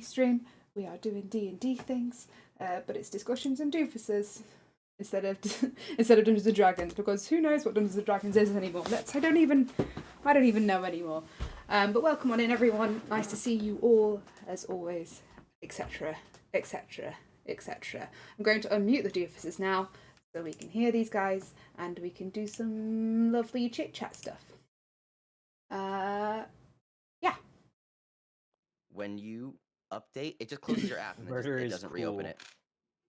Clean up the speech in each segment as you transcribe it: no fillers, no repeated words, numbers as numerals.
stream. We are doing D&D things, but it's discussions and doofuses instead of Dungeons and Dragons, because who knows what Dungeons and Dragons is anymore. I don't even know anymore. But welcome on in, everyone. Nice to see you all, as always, etc., etc., etc. I'm going to unmute the doofuses now, so we can hear these guys, and we can do some lovely chit-chat stuff. Yeah. When you update, it just closes your app and it doesn't reopen it.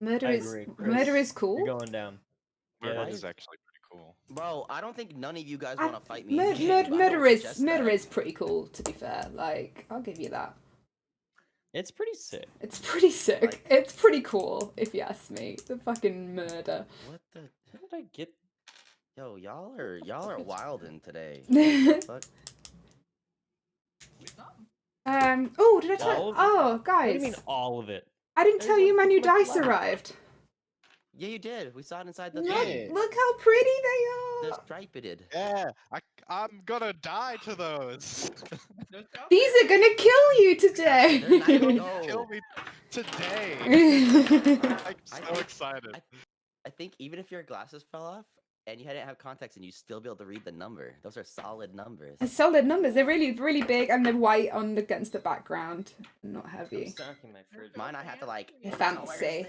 Murder is cool. You're going down. Murder is actually pretty cool. Bro, I don't think none of you guys want to fight me. Murder is pretty cool, to be fair. Like, I'll give you that. It's pretty sick. It's pretty sick. Like, it's pretty cool, if you ask me. The fucking murder. What the? How did I get? Yo, y'all are wildin' today. What? Oh, did I tell? Oh, guys. What do you mean all of it? I didn't tell you my new dice arrived. Yeah, you did. We saw it inside the thing. Look how pretty they are. They're striped. Yeah, I'm gonna die to those. These are gonna kill you today. They're not gonna kill me today. I'm so excited. I think even if your glasses fell off and you hadn't have contacts and you still be able to read the number, those are solid numbers. Solid numbers. They're really, really big, and they're white against the background. Not heavy. Mine, I had to like. Fancy.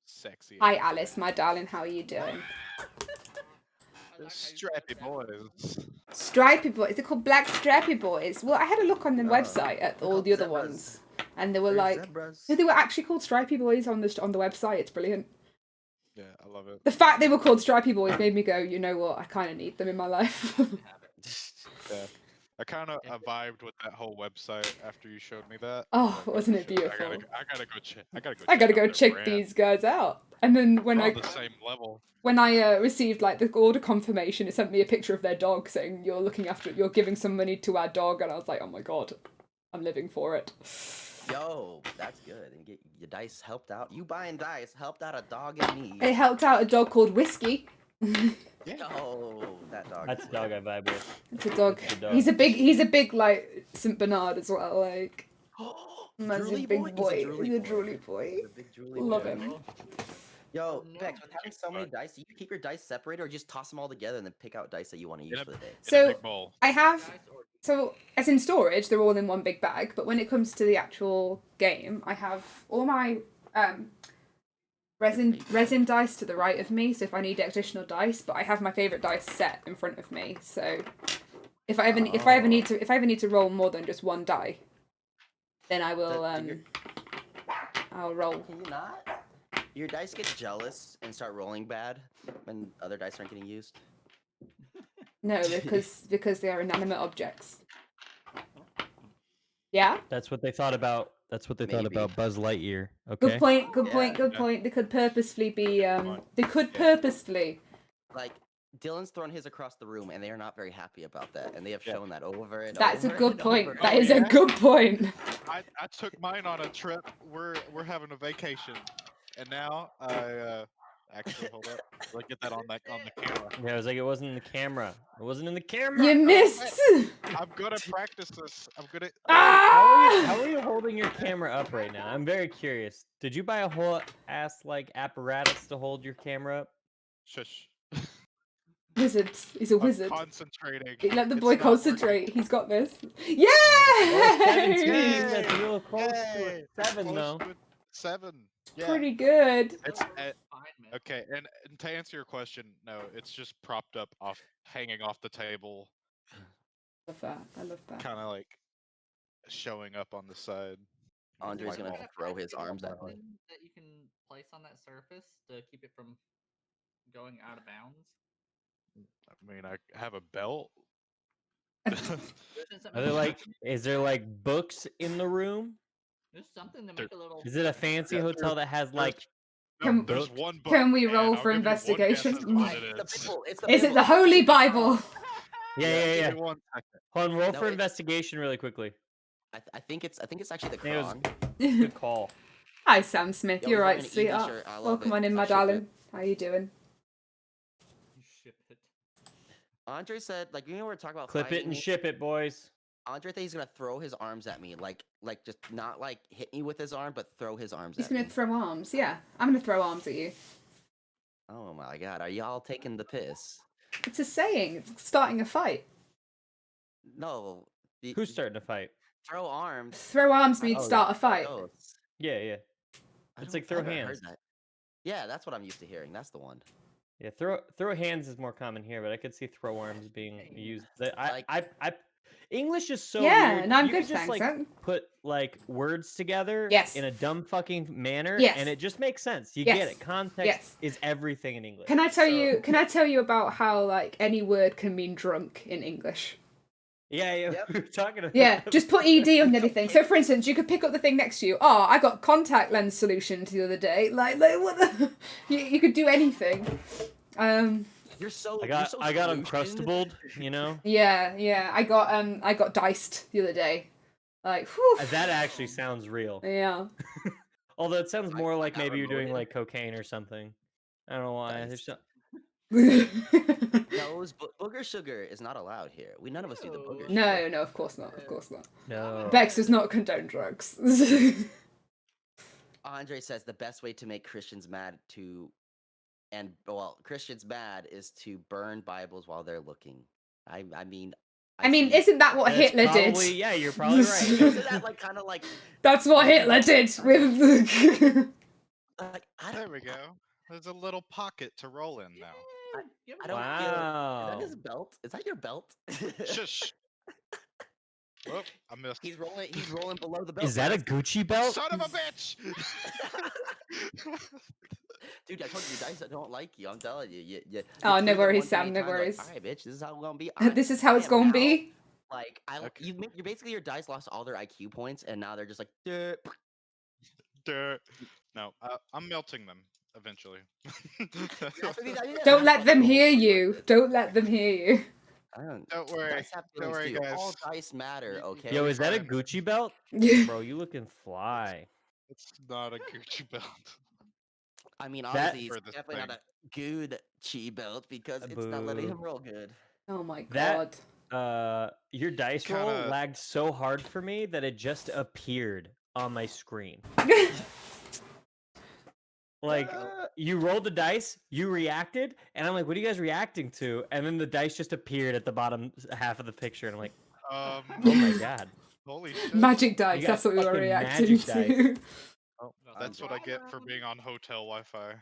Sexy. Hi, Alice, my darling. How are you doing? Strappy boys. Stripy boys. Is it called Black Strappy Boys? Well, I had a look on the website at all the other ones, and they were they were actually called Stripy Boys on the website. It's brilliant. Yeah, I love it. The fact they were called Stripy Boys made me go, you know what? I kind of need them in my life. Yeah. I kind of vibed with that whole website after you showed me that. Oh, wasn't it beautiful? I gotta go check. I gotta go check these guys out. And then when on the same level. When I received like the order confirmation, it sent me a picture of their dog saying you're giving some money to our dog, and I was like, oh my god, I'm living for it. Yo, that's good. And get your dice helped out. You buying dice helped out a dog in need. It helped out a dog called Whiskey. Oh, that dog. That's a dog I vibe with. It's a dog. He's a big like Saint Bernard as well. Like, that's a big boy. He's a drooly boy. Love him. Yo, Bex, with having so many dice, do you keep your dice separated or just toss them all together and then pick out dice that you want to use for the day? So I have, as in storage, they're all in one big bag. But when it comes to the actual game, I have all my resin dice to the right of me. So if I need additional dice, but I have my favorite dice set in front of me. So if I ever need to roll more than just one die, then I will I'll roll. Can you not? Your dice get jealous and start rolling bad when other dice aren't getting used? No, because they are inanimate objects. Yeah? That's what they thought about. That's what they thought about Buzz Lightyear. Okay. Good point. They could purposefully be like Dylan's thrown his across the room and they are not very happy about that, and they have shown that over and That's over. A good point. That is a good point. I took mine on a trip. We're having a vacation. And now I actually hold up. Look at that on the camera. Yeah, I was like, it wasn't in the camera. It wasn't in the camera. You missed. I'm gonna practice this. I'm gonna. How are you holding your camera up right now? I'm very curious. Did you buy a whole ass like apparatus to hold your camera up? Shush. Wizards. He's a wizard. I'm concentrating. Let the boy concentrate. He's got this. Yeah. 17. That's a little close to it. 7 though. 7. Yeah. Pretty good. It's okay, and to answer your question, no, it's just propped up hanging off the table. I love that. Kind of like showing up on the side. Andre's gonna throw his arms out. That you can place on that surface to keep it from going out of bounds. I mean, I have a belt. Are there like, is there like books in the room? There's something to make a little. Is it a fancy hotel that has like? There's one book. Can we roll for investigation? Is it the Holy Bible? Yeah. Hold on, roll for investigation really quickly. I think it's actually the Quran. Good call. Hi, Sam Smith. You're right, sweetheart. Welcome on in, my darling. How you doing? Ship it. Andre said, like, you know, we're talking about clip it and ship it, boys. Andre thinks he's gonna throw his arms at me, like just not like hit me with his arm, but throw his arms He's at gonna me. throw arms. Yeah, I'm gonna throw arms at you. Oh my god, are y'all taking the piss? It's a saying. It's starting a fight. No. Who's starting to fight? Throw arms? Throw arms means Oh, start a fight. Ghosts. Yeah, yeah. I It's don't- like throw I haven't hands. Heard that. Yeah, that's what I'm used to hearing. That's the one. Yeah, throw hands is more common here, but I could see throw arms being used. Like- English is so Yeah, weird. no, I'm you good, could just thanks. like put like words together Yes. in a dumb fucking manner, Yes. and it just makes sense. You Yes. get it. Context Yes. is everything in English. Can I tell So- you? Can I tell you about how like any word can mean drunk in English? Yeah, yeah. Yep. We were talking about. Yeah, just put ed on anything. So, for instance, you could pick up the thing next to you. Oh, I got contact lens solutions the other day. Like what the? You could do anything. You're so. I you're got so solution. uncrustable. You know. Yeah. I got diced the other day. Like, whew. That actually sounds real. Yeah. Although it sounds more like got maybe you're doing remoted. like cocaine or something. I don't know why. There's Diced. some... No, booger sugar is not allowed here. None of us do the booger. No, sugar. no, of course not. Of course not. No. Bex does not condone drugs. Andre says the best way to make Christians mad Christians mad is to burn Bibles while they're looking. I mean. I mean, see- isn't that what That's Hitler probably- did? Yeah, you're probably right. Isn't that like kind of like That's what Hitler did with the... like I There don't we go. There's a little pocket to roll in now. I don't feel. Wow. Is that his belt? Is that your belt? Shush. Oh, I missed. He's rolling below the belt. Is that a Gucci belt? Son of a bitch! Dude, I told you dice don't like you. I'm telling you. You Oh, no proved it worries, one too Sam, many no times, like, worries. All right, bitch. This is how we're gonna be. This is how it's And gonna now, be. Like Okay. you basically your dice lost all their IQ points, and now they're just like. "Duh." Duh. No, I'm melting them eventually. Don't let them hear you. Don't let them hear you. Don't worry. Dice have Don't feelings worry, too. guys. All dice matter, okay? Yo, is that a fine. Gucci belt? Bro, you looking fly. It's not a Gucci belt. I mean, That- obviously, For it's this definitely not thing. a good chi belt because it's not letting Boo. him roll good. Oh my That- god. Your dice roll Kinda- lagged so hard for me that it just appeared on my screen. Like, you rolled the dice, you reacted, and I'm like, what are you guys reacting to? And then the dice just appeared at the bottom half of the picture, and I'm like, oh my god. Holy shit. Magic dice, got that's what we were fucking reacting magic to. Oh, that's what I get for being on hotel Wi-Fi.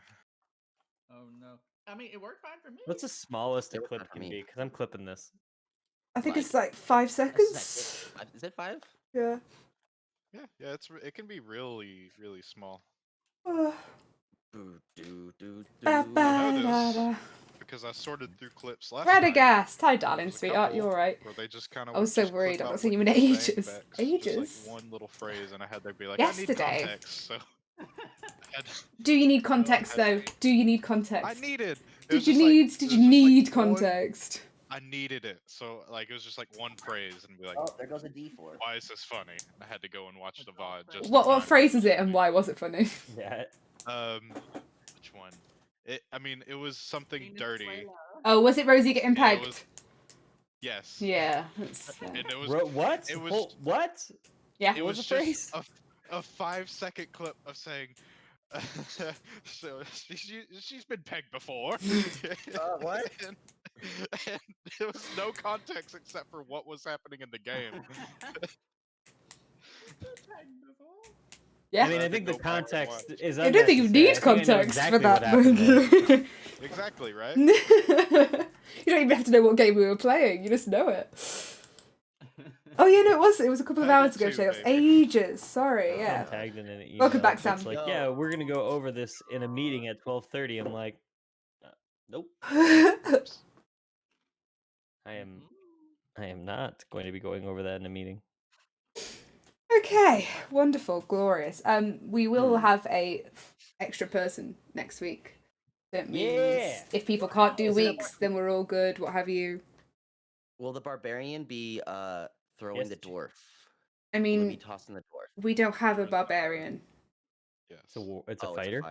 Oh no. I mean, it worked fine for me. What's the smallest a It was clip not for can me. be? Because I'm clipping this. I think Like- it's like 5 Is seconds. it 5? Yeah. Yeah, it can be really, really small. Oh. Boo, doo, doo, Ba, doo. ba, I know da, this. da. Because I sorted through clips last night. Radagast. Hi, There darling, was a sweetheart. couple You alright? Where they just kind of I was so worried. I've not seen you in ages. Ages? Just like one little phrase, and I had to be like, I Yesterday. need context. So I had to- Do you need context though? Do you need context? I needed. it Did was you just like- need? it Did was you just, like, need one- context? I needed it. So like it was just like one phrase, and be like, Oh, there goes a D4. why is this funny? I had to go and watch the VOD. Just to What find phrase is it, and why was it funny? Yeah. Which one? It mean, it was something dirty. Oh, was it Rosie getting Yeah, it pegged? was- Yes. Yeah. That's, And it was. What? it was- What? yeah. It What was was the phrase? just a 5-second clip of saying. So she's been pegged before. What? And there was no context except for what was happening in the game. Yeah. I mean, I had to think the go back and context watch. is I don't think you unnecessary. need I think I know context exactly for what that. happened there. Exactly right. You don't even have to know what game we were playing. You just know it. Oh yeah, no, it was a couple of I hours did ago. too, Today. It was baby. ages. Sorry. Yeah. I'm tagged in an email. Welcome back, so it's Sam. like, Yo. yeah, we're gonna go over this in a meeting at 12:30. I'm like, nope. I am not going to be going over that in a meeting. Okay, wonderful, glorious. We will have a extra person next week. That means Yeah. if people can't do Is it a weeks, then we're all good. What have you? Will the barbarian be throwing Yes, the Ch- dwarf? I Will it be mean, tossing the dwarf? we don't have a barbarian, Yes. It's a war. It's Oh, a fighter.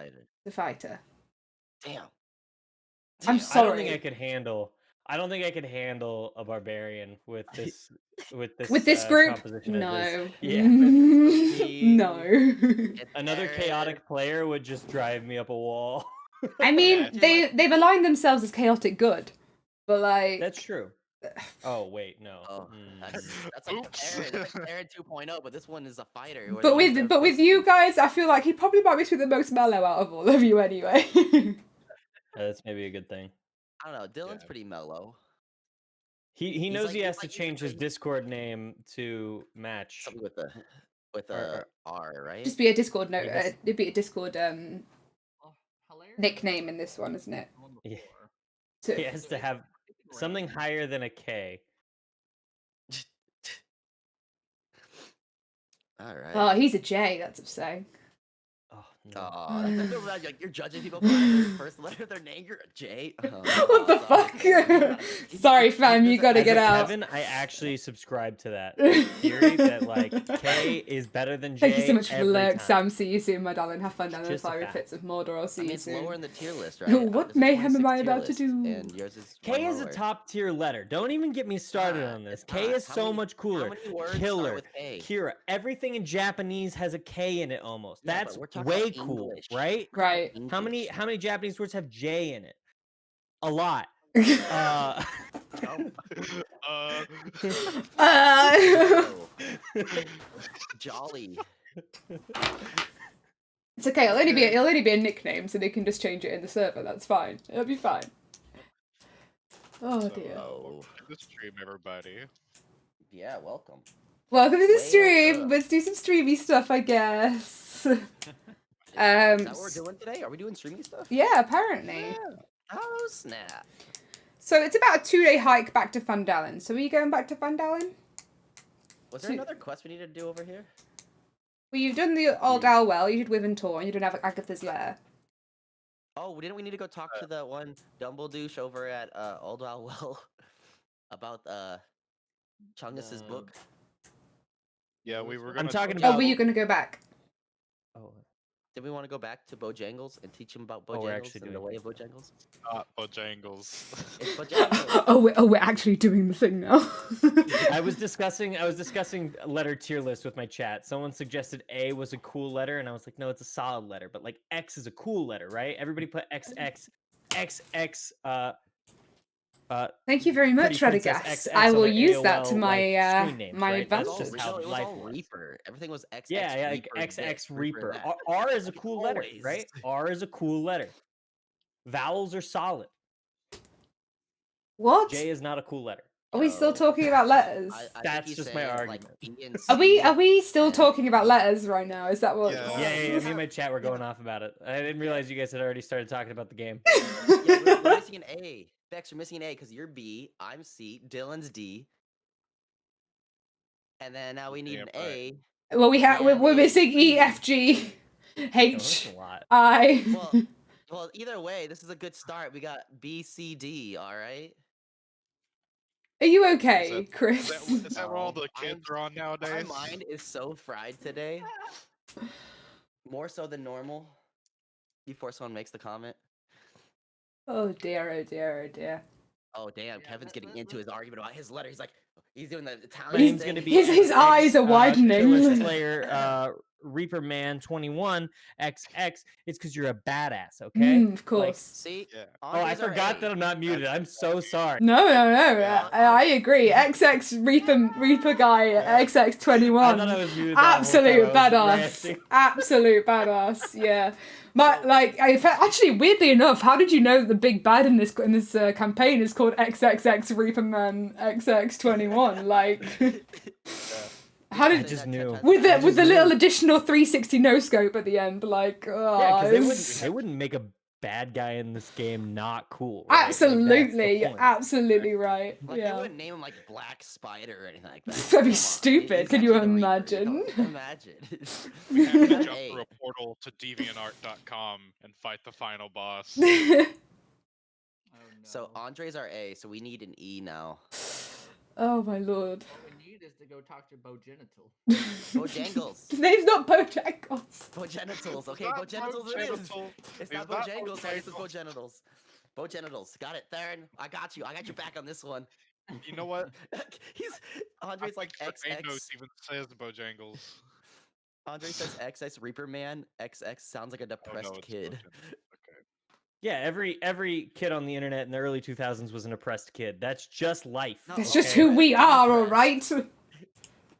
the fighter. Damn. I'm Damn. sorry. I don't think I could handle I don't think I could handle a barbarian with this With this group, composition of this. no. Yeah. No. Another Aaron. chaotic player would just drive me up a wall. I mean, Yeah. they've aligned themselves as chaotic good, but like That's true. Oh wait, no. Oh, that's Oops. like Aaron 2.0, but this one is a fighter. where But they use with their fists. you guys, I feel like he probably might be the most mellow out of all of you anyway. That's maybe a good thing. I don't know. Dylan's Yeah. pretty mellow. He knows like- he he's has like- to he's change his like- Discord name to match. Something with Or- R, right? Just be a Discord note. He has- It'd be a Discord Oh, hilarious. nickname in this one, isn't it? One Yeah. before. So, He has So to it's- have it's random. something higher than a K. All right. oh, he's a J. That's upsetting. Oh no. Aw, that's like you're judging people by their first letter of their name. You're a J. What the fuck? Sorry, fam, you gotta As get a out. Kevin, I actually subscribe to that theory that like K is better than J. Thank you so much for the every lurk, time. Sam. See you soon, my darling. Have fun down in the Just a fiery fact. pits of Mordor. I'll see I mean, you it's soon. lower in the tier list, right? What There's a mayhem am 26 I tier about to list, do? And yours is K one is a lower. top tier letter. Don't even get me started on this. it's K not. is How so many- much How cooler. many words start Killer, with K? Kira, everything in Japanese has a K in it almost. Yeah, but That's we're talking way about cool, English. right? Right. How many Japanese words have J in it? A lot. Uh, Uh, Oh, Jolly. It's okay. It'll only be a nickname, so they can just change it in the server. That's fine. It'll be fine. Oh so, dear. Oh. the stream, everybody. Yeah, welcome. Welcome to the Way stream. up. Let's do some streamy stuff, I guess. Is that what we're s- doing today? Are we doing streaming stuff? Yeah, apparently. Oh, snap. So it's about a 2-day hike back to Phandelver. So are you going back to Phandelver? Was there So- another quest we need to do over here? Well, you've done the Old Owl Well, you did Wyvern Tor, and you don't have Agatha's Lair. Oh, didn't we need to go talk to the one Dumbledoosh over at Old Owl Well about Chungus's The- book? Yeah, we were. I'm Gonna talking Oh, about- were you going to go back? oh, Did we want to go back to Bojangles and teach him about Oh, we're Bojangles actually and the doing way it. of Bojangles? Not Bojangles. It's Bojangles. Oh, we're actually doing the thing now. I was discussing letter tier list with my chat. Someone suggested A was a cool letter, and I was like, no, it's a solid letter. But like X is a cool letter, right? Everybody put XX, XX. Thank you very much, Pretty Princess Radagast. XX I on will their use that to AOL, my like, screen names, my right? That's It was all, just how it was life all was. Reaper. Everything was XX Yeah, like Reaper. XX this, Reaper. that. R is a Like cool letter, always. right? R is a cool letter. Vowels are solid. What? J is not a cool letter. Are we still No. talking about letters? I think That's he's just my saying, argument. Like, B and Are we C still and- talking about letters right now? Is that what? Yeah. Yeah, me and my chat were going off about it. I didn't realize you guys had already started talking about the game. Yeah, we're missing an A. Bex, we're missing an A because you're B, I'm C, Dylan's D. And then now we need Yeah, an but- A. Well, we're And missing a E, F, G, Oh, H, that's a lot. I. Well, either way, this is a good start. We got B, C, D, all right? Are you Is okay, that- Chris? Is that what all No, the kids are on My nowadays? mind is so fried today. More so than normal. Before someone makes the comment. Oh dear, oh dear, oh dear. Oh, damn, Yeah, Kevin's getting that- into his argument about his letter. He's doing the My Italian name's thing. gonna be His eyes are widening. Killer Slayer, Reaper Man 21 XX. It's because you're a badass, okay? Of course. See? Yeah. Oh, I Andres are forgot A. that I'm not muted. I'm so sorry. No. Yeah. I agree. XX Reaper guy, I XX21. thought I was muted. that whole Absolute time. I was badass. ranting. Absolute badass. Yeah. Actually, weirdly enough, how did you know that the big bad in this campaign is called XXX Reaper Man XX21? Like, how I did just knew. with I the just little knew. additional 360 no scope at the end? Like, Yeah, because it's- they wouldn't make a bad guy in this game not cool. Right? Like, that's the absolutely, point. absolutely right. Like, they Yeah. wouldn't name him like Black Spider or anything like that. That'd Come be on, stupid. he's Can you actually the Reaper, imagine? know? Imagine. We have to jump Hey. through a portal to deviantart.com and fight the final boss. Oh, no. So Andres are A, so we need an E now. Oh my lord. What we need is to go talk to Bogenital. Bojangles. His name's not Bojangles. Bogenitals. Okay, Not Bogenitals it is. Bojangles. It's He's not not Bojangles, so I guess it's Bojangles. Bogenitals. Bogenitals. Got it, Theron. I got you. I got your back on this one. You know what? He's I Andre's like think the name notes XX. even says Bojangles. Andre says XX Reaper Man. XX sounds like a Oh depressed no, it's kid. Bojangles. Okay. Yeah, every kid on the internet in the early 2000s was an oppressed kid. That's just life. No, That's okay, just who but we are, all depressed. right?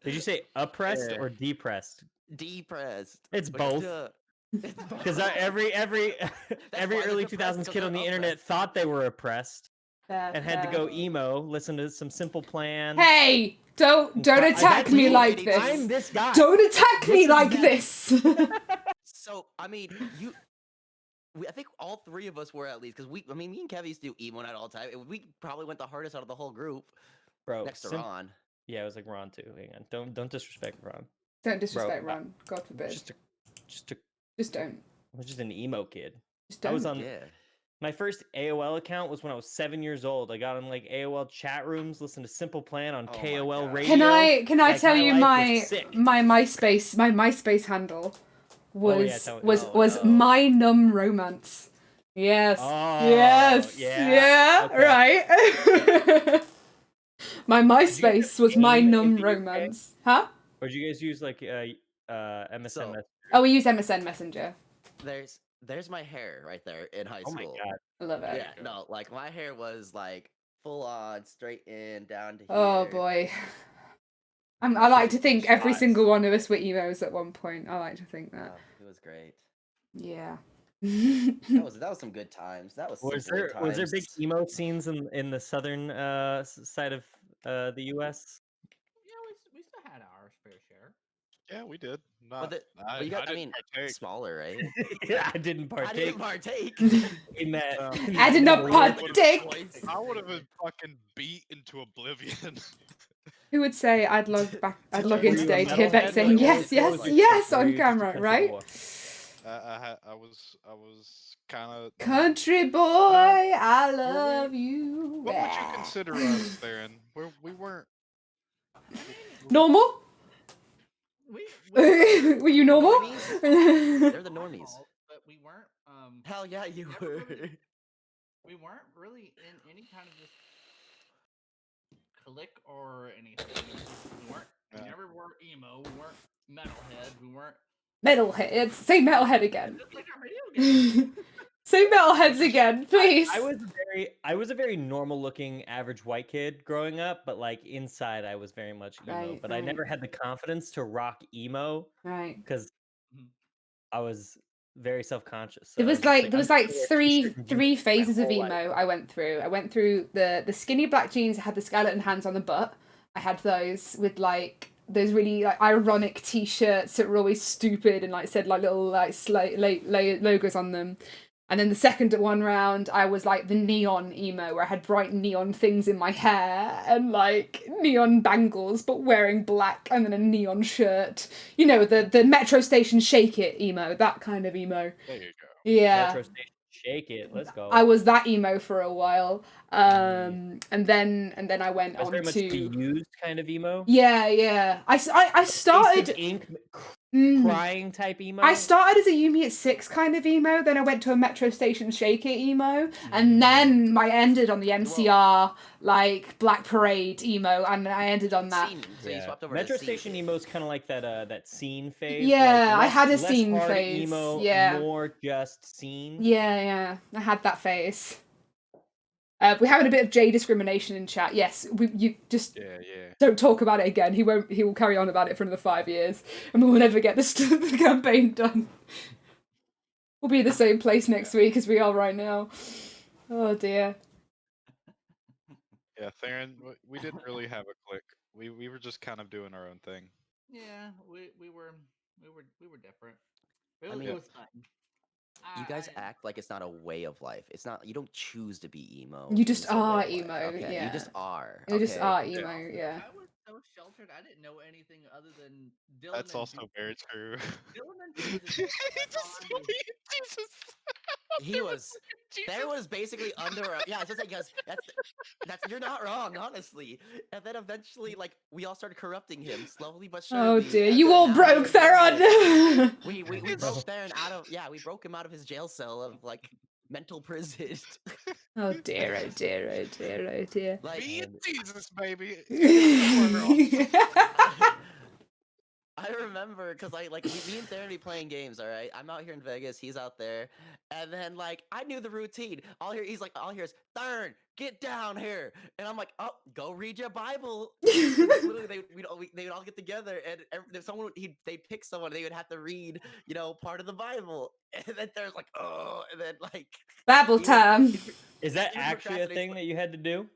Did you say oppressed Yeah. or depressed? Depressed. It's Like, both. duh. It's Because both. every That's every why they're early depressed, 2000s 'cause kid on they're the internet oppressed. thought they were oppressed Fair, and had to fair. go emo, listen to some Simple Plan. Hey, don't attack That's me me. like I'm this. I'm this guy. Don't attack me This is like them. this. So I mean, I think all three of us were at least because me and Kev used to do emo night all the time. We probably went the hardest out of the whole group, Bro, next to Ron. Yeah, it was like Ron too. Hang on. Don't disrespect Ron. Don't disrespect Bro, Ron. God forbid. Just don't. I was just an emo kid. Just I was don't. on Yeah. my first AOL account was when I was 7 years old. I got on like AOL chat rooms, listened to Simple Plan on Oh my KOL God. radio. Can I Like, tell my you life was sick. my MySpace handle was tell me. was Oh, no. My Numb Romance. Yes. Oh, yes. yeah, okay. Right. My Did you guys MySpace have was My AIM in Numb the UK? Romance. Huh? Or did you guys use like MSN So- Messenger? Oh, we use MSN Messenger. There's my hair right there in high Oh my school. god. I love it. Yeah, no, like my hair was like full on straight in down to here. Oh boy. I like to think every Shots. single one of us were emos at one point. I like to think that. Oh, it was great. Yeah. That was some good times. That was Was simpler there big times. emo scenes in the southern side of the US? Yeah, we still had our fair share. Yeah, we did. But, Not. but you got, I didn't mean, partake. smaller, right? Yeah, I didn't I partake didn't partake. in that. I did not weird- partake. I would have been fucking beat into oblivion. Who would say I'd log Were in you a today to hear Beck metalhead? saying Like, yes, what was yes, your Were on you just a camera, country right? boy? I was kind of. Country boy, I love you. What would you consider us, Theron? We weren't. Normal? We Were you normal? They're the normies. but we weren't. Hell yeah, you never were. really- We weren't really in any kind of just clique or anything. We weren't. We Yeah. never were emo. We weren't metalhead. We weren't. Metalhead. Say metalhead again. Just like our video games. Say metalheads again, please. I was a very normal looking average white kid growing up, but like inside I was very much emo. Right, but I right. never had the confidence to rock emo Right. because Mhm. I was very self conscious. There was three phases of emo I went through. I went through the skinny black jeans that had the skeleton hands on the butt. I had those with like those really like ironic t-shirts that were always stupid and like said like little like logos on them. And then the second one round, I was like the neon emo, where I had bright neon things in my hair and like neon bangles, but wearing black, and then a neon shirt. You know, the metro station shake it emo, that kind of emo. There you go. Yeah. Metro Station Shake It. Let's go. I was that emo for a while. And then I went I was on very much to the used kind of emo. yeah. I Ace started of Ink Mm. crying type emo. I started as a Yumi at 6 kind of emo, then I went to a Metro Station Shake It emo, and then I ended on the MCR, like, Black Parade emo, and I ended on that. Scene. So you Yeah. swapped over Metro to Station scene. emo is kind of like that scene phase. Yeah, I like had a less scene hard phase, Emo, yeah. more just scene. Yeah, I had that phase. We're having a bit of J discrimination in chat. Yes, you just Yeah. don't talk about it again. He will carry on about it for another 5 years, and we'll never get the campaign done. We'll be in the same place next week as we are right now. Oh dear. Yeah, Theron, we didn't really have a clique. We were just kind of doing our own thing. Yeah, we were different. It mean, was fun. You guys act like it's not a way of life. It's not. You don't choose to be emo. You just it's a way are of life. emo, Okay, yeah. you just are. You just okay. are emo, yeah. I was so sheltered. I didn't know anything other than Dylan. That's also very true. Dylan and Jesus. Jesus. He was. There was basically under. Yeah, it's just like because that's you're not wrong, honestly. And then eventually, like we all started corrupting him slowly but surely. Oh dear, and you then all now broke he's doing this. Theron! We broke Theron out of we broke him out of his jail cell of like mental prison. Oh dear, oh dear, oh dear, oh dear. Like, Me and Jesus, baby. I, I remember because me and Theron be playing games. All right, I'm out here in Vegas. He's out there, and then like I knew the routine. All hear is Theron, get down here, and I'm like, oh, go read your Bible. 'Cause literally, they would all get together, and if they'd pick someone, they would have to read, part of the Bible, and then there's like, oh, and then like Babble he would- time. he'd- Is that he would actually a procrastinate thing that you had to do?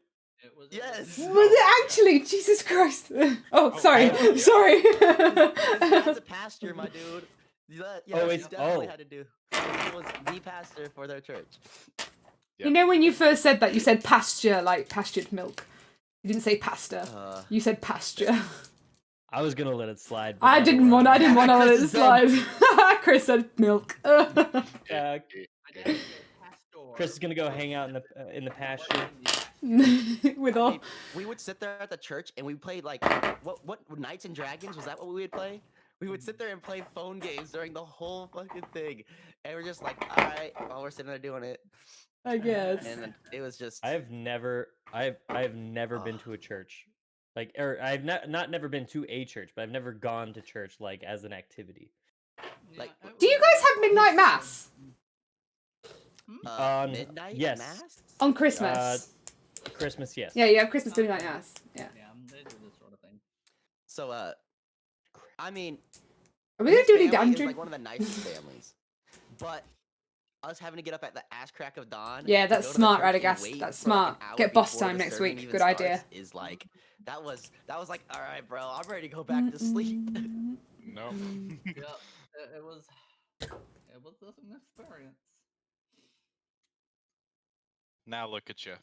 It was. Yes. Was it actually? Jesus Christ. Oh, sorry. yeah. Sorry. His dad's a pastor, my dude. Yeah, Oh, he it's- definitely oh. had to do. He was the pastor for their church. You know when you first said that, you said pasture, like pastured milk. You didn't say pasta. You said pasture. I was gonna let it slide. but I now didn't we're want. on I didn't want to let Chris it is done. slide. Chris said milk. Uh, I did say pastor. Chris is gonna go hang out in the pasture. With I all. mean, we would sit there at the church and we played like what Knights and Dragons, was that what we would play? We would sit there and play phone games during the whole fucking thing, and we're just like, all right, while we're sitting there doing it, I guess. and it was just. I've never been to a church, like, or I've not never been to a church, but I've never gone to church like as an activity. Like, Do you guys have midnight mass Midnight yes. mass. on Christmas? Christmas, yes. Yeah, you have Christmas midnight mass. Yeah. Yeah, they do this sort of thing. So I mean, Are we gonna his do any family is damage? like one of the nicest families, but us having to get up at the ass crack of dawn. Yeah, to that's go to the smart, church and Radagast. wait That's for, like, an smart. hour Get boss before time the next sermon week. even Good starts idea. Is like that was like, all right, bro, I'm ready to go back to sleep. No. Yeah, it was just an experience. Now look at you.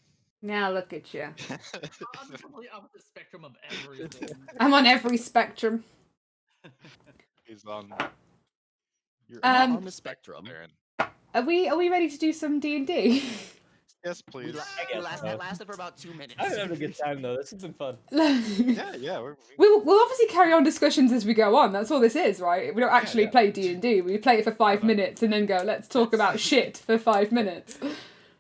Now look at you. I'm the complete opposite spectrum of everything. I'm on every spectrum. He's on. You're On the spectrum. Aaron. Are we ready to do some D&D? Yes, please. That lasted for about 2 minutes. I'm having a good time though. This has been fun. Yeah. We'll obviously carry on discussions as we go on. That's all this is, right? We don't actually yeah. play D&D. We play it for 5 minutes and then go, let's talk about shit for 5 minutes.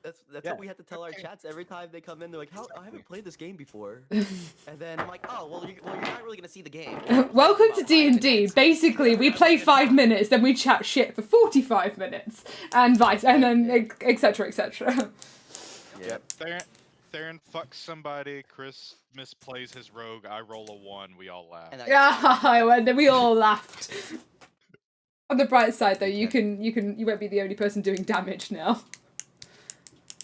That's Yeah. what we have to tell our chats every time they come in. They're like, "How? I haven't played this game before." And then I'm like, "Oh, well, you're not really gonna see the game." Welcome to About 5 D&D. minutes. Basically, we play 5 minutes, then we chat shit for 45 minutes, and then etc. etc. Yeah. Theron fucks somebody. Chris misplays his rogue. I roll a 1. We all laugh. And And then we all laughed. On the bright side, though, you won't be the only person doing damage now.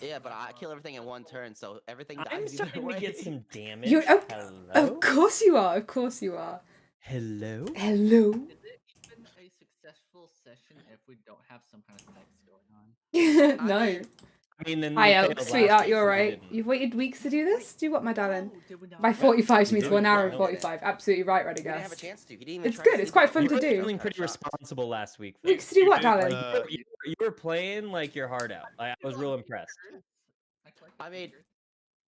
yeah, but I kill everything in one turn, so everything dies I'm either starting way. to get some damage. You Hello. of course you are. Of course you are. Hello. Hello. Is it even a successful session if we don't have some kind of sex going on? No. mean, I mean, then Hi, we Elk, failed last sweetheart, week, you're so we right. didn't. You've waited weeks to do this? Do what, my darling? Oh, did we not? By 45 we means did. 1 hour and Yeah. 45. Absolutely right, He didn't have a Radagast. chance to. He didn't even It's try to good, it's sleep quite with fun me. to You were do. feeling pretty Got shot. responsible last week. Weeks to do You what, did, darling? You were playing like your heart out. I was real impressed. I mean,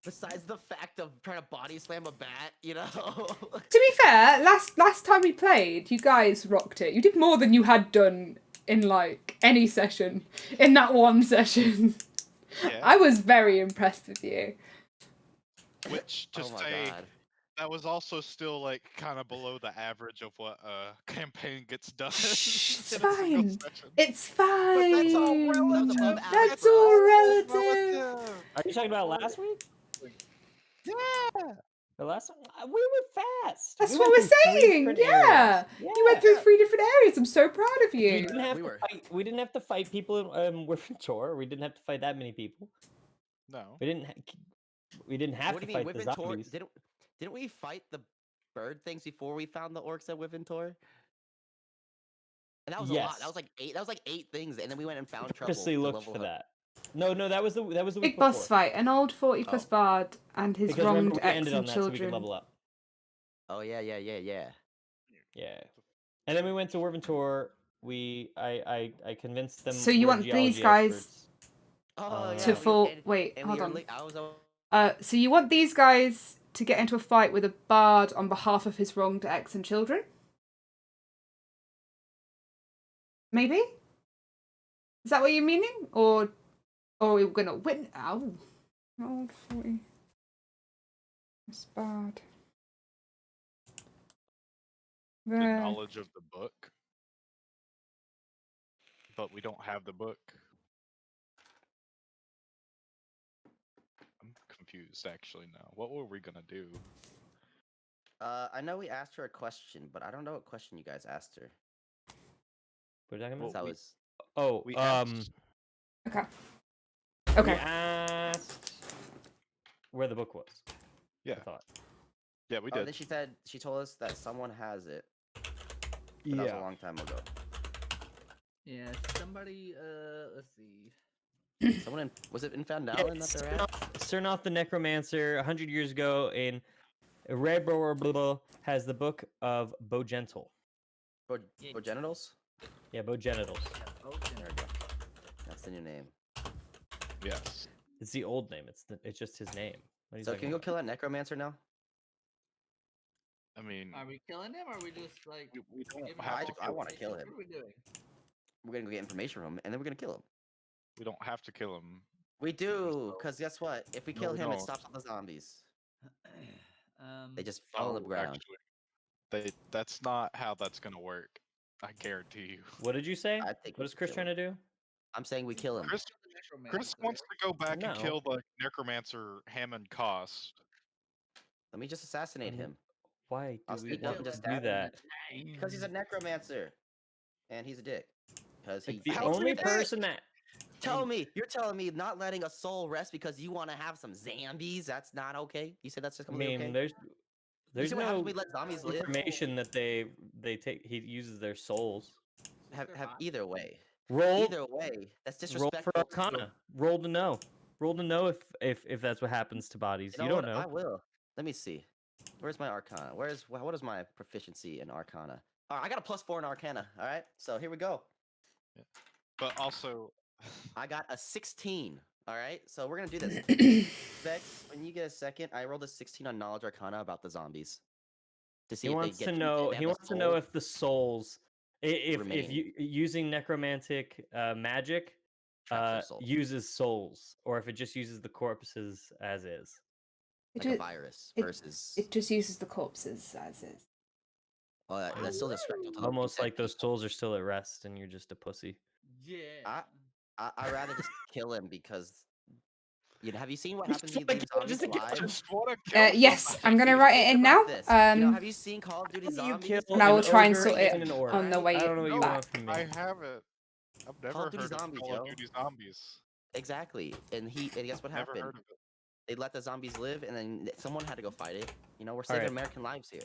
besides the fact of trying to body slam a bat, you know. To be fair, last time we played, you guys rocked it. You did more than you had done in like any session in that one session. Yeah. I was very impressed with you. Which to Oh my say god. that was also still like kind of below the average of what a campaign gets done. Shh, it's in a single fine. session. It's But that's all fine. relative. above average That's for us. all That's relative. relative. Are you talking about last week? Yeah. The last one? We were fast. That's We what went we're through 3 saying. different Yeah. areas. You went through 3 different areas. I'm so proud of We you. didn't have We to were. fight. We didn't have to fight people in Wyvern. We didn't have to fight that many people. No. We didn't. We didn't have What do to you mean, fight the Wyvern Tor? zombies. Didn't we fight the bird things before we found the orcs at Wyvern Tor? And that was a lot. Yes. That was like 8. That was like 8 things, and then we went and found trouble. Purposely to looked level for up. that. No, that was the week Big before. boss fight. An old 40 plus Oh. bard and his Because remember, wronged we ex ended and on that so we could children. level up. Oh yeah. Yeah. And then we went to Wyvern. I convinced them. So you we're want these geology guys experts. Oh yeah. to fall. And Wait, we hold were on. I was. So you want these guys to get into a fight with a bard on behalf of his wronged ex and children? Maybe? Is that what you're meaning? Or Or we're gonna win. Ow. Oh, 40. That's bad. The There. knowledge of the book. But we don't have the book. I'm confused actually now. What were we gonna do? I know we asked her a question, but I don't know what question you guys asked her. What are you talking Well, about? That we- was Oh, We asked. Okay. we Okay. asked where the book was. Yeah. I thought. Yeah, we oh, did. then she told us that someone has it. But that was a long time ago. Yeah, somebody. Let's see. Someone was it in Phandelver that they're at? Cernoff the Necromancer, 100 years ago in Rebro has the book of Bogental. Yeah. Progenitals? Yeah, Bogenitals. Oh, There we go. That's the new name. Yes. It's the old name. It's just his name. What are you So talking can we go about? kill that necromancer now? I mean, Are we killing him, or are we just like? we don't giving him have to false I kill wanna him. kill information? him. What are we doing? We're gonna go get information from him, and then we're gonna kill him. We don't have to kill him. We do, because guess what? If we No, kill we him, it don't. stops all the zombies. They just Oh, fall on the ground. actually, that's not how that's gonna work. I guarantee you. What did you say? I think we What is should Chris kill trying him. to do? I'm saying we kill him. Chris wants to go back No. and kill the necromancer Hammond Cost. Let me just assassinate Um, him. Why I'll do we sneak up want and to just do stab him. that? Because he's a necromancer. And he's a dick. Because he Like the takes How's he only a dick? person that You're telling me not letting a soul rest because you want to have some zombies? That's not okay? You said that's just I completely mean, okay? there's You see what happens no when we let zombies live? information that they take. He uses their souls. Have either way. Roll Either way, that's roll for disrespectful. to- Arcana. Roll to know. Roll to know if that's what happens to bodies. You You know don't what? know. I will. Let me see. Where's my Arcana? What is my proficiency in Arcana? All right, I got a +4 in Arcana. All right, so here we go. But also, I got a 16. All right, so we're gonna do this. Vex, when you get a second, I rolled a 16 on Knowledge Arcana about the zombies to see He if they wants get to know. they He have a wants to know soul. if the souls, if Remain. you using necromantic magic Traps their souls. uses souls, or if it just uses the corpses as is. Like a virus versus. It just uses the corpses as is. Well, that's still destructive. to Almost like infect those people. souls are still at rest, and you're just a pussy. Yeah. I'd rather just kill him because. Have you seen what Just happens when you wanna leave kill- zombies just to kill alive? him. just want to kill Yes, somebody. I'm gonna write it Think in about now. this. Have you seen Call of Duty How do you Zombies? kill And I an will try and ogre sort it and an orc? on the way I don't know what you back. want from me. I haven't. I've never Call of Duty heard Zombies, of Call yo. of Duty Zombies. Exactly, and guess what Never happened? heard of it. They let the zombies live, and then someone had to go fight it. You know, we're All saving right. American lives here,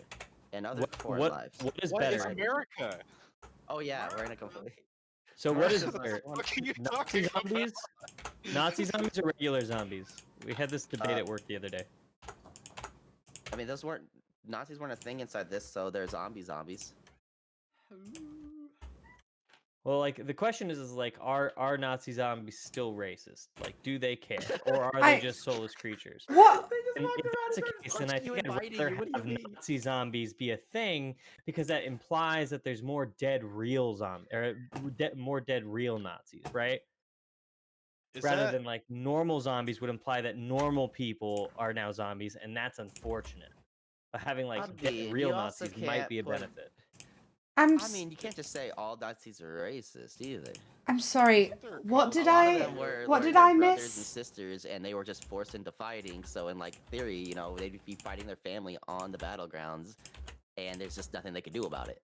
and other What foreign what lives. what is What is better? America? Oh yeah, we're in a completely. So what is America's better? not- What are you Nazi talking about? zombies? Nazi zombies or regular zombies? We had this debate Uh, at work the other day. I mean, Nazis weren't a thing inside this, so they're zombies. Well, like the question is like, are Nazi zombies still racist? Like, do they care, or are I- they just soulless creatures? What? They just And walk if around that's the and case, start then I punching you think and I'd biting rather you. What do have you mean? Nazi zombies be a thing because that implies that there's more dead real zombies or more dead real Nazis, right? Is Rather that than like normal zombies would imply that normal people are now zombies, and that's unfortunate. But having like I dead mean, real you also Nazis might can't be a put- benefit. I'm I mean, you can't just say all Nazis are racist either. I'm sorry. Isn't there What a did A lot of I? them were What their did I brothers and miss? sisters, and they were just forced into fighting. So, in like theory, you know, they'd be fighting their family on the battlegrounds, and there's just nothing they could do about it.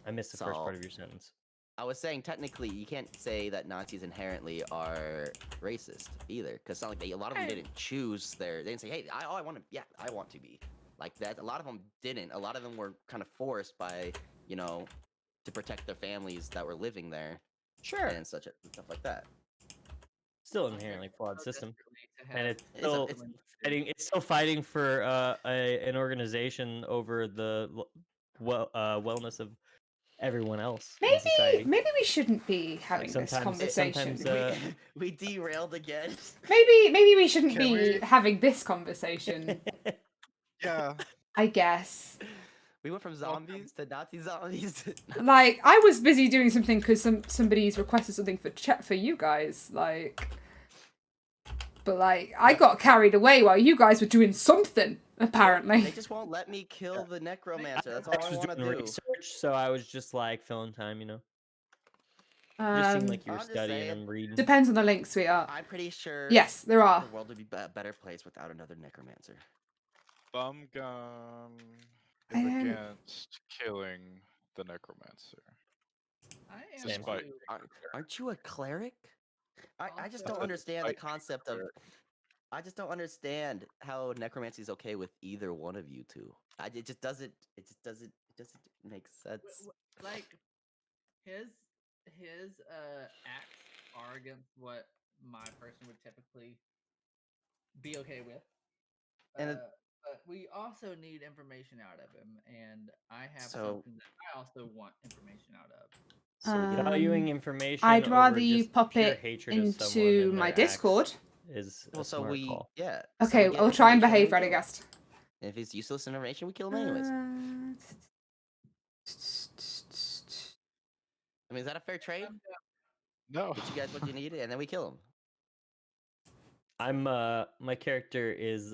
I missed the first So- part of your sentence. I was saying technically, you can't say that Nazis inherently are racist either, because it's not like a lot of them didn't choose they didn't say, hey, I want to be like that. A lot of them didn't. A lot of them were kind of forced by, you know, to protect their families that were living there Sure. and stuff like that. Still inherently flawed system, and it's It's still it's fighting. It's still fighting for an organization over the wellness of everyone else in society. Maybe we shouldn't be having this sometimes- conversation. sometimes, we derailed again. Maybe we shouldn't Can be we- having this conversation. Yeah. I guess. We went from zombies to Nazi zombies. Like, I was busy doing something because somebody's requested something for chat for you guys. Like, but like, I got carried away while you guys were doing something. Apparently. They just won't let me kill the necromancer. That's all Alex I was want to doing do. research, so I was just like filling time, you know. Just seemed like you were I'm just studying saying. and reading. Depends on the link, sweetheart. I'm pretty sure. Yes, there are. The world would be a better place without another necromancer. Bum gun I is am- against killing the necromancer. I am Same. Despite too. Aren't you a cleric? I just Also- don't understand the Despite being concept a of. cleric. I just don't understand how necromancy is okay with either one of you two. It just doesn't. It just doesn't. It doesn't make sense. Like his acts are against what my person would typically be okay with. And it- But we also need information out of him, and I have So- something that I also want information out of. So Um, valuing information. I'd rather over you just pop pure it hatred of someone into and my their acts Discord. Is a well, so smart we call. yeah. so Okay, we get I'll try and information behave, we kill him. Radagast. And if it's useless information, we kill him anyways. I mean, is that a fair trade? No. Get you guys what you need, and then we kill him. I'm my character is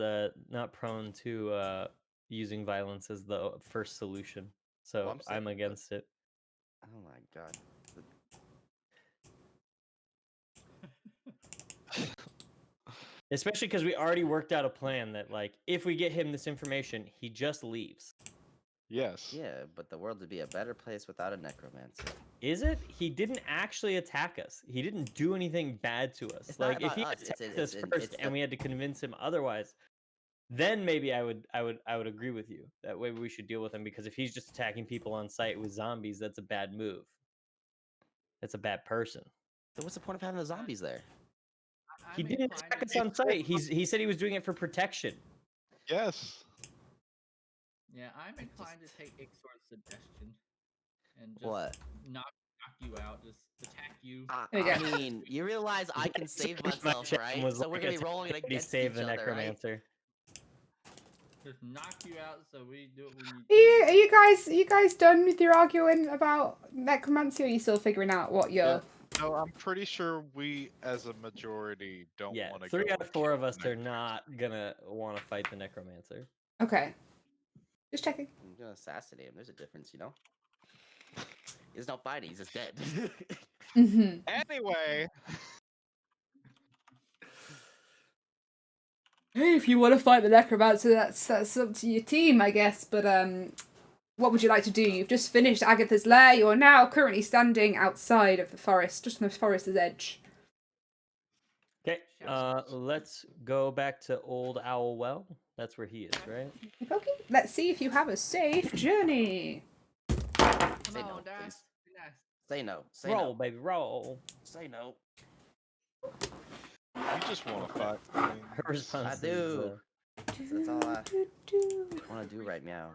not prone to using violence as the first solution, so Well, I'm saying- I'm against it. Oh my god. Especially because we already worked out a plan that, like, if we get him this information, he just leaves. Yes. Yeah, but the world would be a better place without a necromancer. Is it? He didn't actually attack us. He didn't do anything bad to us. It's not Like, if he about us, attacked it's- us it's- first it's and the- we had to convince him otherwise, then maybe I would agree with you. That way we should deal with him, because if he's just attacking people on sight with zombies, that's a bad move. That's a bad person. Then what's the point of having the zombies there? He I'm didn't inclined attack to us on sight. He said he was doing it for protection. Yes. Yeah, I'm inclined to take Ixor's suggestion and just What? knock you out, just attack you. There you I go. mean, you realize I can save Searched my myself, chat right? and was So we're like, gonna be "Attack rolling it me, against save each the other, right? necromancer." Just knock you out, so we do what we need. Are you guys done with your arguing about necromancy, or are you still figuring out what Yeah. you're... No, I'm pretty sure we, as a majority, don't Yeah, want to. 3 out of 4 of us are not gonna want to fight the necromancer. Okay. Just checking. I'm gonna assassinate him. There's a difference, you know? He's not fighting, he's just dead. Mm-hmm. Anyway, Hey, if you want to fight the necromancer, that's up to your team, I guess. But what would you like to do? You've just finished Agatha's lair. You're now currently standing outside of the forest, just on the forest's edge. Okay, let's go back to Old Owl Well. That's where he is, right? Okay. Let's see if you have a safe journey. Come Say no, on, Dash. please. Be nice. Say no. Say Roll, no. baby, roll. Say no. you just want to fight. things. Her response I is, do. That's all I want to do right now.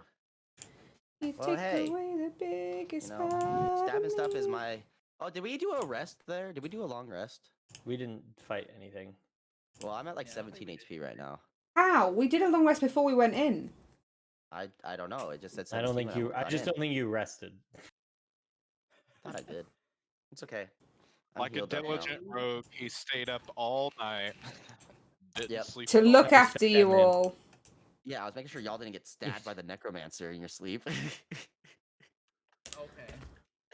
You Well, take hey, away the biggest You know, part of stabbing stuff is me. my. Oh, did we do a rest there? Did we do a long rest? we didn't fight anything. Well, I'm at like Yeah, I don't think 17 we HP right now. How? We did a long rest before we went in. I don't know. It just said 17 I don't think when you. I got just in. don't think you rested. I thought I did. It's okay. I'm Like a healed up now. diligent rogue, he stayed up all night. Didn't Yep. sleep To at all. look Respect after that, you man. all. Yeah, I was making sure y'all didn't get stabbed by the necromancer in your sleep. Okay.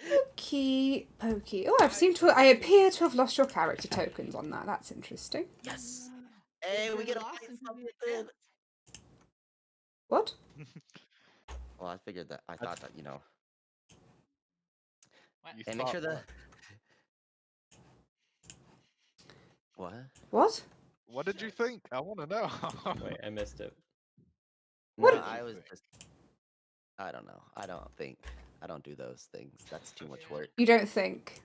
Pokey, pokey. Oh, I appear to have lost your character tokens on that. That's interesting. Yes. Hey, we been get a lost fight since something. the attempt. What? Well, I figured that. I thought that, you know. What? You And make sure thought the. What? What? What did you think? I want to know. Wait, I missed it. What No, did you I was think? just. I don't know. I don't think. I don't do those things. That's too much work. You don't think?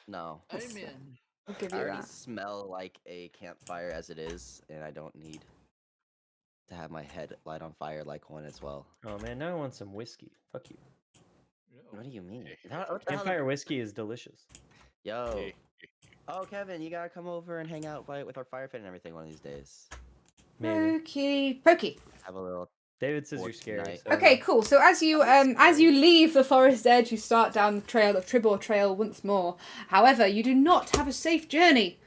No. That's- Amen. I'll give I you already that. smell like a campfire as it is, and I don't need to have my head light on fire like one as well. Oh man, now I want some whiskey. Fuck you. What do you mean? Okay. What the hell? Campfire whiskey is delicious. Yo. Oh, Kevin, you gotta come over and hang out with our fire pit and everything one of these days. Maybe. Pokey, pokey. Have a little David says you're scary. Fortnite. So Okay, cool. So as you leave the forest edge, you start down the trail of Tribor Trail once more. However, you do not have a safe journey.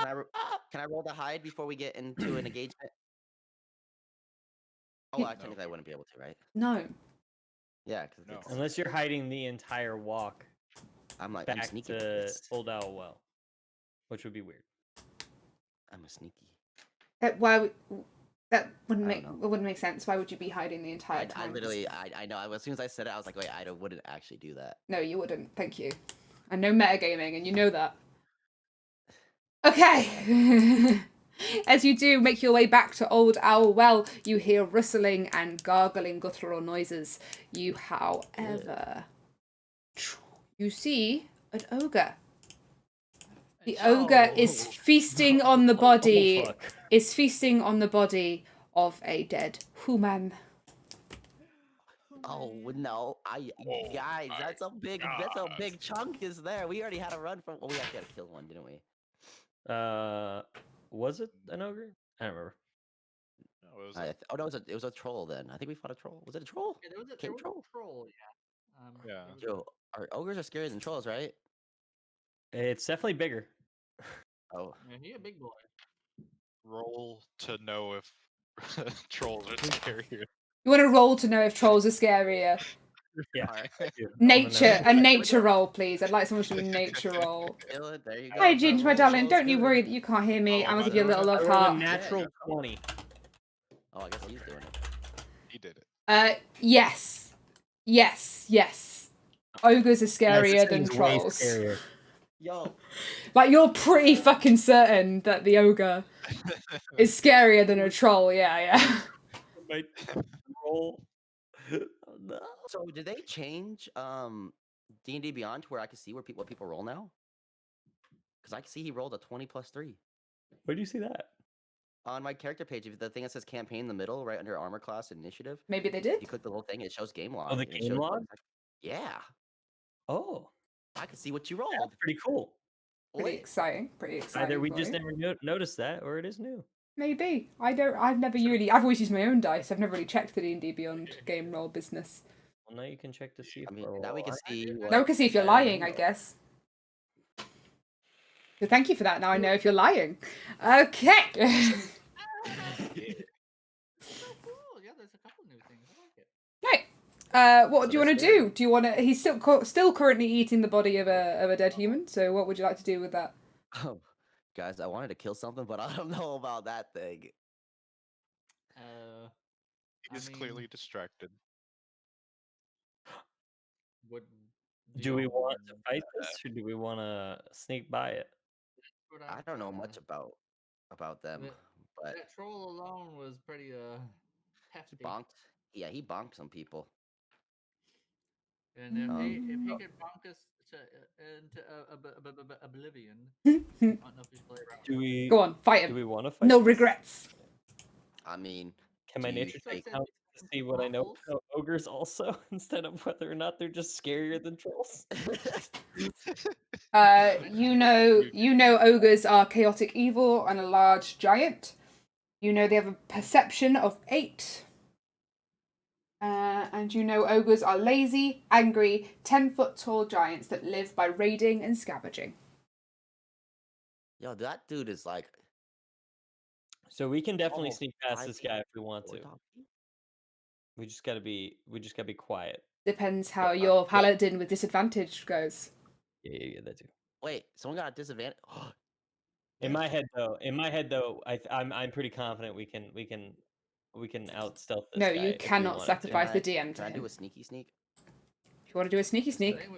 Can I roll to hide before we get into an engagement? Oh, Yeah. technically I wouldn't be able to, right? No. Yeah, because No. unless you're hiding the entire walk I'm back sneaky. to Old Owl Well, which would be weird. I'm a sneaky. That wouldn't I make don't it wouldn't make sense. Why would you be hiding the entire I time? literally, I know. As soon as I said it, I was like, wait, I wouldn't actually do that. No, you wouldn't. Thank you. I know metagaming, and you know that. Okay. As you do make your way back to Old Owl Well, you hear rustling and gargling guttural noises. You, however, you see an ogre. The ogre is feasting on the body. Oh, fuck. Is feasting on the body of a dead human. Oh no, guys, that's a big chunk is there. We already had a run from. Well, we actually had to kill one, didn't we? Was it an ogre? I don't remember. No, it was Oh no, it was a troll then. I think we fought a troll. Was it a troll? Yeah, there was Cave a troll? troll. Yeah. Yeah. there was Yo, ogres are scarier than trolls, right? It's definitely bigger. Oh, Yeah, he a big boy. roll to know if trolls are scarier. You want to roll to know if trolls are scarier. Yeah. alright. I do. Nature, a We're nature doing- roll, please. I'd like someone to do a nature roll. Dylan, there you go. Hi, Ginge, my Roll- darling. roll's Don't you good. worry that you can't hear me. Oh, I'm gonna my give you a little God. love I rolled a heart. natural 20. Oh, I guess he's doing it. He did it. Yes. Yes. Ogres are Guys, this scarier than thing's way trolls. scarier. Yo, Like, you're pretty fucking certain that the ogre is scarier than a troll. Yeah. My roll. Oh, no. so did they change D&D Beyond to where I can see what people roll now? Because I can see he rolled a 20 plus 3. Where do you see that? On my character page, if the thing that says campaign in the middle, right under armor class and initiative, Maybe they if did. you click the little thing, it shows game log. Oh, the and it game shows- log? Yeah, Oh, I can see what you that's rolled. pretty cool. Pretty Wait, exciting. Pretty exciting. Either we for just you. never noticed that, or it is new. Maybe. I've never really. I've always used my own dice. I've never really checked the D&D Beyond game roll business. Well, now you can check to see if I mean, we're now we can all see. Now we can see if you're lying, I guess. So thank you for that. Now I know if you're lying. Okay. So cool. Yeah, there's a couple new things. I like it. What So do you want to that's do? Do you want to? He's still currently eating the body of a dead human. So what would you like to do with that? Oh, guys, I wanted to kill something, but I don't know about that thing. He's clearly distracted. Would Do we want to y'all- fight this, or do we want to sneak by it? would I don't know much about them, That- but That troll alone was pretty he hefty. bonked. Yeah, he bonked some people. And if he Um, could bonk us into oblivion, I don't know if he's played around. Do we? Go on, fight Do him. we want to fight? No this? regrets. I mean, Can my do you nature think- check count to see what I know about ogres also, instead of whether or not they're just scarier than trolls? You know ogres are chaotic evil and a large giant. You know they have a perception of 8. And you know ogres are lazy, angry, 10-foot tall giants that live by raiding and scavenging. Yo, that dude is like. So we can definitely almost sneak past 5 this feet guy if we want or to. top. We just gotta be quiet. Depends how Yeah, your paladin with disadvantage goes. Yeah, that too. Wait, someone got a disadvantage. In my head though, I'm pretty confident we can out stealth this No, guy. you if we cannot wanted to. sacrifice the DM to Can I do him. a sneaky sneak? If you want to do a sneaky I sneak, think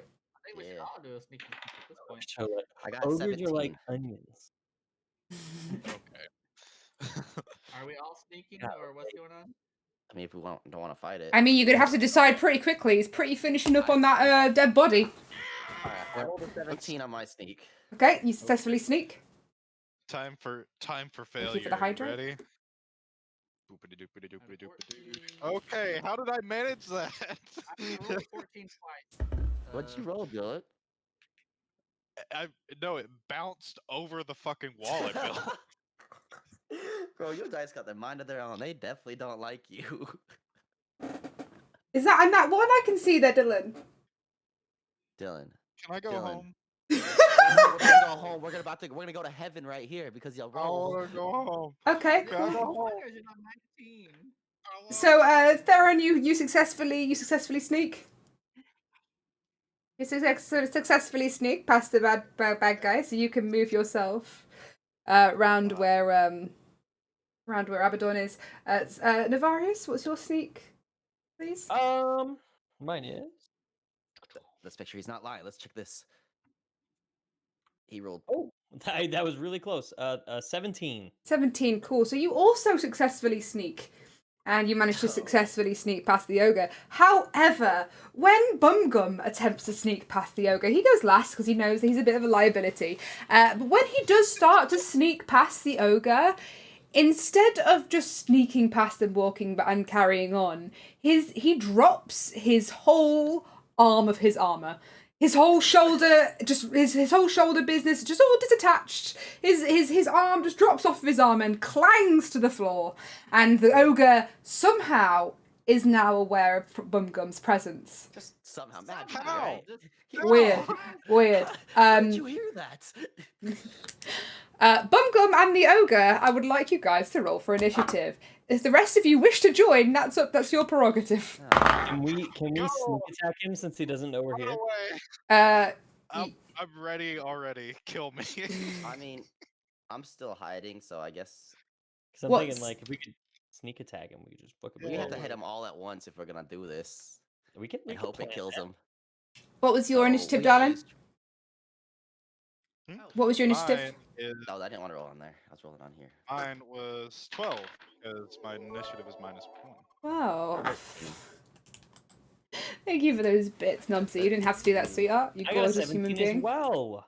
we should Yeah. all do a sneaky sneak at this point. So, like, I got ogres 17. are like onions. Are we all sneaking, Yeah, or what's going on? I mean, if we don't want to fight it. I mean, you're gonna have to decide pretty quickly. He's pretty finishing up on that dead body. All right, I rolled a 17 on my sneak. Okay, you successfully sneak. Time for Thank failure. you for the hydrate. Ready? Boopity doopity doopity doopity. Okay, how did I manage that? I rolled 14 twice. What'd you roll, Dylan? No, it bounced over the fucking wall I built. Bro, you guys got their mind of their own. They definitely don't like you. Is that and that one I can see there, Dylan? Dylan. Can I go Dylan. home? We're about to go home. We're gonna go to heaven right here because y'all I roll. want to go home. Okay, Can I cool. go home? You're not 19. I wanna So, go home. Theron, you successfully sneak. You successfully sneak past the bad guy, so you can move yourself round where Abaddon is. Navarius, what's your sneak, please? Mine is. Let's make sure he's not lying. Let's check this. He rolled. Oh, that was really close. 17. 17, cool. So you also successfully sneak. And you manage to successfully sneak past the ogre. However, when Bumgum attempts to sneak past the ogre, he goes last because he knows that he's a bit of a liability. But when he does start to sneak past the ogre, instead of just sneaking past and walking and carrying on, he drops his whole arm of his armor. His whole shoulder, just his whole shoulder business, just all disattached. His arm just drops off of his arm and clangs to the floor. And the ogre somehow is now aware of Bumgum's presence. Just somehow magic, Somehow. right? Weird. How did you hear that? Bumgum and the ogre, I would like you guys to roll for initiative. If the rest of you wish to join, that's your prerogative. Can we sneak attack him since he doesn't know we're Run here? away. Y- I'm ready already. Kill me. I mean, I'm still hiding, so I guess Because I'm thinking like if we could sneak attack him, we could just book him. we have to Yeah. hit him all at once if we're gonna do this. We can And hope it kills him. What was your So initiative, we gotta darling? use- What was your initiative? Mine is Oh, I didn't want to roll on there. I was rolling on here. mine was 12 because my initiative is -1. Wow. Thank you for those bits, Nubsy. You didn't have to do that, sweetheart. You I got a gorgeous human 17 as being. well.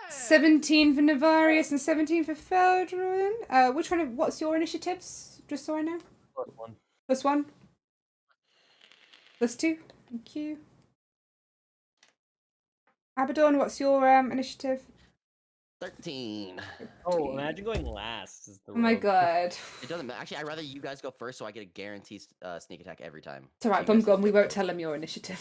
17 for Navarius and 17 for Feldrin. Which one? What's your initiatives? Just so I know. +1. +1. +2. Thank you. Abaddon, what's your initiative? 13. Oh, imagine going last. Is the Oh my rogue. god. It doesn't matter. Actually, I'd rather you guys go first so I get a guaranteed sneak attack every time. It's alright, So you guys Bumgum, we go won't first. tell him your initiative.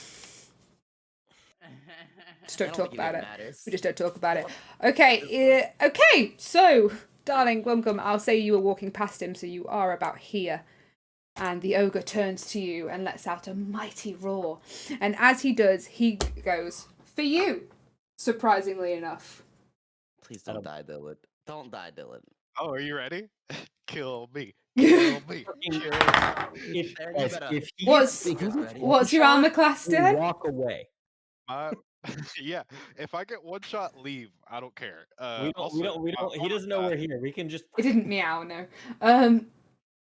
Just I don't don't talk think it about even it. matters. We just don't talk about it. Okay, okay, so, darling Glumgum, I'll say you were walking past him, so you are about here. And the ogre turns to you and lets out a mighty roar. And as he does, he goes, for you, surprisingly enough. Please don't die, Dylan. Don't die, Dylan. Oh, are you ready? Kill me. Kill me. If, Aaron, you guys, better- if he What's- gets ready? What's your armor class, we Dylan? walk away. Yeah, if I get one shot, leave. I don't care. We don't. He doesn't know we're here. We can just. It didn't meow, no.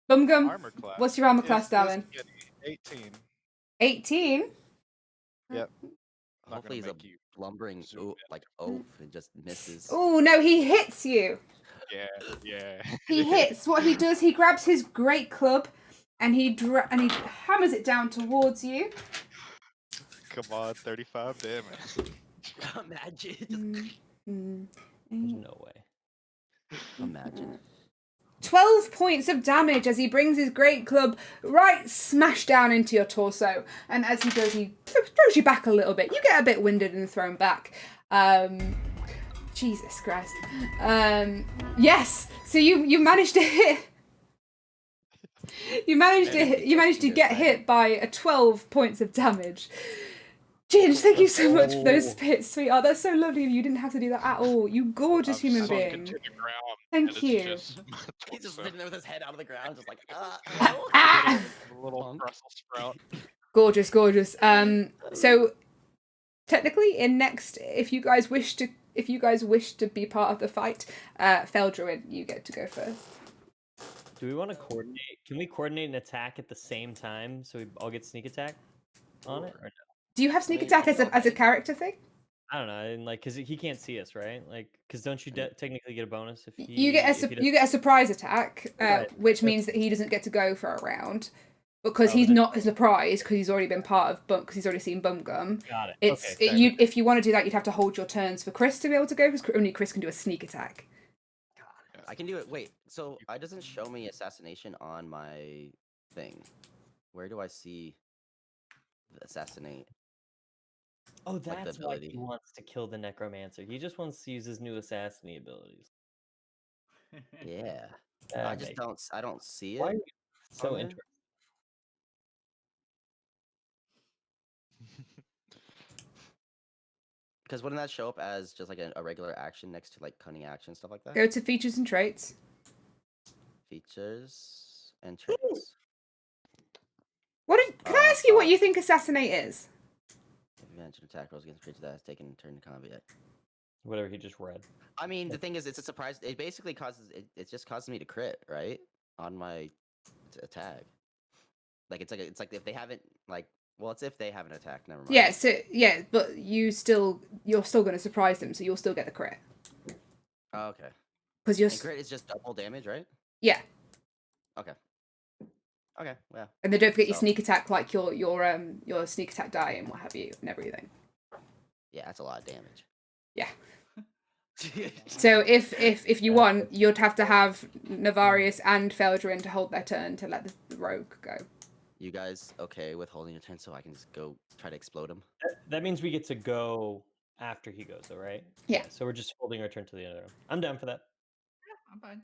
Bumgum, Armor class. what's your armor class, is darling? 18. 18? Yep. Not Hopefully he's gonna a make you lumbering zoom in. like oaf and just misses. Oh, no, he hits you. Yeah. He hits. What he does, he grabs his great club and he hammers it down towards you. Come on, 35 damage. Imagine. Just Mm, There's no way. imagine. 12 points of damage as he brings his great club right smash down into your torso. And as he does, he throws you back a little bit. You get a bit winded and thrown back. Jesus Christ. Yes. So you managed to hit. You managed to get hit by a 12 points of damage. Ginge, thank you so much for those spits, sweetheart. That's so lovely of you. You didn't have to do that at all. You gorgeous human sunk being. into the ground, Thank and it's you. just my He's just torso. sitting there with his head out of the ground, just like, Ah! A little Bunk. Brussels sprout. Gorgeous. So technically, if you guys wish to be part of the fight, Feldruin, you get to go first. Do we want to coordinate? Can we coordinate an attack at the same time so we all get sneak attack on it? Or no? Do you have sneak mean, attack as a character thing? I don't know. And like, cause he can't see us, right? Like, cause don't you technically get a bonus if he? You get a surprise attack, Right. which means that he doesn't get to go for a round because Oh, he's then- not surprised because he's already been part of because he's already seen Bumgum. Got it. It's okay, fair you. enough. If you want to do that, you'd have to hold your turns for Chris to be able to go because only Chris can do a sneak attack. I can do it. Wait, so it doesn't show me assassination on my thing. Where do I see the assassinate? Oh, the that's why he ability. wants to kill the necromancer. He just wants to use his new assassinate abilities. Yeah. That I just makes- don't. I don't see Why are it. you so on there? interesting? Because wouldn't that show up as just like a regular action next to like cunning action stuff like that? Go to features and traits. Features and traits. Can I ask you what you think assassinate is? Advantage and attack rolls against creatures that has taken a turn to combat. Whatever he just read. I mean, the thing is, it's a surprise. It basically causes it just causes me to crit, right, on my attack. Like it's like if they haven't like, well, it's if they haven't attacked. Never mind. Yeah, so yeah, but you're still going to surprise them, so you'll still get the crit Oh, okay. because you're And crit is just double damage, right? yeah, Okay. Okay. Yeah. and they don't forget your So- sneak attack, like your sneak attack die and what have you, and everything. Yeah, that's a lot of damage. Yeah. So if you want, you'd have to have Navarius and Feldrin to hold their turn to let the rogue go. You guys okay with holding your turn so I can just go try to explode him? That means we get to go after he goes, though, right? Yeah. So we're just holding our turn to the other room. I'm down for that. Yeah, I'm fine.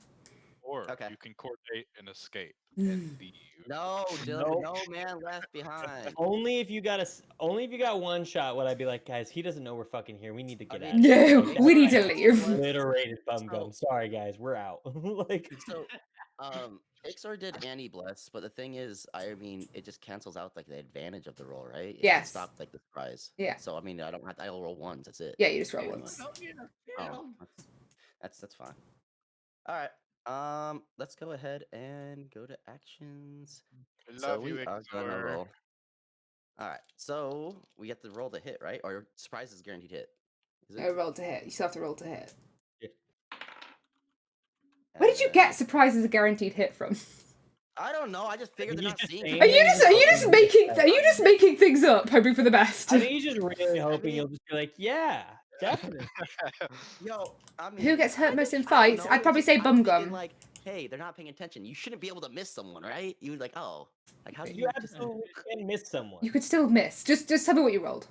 Or Okay. you can coordinate and escape. Mm. And the No, Dylan, Nope. no man left behind. Only if you got one shot would I be like, guys, he doesn't know we're fucking here. We need to get I out. mean, of here." No, Like, we need to that's leave. Obliterated bum So- gum. Sorry, guys, we're out. Like, So, Ixor did anti-bless, but the thing is, I mean, it just cancels out like the advantage of the roll, right? It Yes. Stop like the surprise. Yeah. So I mean, I don't have. I'll roll ones. That's it. Yeah, you just roll Pretty once. much. Oh, yeah, Oh, that's fine. All right. Let's go ahead and go to actions. I So love you, we are gonna Ixor. roll. All right. So we get to roll the hit, right? Or surprise is guaranteed hit. Is it? No, roll to hit. You still have to roll to hit. And Where did you then- get surprise as a guaranteed hit from? I don't know. I just figured they're he's not just seeing. saying it. Are you just making things up, hoping for the best? I think he's just really hoping mean- you'll just be like, yeah, definitely. Yo, I mean, Who gets hurt I most in think- I don't fights? know, I'd probably just- say I'm thinking, Bumgum. Like, hey, they're not paying attention. You shouldn't be able to miss someone, right? You like, oh, like how do You you? Just, absolutely can miss someone. You could still miss. Just tell me what you rolled.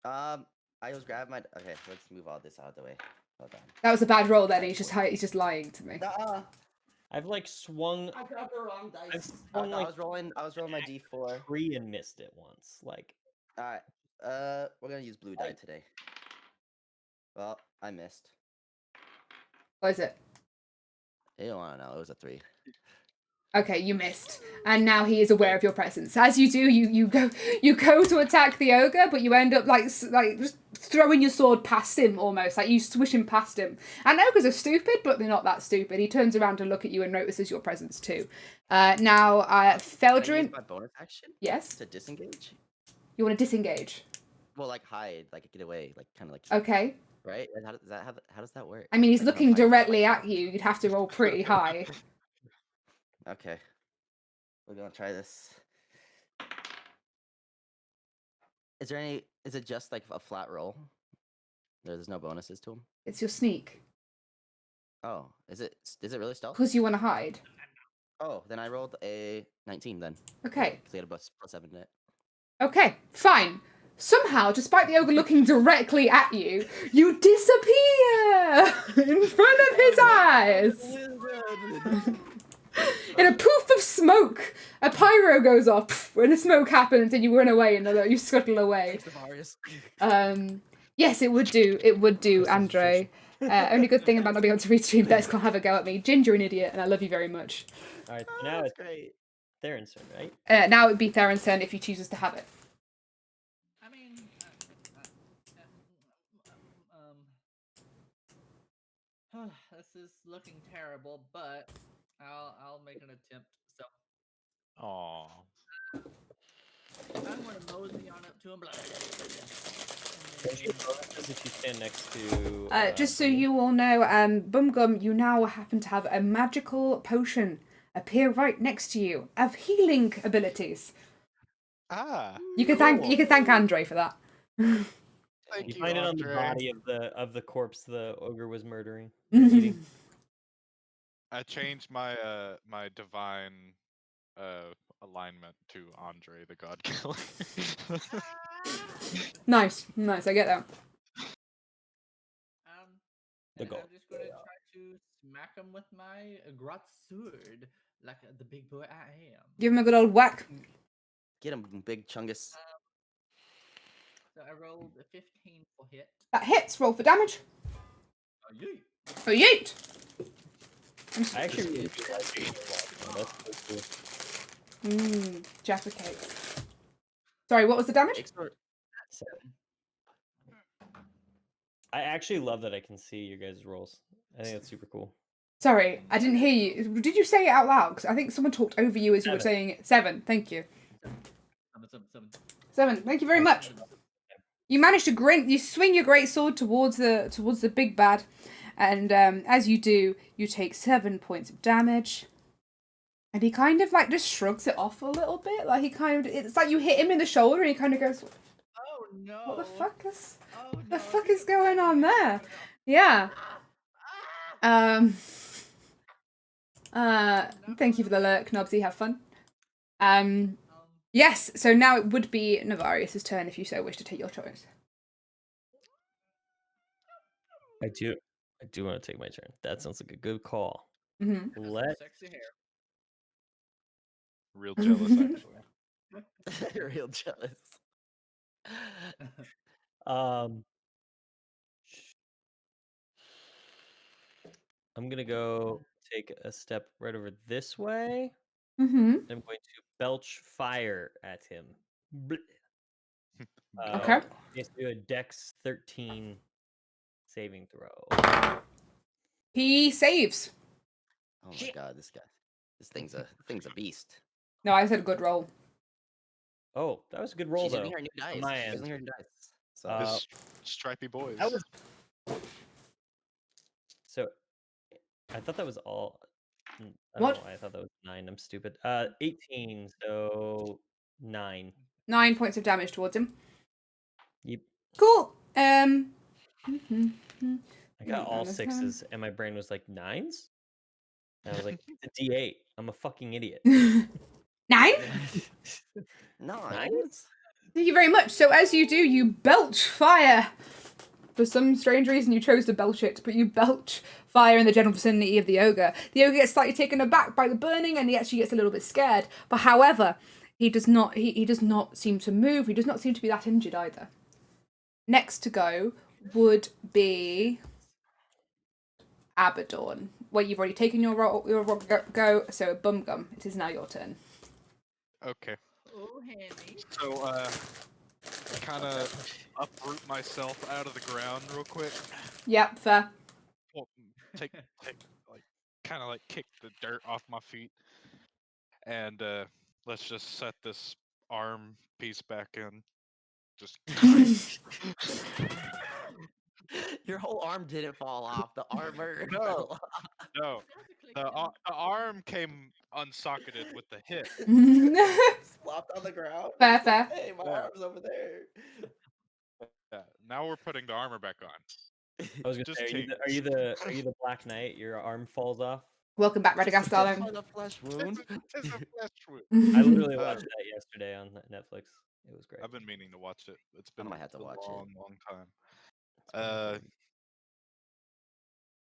I was grabbing my. Okay, let's move all this out of the way. Hold on. That was a bad roll. Then he's just lying to me. Nuh-uh. I've like swung I grabbed the wrong dice. I've swung, I like, was rolling. I was rolling my D4. 3 and missed it once. Like, All right. We're gonna use blue die today. Well, I missed. What is it? You don't want to know. It was a 3. Okay, you missed, and now he is aware of your presence. As you do, you go to attack the ogre, but you end up like just throwing your sword past him almost, like you swish him past him. And ogres are stupid, but they're not that stupid. He turns around to look at you and notices your presence too. Now, Can I use Feldrin, my bonus action yes, to disengage. you want to disengage. Well, like hide, like get away, like kind of like. Okay, Right? And how does that work? I mean he's Like, I'm looking fighting for, directly like- at you. You'd have to roll pretty high. Okay. We're gonna try this. Is it just like a flat roll? There's no bonuses to them? It's your sneak Oh, is it really stealth? because you want to hide. Oh, then I rolled a 19 then. Okay. Because they had a +7 net. Okay, fine. Somehow, despite the ogre looking directly at you, you disappear in front of his eyes. In a poof of smoke, a pyro goes off when the smoke happens, and you run away and you scuttle away. Yes, it would do. It would do, Andre. Only good thing about not being able to read stream decks can't have a go at me. Ginger, an idiot, and I love you very much. all right, so now That's it's great. Theron's turn, right? Now it would be Theron's turn if he chooses to have it. I mean, this is looking terrible, but I'll make an attempt. So Aw. I'm gonna mosey on up to him. Don't you bonuses if you stand next to? Just so you all know, Bumgum, you now happen to have a magical potion appear right next to you of healing abilities. Ah. You can thank Andre for that. Thank You you, find it on the Andre. body of the corpse the ogre was murdering. or eating. I changed my my divine alignment to Andre the God Killer. Nice, nice. I get that. The And goal. I'm just gonna try to smack him with my Grot sword, like the big boy I am. Give him a good old whack. Get him, big chungus. So I rolled a 15 for hit. That hits. Roll for damage. Yeet. For yeet. I actually really do like it. That's so cool. Jaffa cake. Sorry, what was the damage? Expert. I actually love that I can see your guys' rolls. I think that's super cool. Sorry, I didn't hear you. Did you say it out loud? Because I think someone talked over you as you were 7. saying it. 7. Thank you. 7. 7. Thank you very much. You managed to grin. You swing your great sword towards the big bad, and as you do, you take 7 points of damage. And he kind of like just shrugs it off a little bit. Like it's like you hit him in the shoulder, and he kind of goes, Oh no! "What the fuck is? Oh, What the no, fuck he is going on there?" Yeah. Thank you for the lurk, Nobsy. Have fun. Yes. So now it would be Navarius's turn if you so wish to take your choice. I do want to take my turn. That sounds like a good call. Mm-hmm. Let Sexy hair. Real jealous, actually. Real jealous. I'm gonna go take a step right over this way. Mm-hmm. I'm going to belch fire at him. Okay. He has to do a Dex 13 saving throw. He saves. Oh my god, this guy. This thing's a beast. No, I said good roll. Oh, that was a good roll She's though. using her new dice. my She's end. using her new dice. So His stripy boys. That was so. I thought that was all. I don't What? know why I thought that was 9. I'm stupid. 18. So 9. 9 points of damage towards him. Yep. Cool. I got Mm, all on his 6s, and my brain was like 9s. And I was like, it's a D8. I'm a fucking idiot. 9? nice. Thank you very much. So as you do, you belch fire. For some strange reason, you chose to belch it, but you belch fire in the general vicinity of the ogre. The ogre gets slightly taken aback by the burning, and he actually gets a little bit scared. But however, he does not. He does not seem to move. He does not seem to be that injured either. Next to go would be Abaddon. Well, you've already taken your go. So Bum Gum, it is now your turn. Okay. Oh, Henny. So, kind of uproot myself out of the ground real quick. Yep, fair. Well, take like, kind of like kick the dirt off my feet, and let's just set this arm piece back in. Just. Your whole arm didn't fall off. The armor. No. fell off. No, the arm came unsocketed with the hip. Flopped on the ground. Fair, fair. Hey, my Yeah. arm's over there. Yeah, now we're putting the armor back on. I was gonna Just say, are you the Black Knight? Your arm falls off. Welcome back, Radagast, darling. On a flesh wound. It's a flesh wound. I literally watched that yesterday on Netflix. It was great. I've been meaning to watch it. It's been might have to a watch it. long time. It's really funny.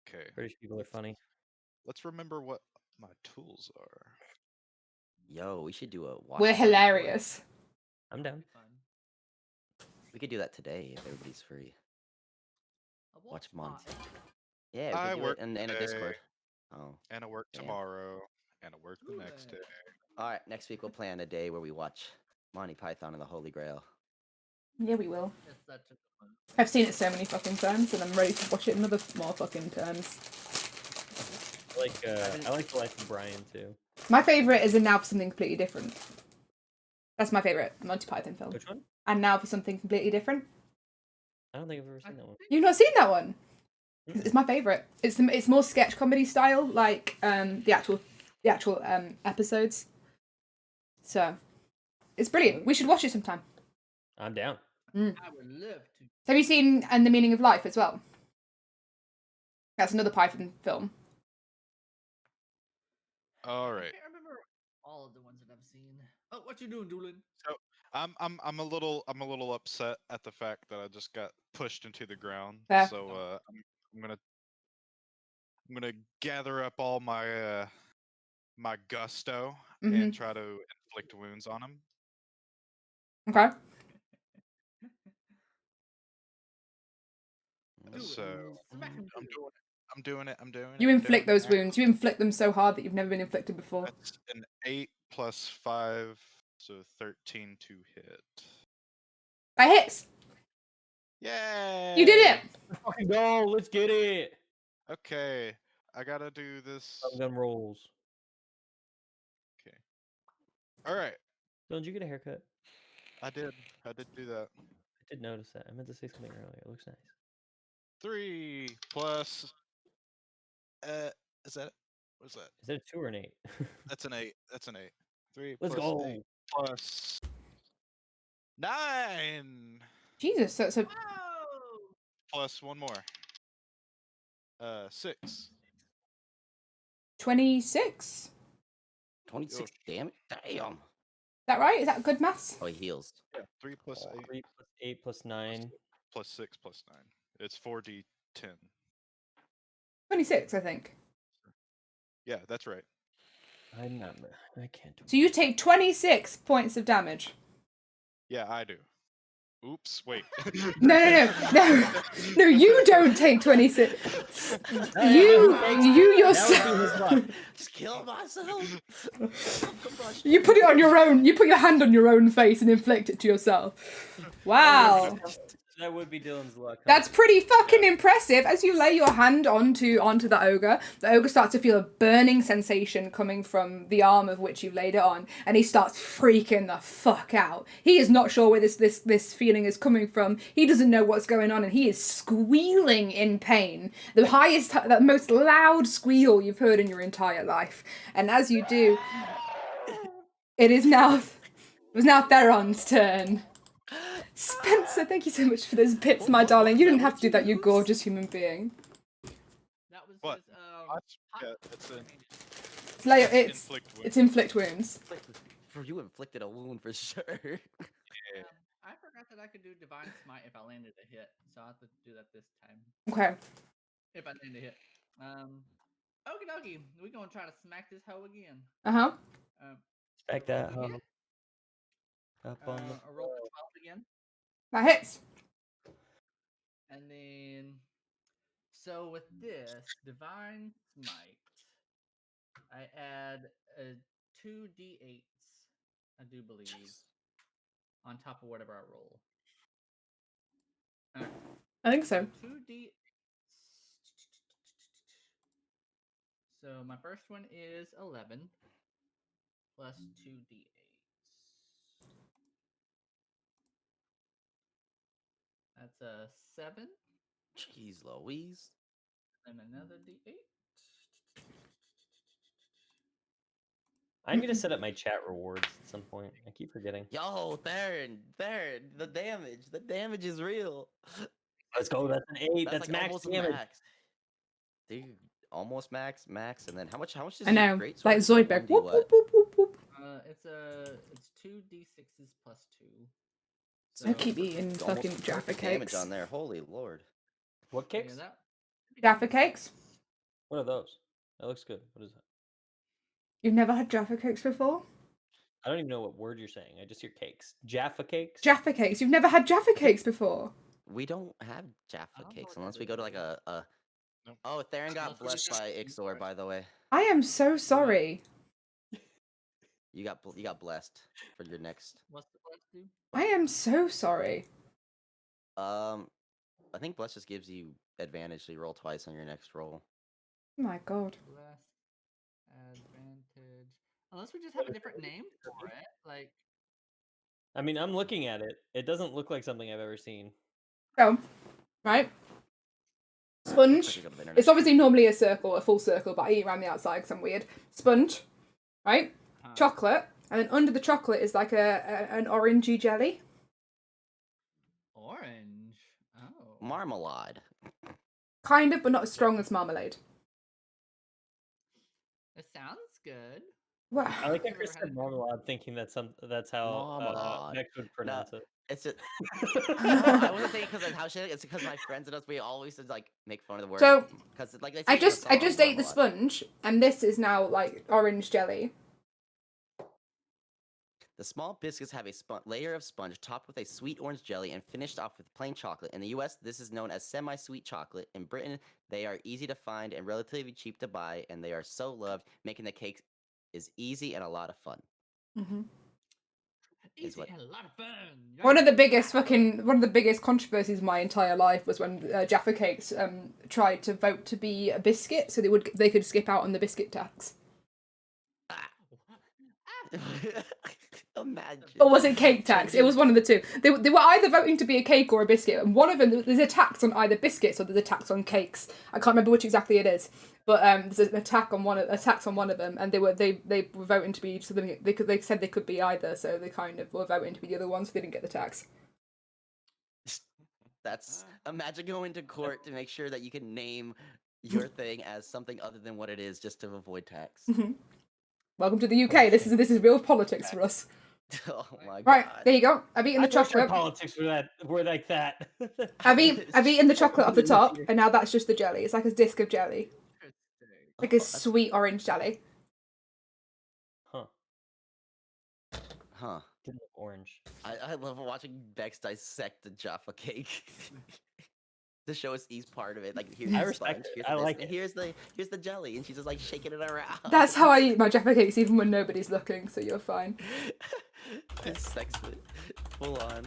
Okay. British people are funny. Let's remember what my tools are. Yo, we should do a watch. We're party for it. hilarious. I'm down. We could do that today if everybody's free. Watch Monty. party? Yeah, we I could do work it in a today. Discord. Oh. And I work Damn. tomorrow. And I work the next day. Alright, next week we'll plan a day where we watch Monty Python and the Holy Grail. Yeah, we will. It's such a good one. I've seen it so many fucking times, and I'm ready to watch it another more fucking times. I like The Life of Brian too. My favourite is a Now for Something Completely Different. That's my favourite Monty Python film. Which one? And Now for Something Completely Different. I don't think I've ever seen that one. You've not seen that one? It's my favourite. It's more sketch comedy style, like the actual episodes. So it's brilliant. We should watch it sometime. I'm down. I would love to. Have you seen And the Meaning of Life as well? That's another Python film. All I right. can't remember all of the ones that I've seen. Oh, what you doing, Doolin? So I'm a little upset at the fact that I just got pushed into the ground. Fair. So I'm gonna gather up all my my gusto and try to inflict wounds on him. Okay. Do it. So Smack him I'm good. doing it. I'm doing it. I'm doing it. You I'm inflict doing those it. wounds. You inflict them so hard that you've never been inflicted before. That's an 8 plus 5, so 13 to hit. That hits. Yay! You did it. Let's fucking go. Let's get it. Okay, I gotta do this. Gun rolls. Okay. All right, Don't you get a haircut? I did. I did do that. I did notice that. I meant to say something earlier. It looks nice. 3 plus. Is that? What is that? Is that a 2 or an 8? That's an 8. That's an 8. 3 Let's plus go. 8 plus 9 Jesus, so Oh! plus one more. 6. 26. 26 damage? Damn. Is that right? Is that good maths? Oh, he heals. Yeah, 3 plus 8 3 plus 8 plus 9. plus 6 plus 9. It's 4d10. 26, I think. Yeah, that's right. I'm not. I can't do it. So you take 26 points of damage. Yeah, I do. Oops, wait. No, you don't take 26. You yourself. That would be his luck. Just kill myself. You put it on your own. You put your hand on your own face and inflict it to yourself. Wow. That would be Dylan's luck. Huh? That's pretty fucking impressive. As you lay your hand onto the ogre starts to feel a burning sensation coming from the arm of which you've laid it on, and he starts freaking the fuck out. He is not sure where this feeling is coming from. He doesn't know what's going on, and he is squealing in pain. The most loud squeal you've heard in your entire life. And as you do, it was now Theron's turn. Spencer, thank you so much for those bits, my darling. You didn't have to do that, you gorgeous human being. That was What? his, Yeah, It's inflict wounds. For you inflicted a wound for sure. I forgot that I could do Divine Smite if I landed a hit, so I'll have to do that this time. Okay. If I land a hit. Okie dokie, we gonna try to smack this hoe again. Uh-huh. Smack that roll hoe. Up on the a roll for 12 again. That hits. And then, so with this Divine Smite, I add 2d8s, I do believe, on top of whatever I roll. Alright. I think so. 2d. So my first one is 11 plus 2d8s. That's a 7 Jeez Louise. and another d8. I need to set up my chat rewards at some point. I keep forgetting. Yo, Theron, the damage is real. Let's go. That's an 8. That's like max almost damage. max. Dude, almost max, and then how much is I know. great Like sword? Zoidberg. 1d Whoop, what? whoop, whoop, whoop, whoop. It's 2d6s plus 2. I keep eating It's fucking almost Jaffa perfect damage cakes. on there. Holy lord. What Yeah, kicks? that Jaffa cakes? What are those? That looks good. What is that? You've never had Jaffa cakes before? I don't even know what word you're saying. I just hear cakes. Jaffa cakes? Jaffa cakes. You've never had Jaffa cakes before? We don't have Jaffa don't know cakes what unless that we go to is. like a. Nope. Oh, Theron got Unless we blessed just by eat Ixor, for by the way. I am so sorry. You got blessed for your next. What's the bless do? I am so sorry. I think bless just gives you advantage, so you roll twice on your next roll. Oh my god. Bless advantage. Unless we just have a different name for it, like. I mean, I'm looking at it. It doesn't look like something I've ever seen. Go. Right? Looks like Sponge. you go to the internet. It's obviously normally a full circle, but I eat around the outside because I'm weird. Sponge. Right? Chocolate. And then under the chocolate is like an orangey jelly. marmalade. Kind of, but not as strong as marmalade. It sounds good. Wow. I like how Never Chris had said it. marmalade, thinking that's how Marmalade. Bex would pronounce it. It's just no, I wasn't saying because of how shit. It's because my friends and us, we always like make fun of the word. So, because like they say I it in the just song, ate the marmalade. sponge, and this is now like orange jelly. The small biscuits have a layer of sponge topped with a sweet orange jelly and finished off with plain chocolate. In the US, this is known as semi-sweet chocolate. In Britain, they are easy to find and relatively cheap to buy, and they are so loved. Making the cake is easy and a lot of fun. Mm-hmm. Is Easy what- and a lot of fun. One of the biggest controversies of my entire life was when Jaffa Cakes tried to vote to be a biscuit, so they could skip out on the biscuit tax. Imagine. Or was it cake tax? It was one of the two. They were either voting to be a cake or a biscuit, and one of them, there's a tax on either biscuits or there's a tax on cakes. I can't remember which exactly it is, but there's an tax on one of them, and they were voting to be something. They said they could be either, so they kind of were voting to be the other one, so they didn't get the tax. That's imagine going to court to make sure that you can name your thing as something other than what it is, just to avoid tax. Welcome to the UK. This is real politics for us. Oh my god! Right, there you go. I've eaten the I wish our chocolate. politics were like that. I've eaten the chocolate off the top, and now that's just the jelly. It's like a disc of jelly, like a sweet orange jelly. Huh. Didn't look orange. I love watching Bex dissect the Jaffa cake. To show us each part of it, like here's I the respect sponge, it. here's I the like and here's the jelly, and she's just like shaking it around. That's how I eat my Jaffa Cakes, even when nobody's looking. So you're fine. It's sexy, full on.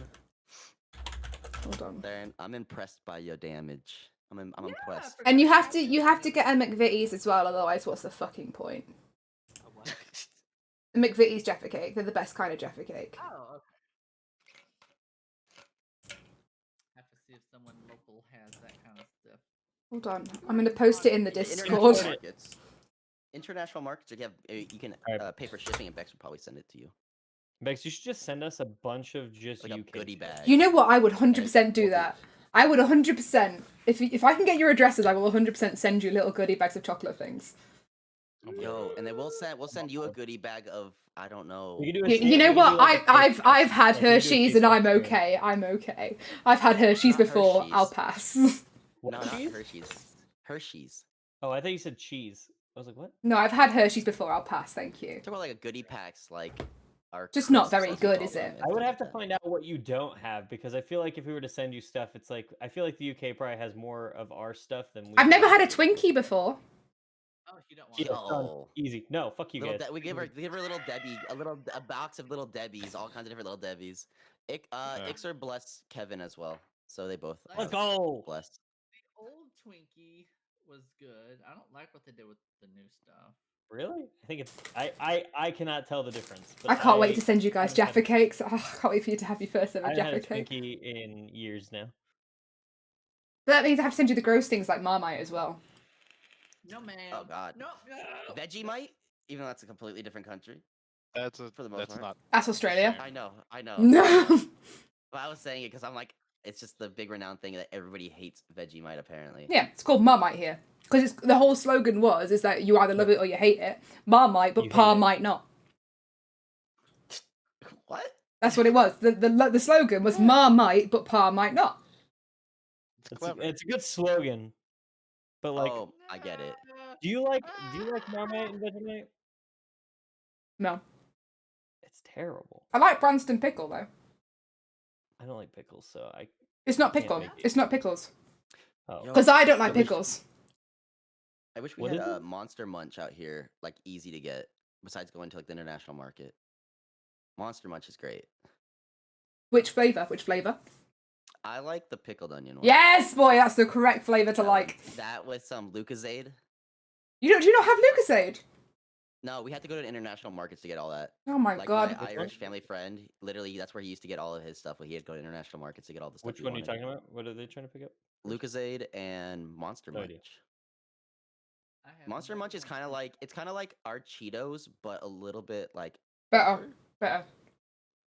Hold on. Darren, I'm impressed by your damage. I'm impressed. And you have to get a McVitie's as well, otherwise what's the fucking point? A what? The McVitie's Jaffa Cake, they're the best kind of Jaffa Cake. Oh, okay. Have to see if someone local has that kind of stuff. Hold on, I'm gonna post it in the International Discord. markets. International markets, you can Alright. pay for shipping, and Bex would probably send it to you. Bex, you should just send us a bunch of just Like a UK goodie shit. bag. You know what? I would 100% we'll do do- that. I would 100%. If I can get your addresses, I will 100% send you little goodie bags of chocolate things. Yo, and then we'll send you a goodie bag of, I don't know. We can do a You know we can what? do like a taste I've test. had Like, we can do a Hershey's taste and I'm test soon. okay. I'm okay. I've had Hershey's Not before. Hershey's. I'll pass. What No, not cheese? Hershey's. Hershey's. Oh, I thought you said cheese. I was like, what? No, I've had Hershey's before. I'll pass. Thank you. Talk about like a goodie packs, like our Just not crisps, very as we good, call is them, it? and I would things have to like that. find out what you don't have, because I feel like if we were to send you stuff, it's like I feel like the UK probably has more of our stuff than we. I've never do. had a Twinkie before. Oh, you don't want Yeah, it. done. No. Easy. No, fuck you Little guys. we give her little Debbie, a box of little Debbies, all kinds of different little Debbies. Ixer blessed Kevin as well, so they both Let's are go. blessed. The old Twinkie was good. I don't like what they did with the new stuff. Really? I think it's I cannot tell the difference. But I can't wait to send you guys haven't had Jaffa Cakes. Oh, I can't wait for you to have your first I ever haven't had Jaffa a Cake. Twinkie in years now. But that means I have to send you the gross things like Marmite as well. No, ma'am. Oh God. No, no. Vegemite, even though that's a completely different country. That's For the most that's part. not. That's Australia. I know. No. But I was saying it because I'm like, it's just the big renowned thing that everybody hates Vegemite apparently. Yeah, it's called Marmite here. Because the whole slogan is that you either love it or you hate it. Marmite, but You hate Pa it. might not. What? That's what it was. The slogan was Ma might, but Pa might not. It's It's clever. a good slogan. But like, Oh, I get it. do you like Marmite and Vegemite? No. It's terrible. I like Branston pickle though. I don't like pickles, so I It's not Can't pickle. make it. It's not pickles. oh. Yo, Because I don't like What is- pickles. I wish we What had is a it? Monster Munch out here, like easy to get. Besides going to like the international market, Monster Munch is great. Which flavour? Which flavour? I like the pickled onion one. Yes, boy, that's the correct flavour to That like. one. That with some Lucozade. Do you not have Lucozade? No, we had to go to international markets to get all that. Oh my Like god. my Which Irish one? family friend, literally, that's where he used to get all of his stuff. He had to go to international markets to get all the stuff. Which he one are you wanted. talking about? What are they trying to pick up? Lucozade and Monster No Munch. idea. I have Monster no Munch is kind of like our Cheetos, but a little bit like Better. Better.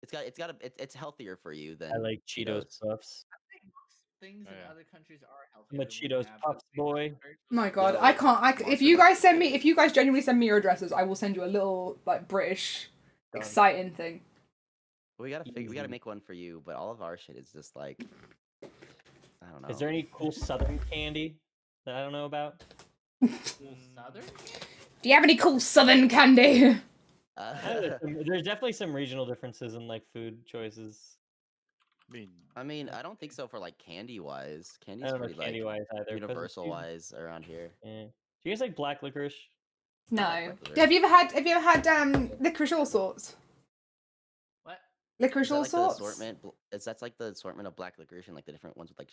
It's healthier for you than I like Cheetos Cheetos. Puffs. I think things Oh, in yeah. other countries are Some healthier of than we Cheetos have, Puffs, but boy. very My close God, to Yo, I can't. If Monster you guys Munch send me, chicken. if you guys genuinely send me your addresses, I will send you a little like British Done. exciting thing. We gotta we gotta Easy. make one for you, but all of our shit is just like I don't know. Is there any cool Southern candy that I don't know about? cool Mm, Southern. Do you have any cool Southern candy? I know there's definitely some regional differences in like food choices. I mean, I don't think so for like candy wise. I Candy's don't know pretty candy like wise either. 'cause it's universal usually- wise around here. Yeah. Do you guys like black licorice? No. black licorice. Have you ever had licorice all sorts? What? Licorice Is that all like the sorts? assortment? Is that's like the assortment of black licorice and like the different ones with like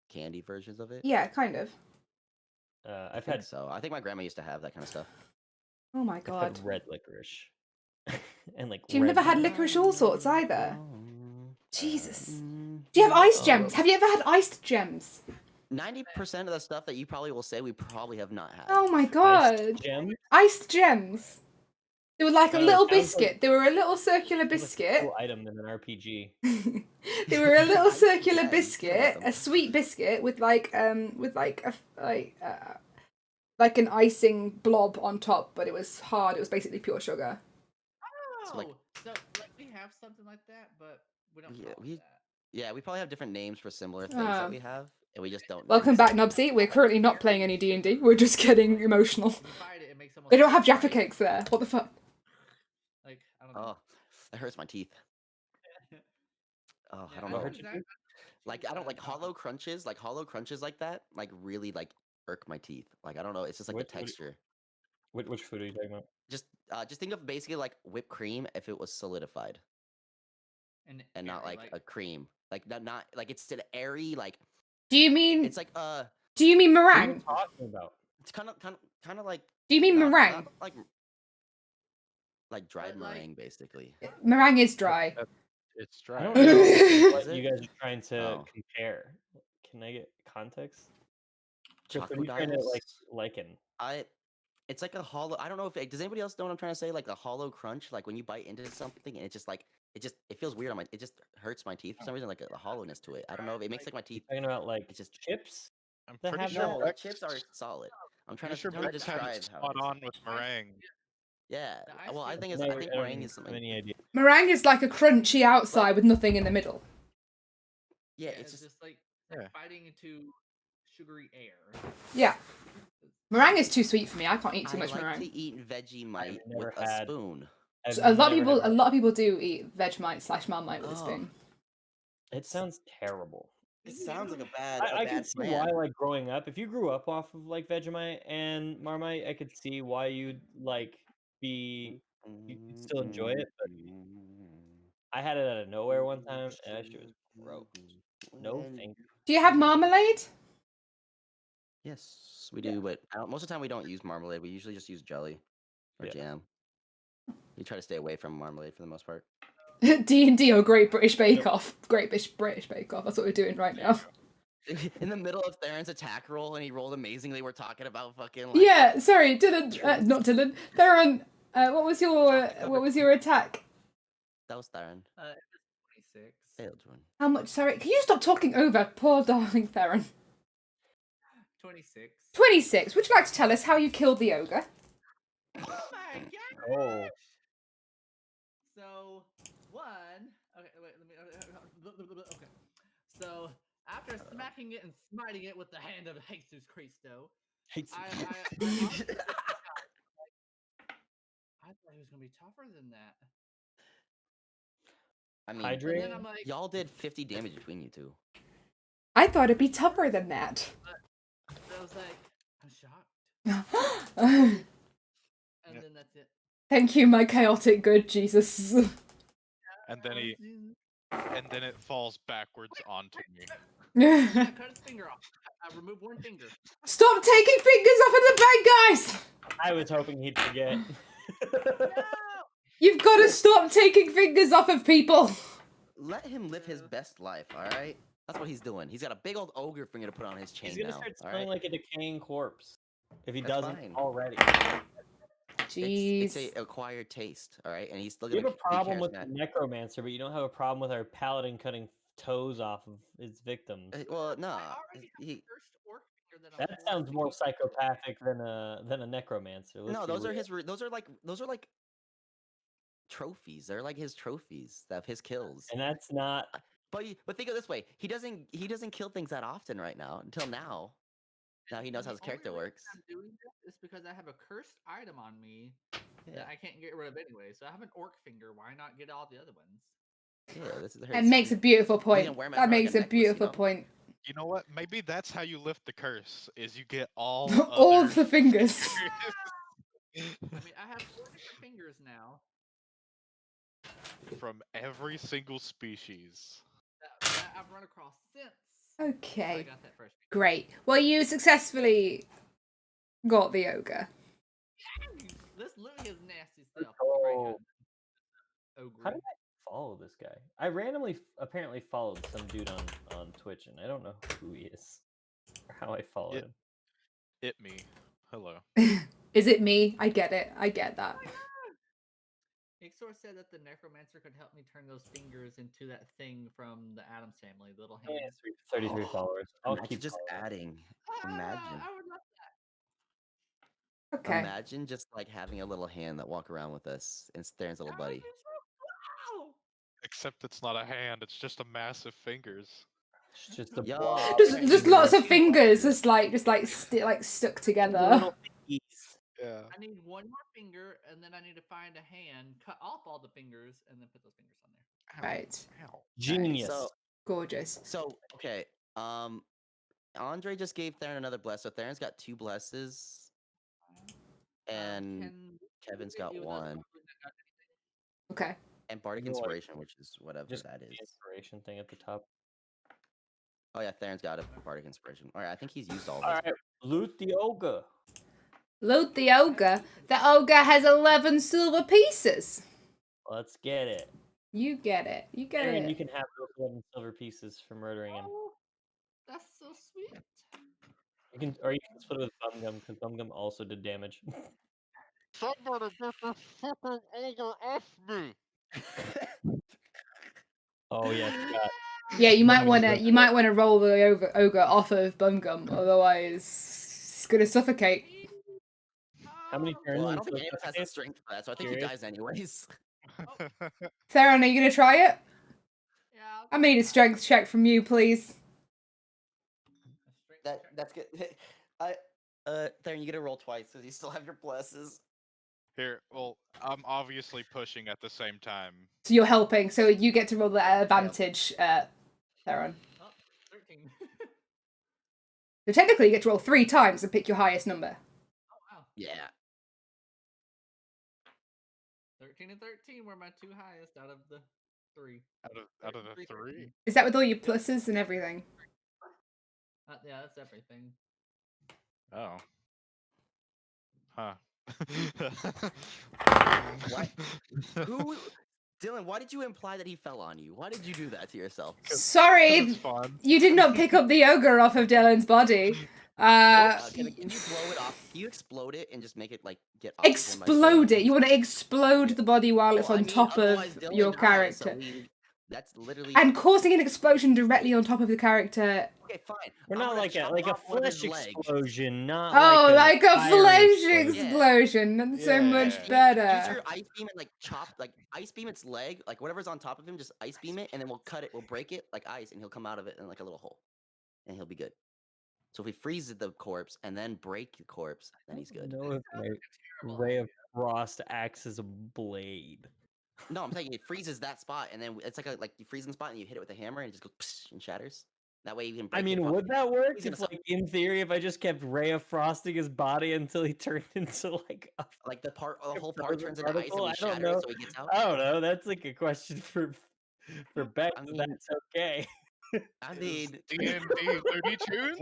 candy versions of it? Yeah, kind of. I I've think had so. I think my grandma used to have that kind of stuff. Oh my I've God. had red licorice. And like You've red never had lemon. licorice all sorts either. Jesus. Do you have Oh. iced gems? Have you ever had iced gems? 90% of the stuff that you probably will say we probably have not had. Oh my Iced God. gem. Iced gems. They were like a Oh, it little sounds like- biscuit. They were a little circular Sounds like a biscuit. cool item in an RPG. They were a little Iced circular gems, biscuit, you're a welcome. sweet biscuit with like like an icing blob on top, but it was hard. It was basically pure sugar. Oh, So, like- so we have something like that, but we don't Yeah, call we- it that. Yeah, we probably have different names for similar things that Um, we have, and we just don't know. Welcome the back, same. Nubsy. We're currently not playing any D&D. We're just getting emotional. When you bite it, it makes almost They don't have like Jaffa bite. cakes there. What the fuck? Like I don't know. Oh, that hurts my teeth. Oh, Yeah, I don't What know. hurt your teeth? Like I don't like hollow crunches like that. Like really like irk my teeth. Like I don't know. It's just like What- the texture. Which food are you talking about? Just think of basically like whipped cream if it was solidified and not airy, like a cream. Like not like it's an airy like Do you mean it's like do you mean What are you meringue? talking about? it's kind of like Do you mean not meringue? like dried like- meringue basically. Meringue is dry. It's I dry. don't know what Is you it? guys are trying to Oh. compare. Can I get context? Chris, what are you Chocolate trying to dice? liken? It's like a hollow. I don't know if does anybody else know what I'm trying to say? Like a hollow crunch, like when you bite into something and it's just like it feels weird on my. It just hurts my teeth for some reason. Like a hollowness to it. I don't know. It makes like my You teeth. talking about like It's just chips? I'm that pretty have sure No, that? the chips are solid. I'm trying Pretty sure to Bex had describe it how. spot It is. on with meringue. Yeah. The ice Well, I cream- think No, I think don't meringue even is have something. any idea. Meringue is like a crunchy outside with nothing in the middle. Yeah, it's just like Yeah. biting into sugary air. Yeah. Meringue is too sweet for me. I can't eat too I much like meringue. to eat Vegemite never with a had- spoon. I've So a lot of never people, had a lot of people do eat Vegemite / Marmite with a Oh. spoon. It sounds terrible. It sounds like a bad. I bad could see plan. why, like growing up, if you grew up off of like Vegemite and Marmite, I could see why you'd like be you'd still enjoy it. But I had it out of nowhere one time, and that shit was gross. No thank you. Do you have marmalade? Yes, we Yeah. do, but most of the time we don't use marmalade. We usually just use jelly or Yeah. jam. We try to stay away from marmalade for the most part. D&D or Great British Bake Off. Great British Bake Off. That's what we're doing right now. In the middle of Theron's attack roll, and he rolled amazingly. We're talking about fucking like. Yeah, sorry, Dylan. Not Dylan. Theron. What was your attack? That was Theron. It was 26. Failed one. How much? Sorry, can you stop talking over poor darling Theron? 26. 26. Would you like to tell us how you killed the ogre? Oh my god! Oh, So, one. Okay, wait, let me. Okay. So, after smacking it and smiting it with the hand of Jesus Cristo, I thought he was gonna be tougher than that. I mean, And hydrate. then I'm like, y'all did 50 damage between you two. I thought it'd be tougher than that. I was like, I'm shocked. Thank And Yep. then that's it. you, my chaotic good Jesus. And then it falls backwards onto me. I cut his finger off. I removed one finger. Stop taking fingers off of the bad guys! I was hoping he'd forget. No! You've got to stop taking fingers off of people. Let him live his best life, all right? That's what he's doing. He's got a big old ogre finger to put on his chain He's gonna now. start all smelling right? like a decaying corpse if he That's doesn't fine. already. Jeez. It's a acquired taste, all right? And he's still You gonna have a problem with the charismatic. necromancer, but you don't have a problem with our paladin cutting toes off of its victims. Well, no. I already have He, a cursed orc finger that I'm That forced sounds to more keep. psychopathic than a necromancer. Let's no, be those are real. his. Those are like trophies. They're like his trophies of his kills. And that's not. But think of it this way: he doesn't kill things that often right now. Until now. Now he knows how And his the only character reason works. I'm doing this is because I have a cursed item on me Yeah. that I can't get rid of anyway. So I have an orc finger. Why not get all the other ones? Yeah, this is It makes a beautiful point. wear 'em as That like a makes a necklace, beautiful point. You know what? Maybe that's how you lift the curse. Is you get all All other the fingers. I mean, I have 4 different fingers now from every single species. that I've run across since I Okay, got that first finger. great. Well, you successfully got the ogre. This looting is nasty stuff. Oh. Ogre. How did I follow this guy? I randomly apparently followed some dude on Twitch, and I don't know who he is or how I followed him. It me. Hello. Is it me? I get it. I get that. Ixor said that the necromancer could help me turn those fingers into that thing from the Adams family, little Oh, yeah, hands. 33 followers. I'll Imagine keep just following. adding. Imagine. I would love that. Okay. Imagine just like having a little hand that walk around with us and Theron's little buddy. Wow. Except it's not a hand, it's just a massive fingers. It's just a Yo, blob. Just lots of fingers. fingers, like stuck together. Little fingies. Yeah. I need one more finger, and then I need to find a hand, cut off all the fingers, and then put those fingers on there. Ow. Right. Ow. Genius. So, Gorgeous. okay. Andre just gave Theron another bless, so Theron's got 2 blesses, and Can Kevin's we got do this 1, one that got anything? Okay. and Bardic You know what? Inspiration, which is whatever Just that the is. inspiration thing at the top. Oh yeah, Theron's got a Bardic Inspiration. All right, I think he's used all of All his. right, loot the ogre. Loot the ogre. The ogre has 11 silver pieces. Let's get it. You get it. You get Aaron, it. you can have those 11 silver pieces for murdering him. Oh, that's so sweet. You can, or you can split it with Bumgum because Bumgum also did damage. Somebody get this fucking ogre off me! Oh yeah, I forgot. Yeah, you might wanna roll the ogre off of Bumgum, otherwise it's gonna suffocate. How many turns? Well, I don't think until any of us has the strength for that, so I think he Curious. dies anyways. Theron, are you gonna try it? Yeah. I'm gonna need a strength check from you, please. That's good. Theron, you get to roll twice because you still have your blesses. Here, well, I'm obviously pushing at the same time. So you're helping, so you get to roll the advantage, Theron. Oh, 13. So technically you get to roll 3 times and pick your highest number. Oh wow. Yeah. 13 and 13 were my 2 highest out of the 3. Out of the 3? Is that with all your pluses and everything? Yeah, that's everything. Oh. Huh. What? Who? Dylan, why did you imply that he fell on you? Why did you do that to yourself? Sorry, It's fun. you did not pick up the ogre off of Dylan's body. Can you blow it off? Can you explode it and just make it like get off of him by Explode saying- it. You want to explode the body while it's Well, I on mean, top otherwise of Dylan your dies, so character. that's literally. And causing an explosion directly on top of the character. Okay, fine. We're I'm not gonna like chop a off one of his flesh legs. explosion, not Oh, like a fire flesh explosion. explosion. That's so much Yeah. Use better. your ice beam and like chop, like ice beam its leg, like whatever's on top of him, just ice beam it, and then we'll cut it, we'll break it like ice, and he'll come out of it in like a little hole, and he'll be good. So if we freeze the corpse and then break the corpse, then he's good. No, if my ray of frost acts as a blade. No, I'm saying it freezes that spot, and then it's like you freeze the spot and you hit it with a hammer, and it just goes psh, and shatters. That way you can. Break I mean, it off. would that work He's gonna if, like, in theory, if I just kept Ray of frosting his body until he turned into like a like the whole part frozen turns into ice and particle? we I don't shatter know. it so he gets out? I don't know. That's like a question for Beck. I if mean- that's okay. I mean, D&D 32s?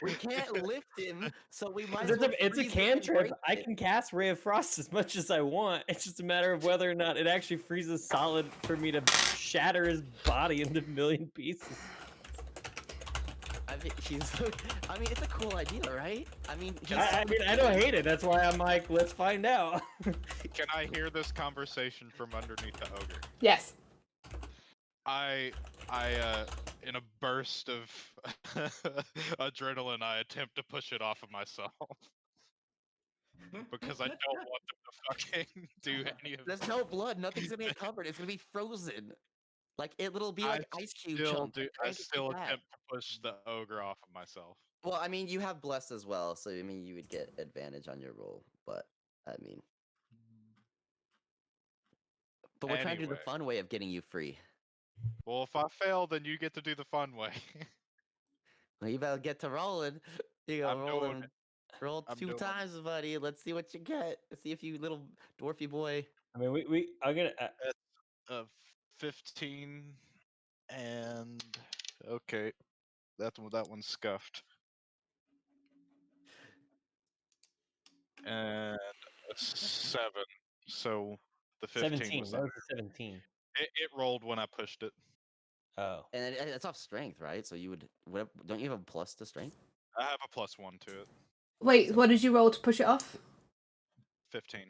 we can't lift him, so we might. It's as well a freeze it and cantrip. break I it. can cast Ray of Frost as much as I want. It's just a matter of whether or not it actually freezes solid for me to shatter his body into a million pieces. I mean, it's a cool idea, right? I mean, I mean, I don't hate it. That's why I'm like, let's find out. Can I hear this conversation from underneath the ogre? Yes. I in a burst of adrenaline, I attempt to push it off of myself because I don't want them to fucking do any of There's that. no blood. Nothing's gonna get covered. It's gonna be frozen. Like it'll be like ice cube Still chunks. I Try to still keep that. attempt to push the ogre off of myself. Well, I mean, you have bless as well, so I mean, you would get advantage on your roll. But I mean, but we're trying to do the Anyway. fun way of getting you free. Well, if I fail, then you get to do the fun way. Well, you better get to rolling. You I'm go doing it. roll I'm 2 doing it. times, buddy. Let's see what you get. Let's see if you little dwarfy boy. I mean, I'm gonna. 15 and okay, that one's scuffed. And a 7. So the 15 17. was That under. was a 17. It rolled when I pushed it. Oh. And it's off strength, right? So you would. Don't you have a plus to strength? I have a +1 to it. Wait, what did you roll to push it off? 15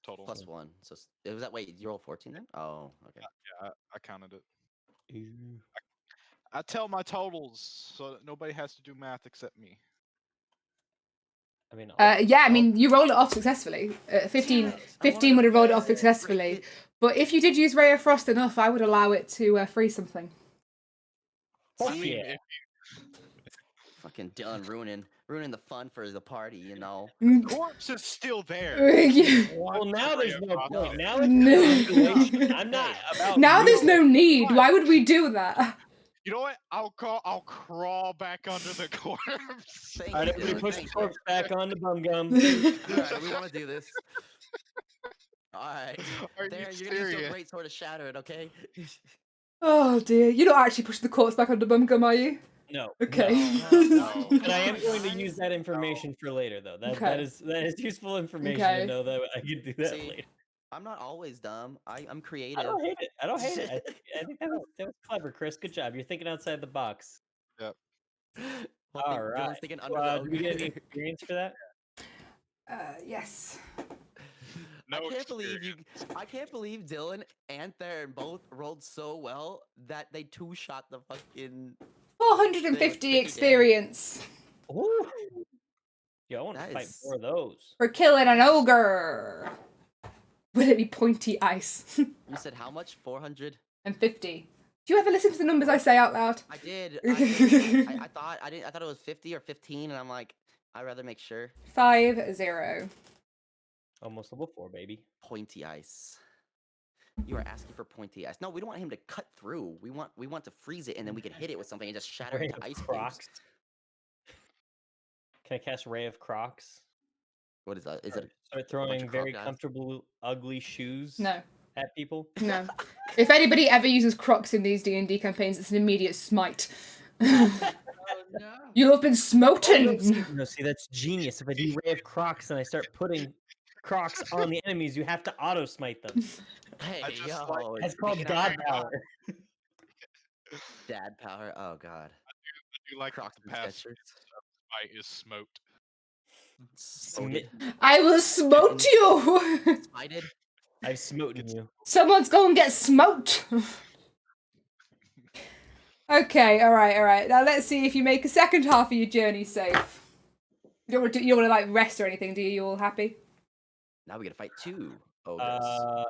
total. +1. So it was that. Wait, you roll 14 then? Oh, okay. Yeah, I counted it. Ew. I tell my totals so that nobody has to do math except me. I mean, Yeah, I mean, you rolled it off successfully. 15 would have rolled it off successfully. But if you did use Ray of Frost enough, I would allow it to free something. fuck I mean, yeah. Fucking Dylan ruining the fun for the party, you know. The corpse is still there. Yeah. Well, now there's no point. Now No. it's speculation. I'm not about. Now there's doing no need. Why would we do that? You know what? I'll crawl back under the corpse. Thank All right, you, everybody Dylan, push the thank you. corpse back on the bum gum. Alright, we want to do this. Alright. Are There, you you're gonna use your serious? great sword to shatter it, okay? Oh dear. You're not actually pushing the corpse back under bum gum, are you? No. Okay. No. But I am going to use that information for later, though. That Okay. that is useful information Okay. to know that I can do that See, later. I'm not always dumb. I'm I creative. don't hate it. I don't hate it. I think that was clever, Chris. Good job. You're thinking outside the box. Well, All Dylan's right. thinking under the Do we get any ogre. experience for that? Yes. No I can't believe experience. I can't believe Dylan and Theron both rolled so well that they two-shot the fucking. 450 experience Ooh. Yo, I want to That fight is- more of those. for killing an ogre. Would it be pointy ice? You said how much? 400. And 50. Do you ever listen to the numbers I say out loud? I did. I thought I didn't. I thought it was 50 or 15, and I'm like, I'd rather make sure. 50. Almost level 4, baby. Pointy ice. You are asking for pointy ice. No, we don't want him to cut through. We want to freeze it, and then we can hit it with something and just shatter Ray it of into ice Crocs. cubes. Can I cast Ray of Crocs? What is that? Is it? Start bunch throwing of very crocodiles? comfortable, ugly shoes No. at people? No. If anybody ever uses Crocs in these D&D campaigns, it's an immediate smite. Oh no. You have been smoten! No, see, that's genius. If I do Ray of Crocs and I start putting Crocs on the enemies, you have to auto smite them. Hey, I just yo, like- That's called speaking of God power. Dad power. Oh god. I do like Crocs the and past Skechers. fight is smote. Smoted. I will smote you! Smited. I've smoten you. Someone's gonna get smote! Okay, alright. Now let's see if you make a second half of your journey safe. You don't want to like rest or anything, do you? You all happy? Now we gotta fight 2 ogres.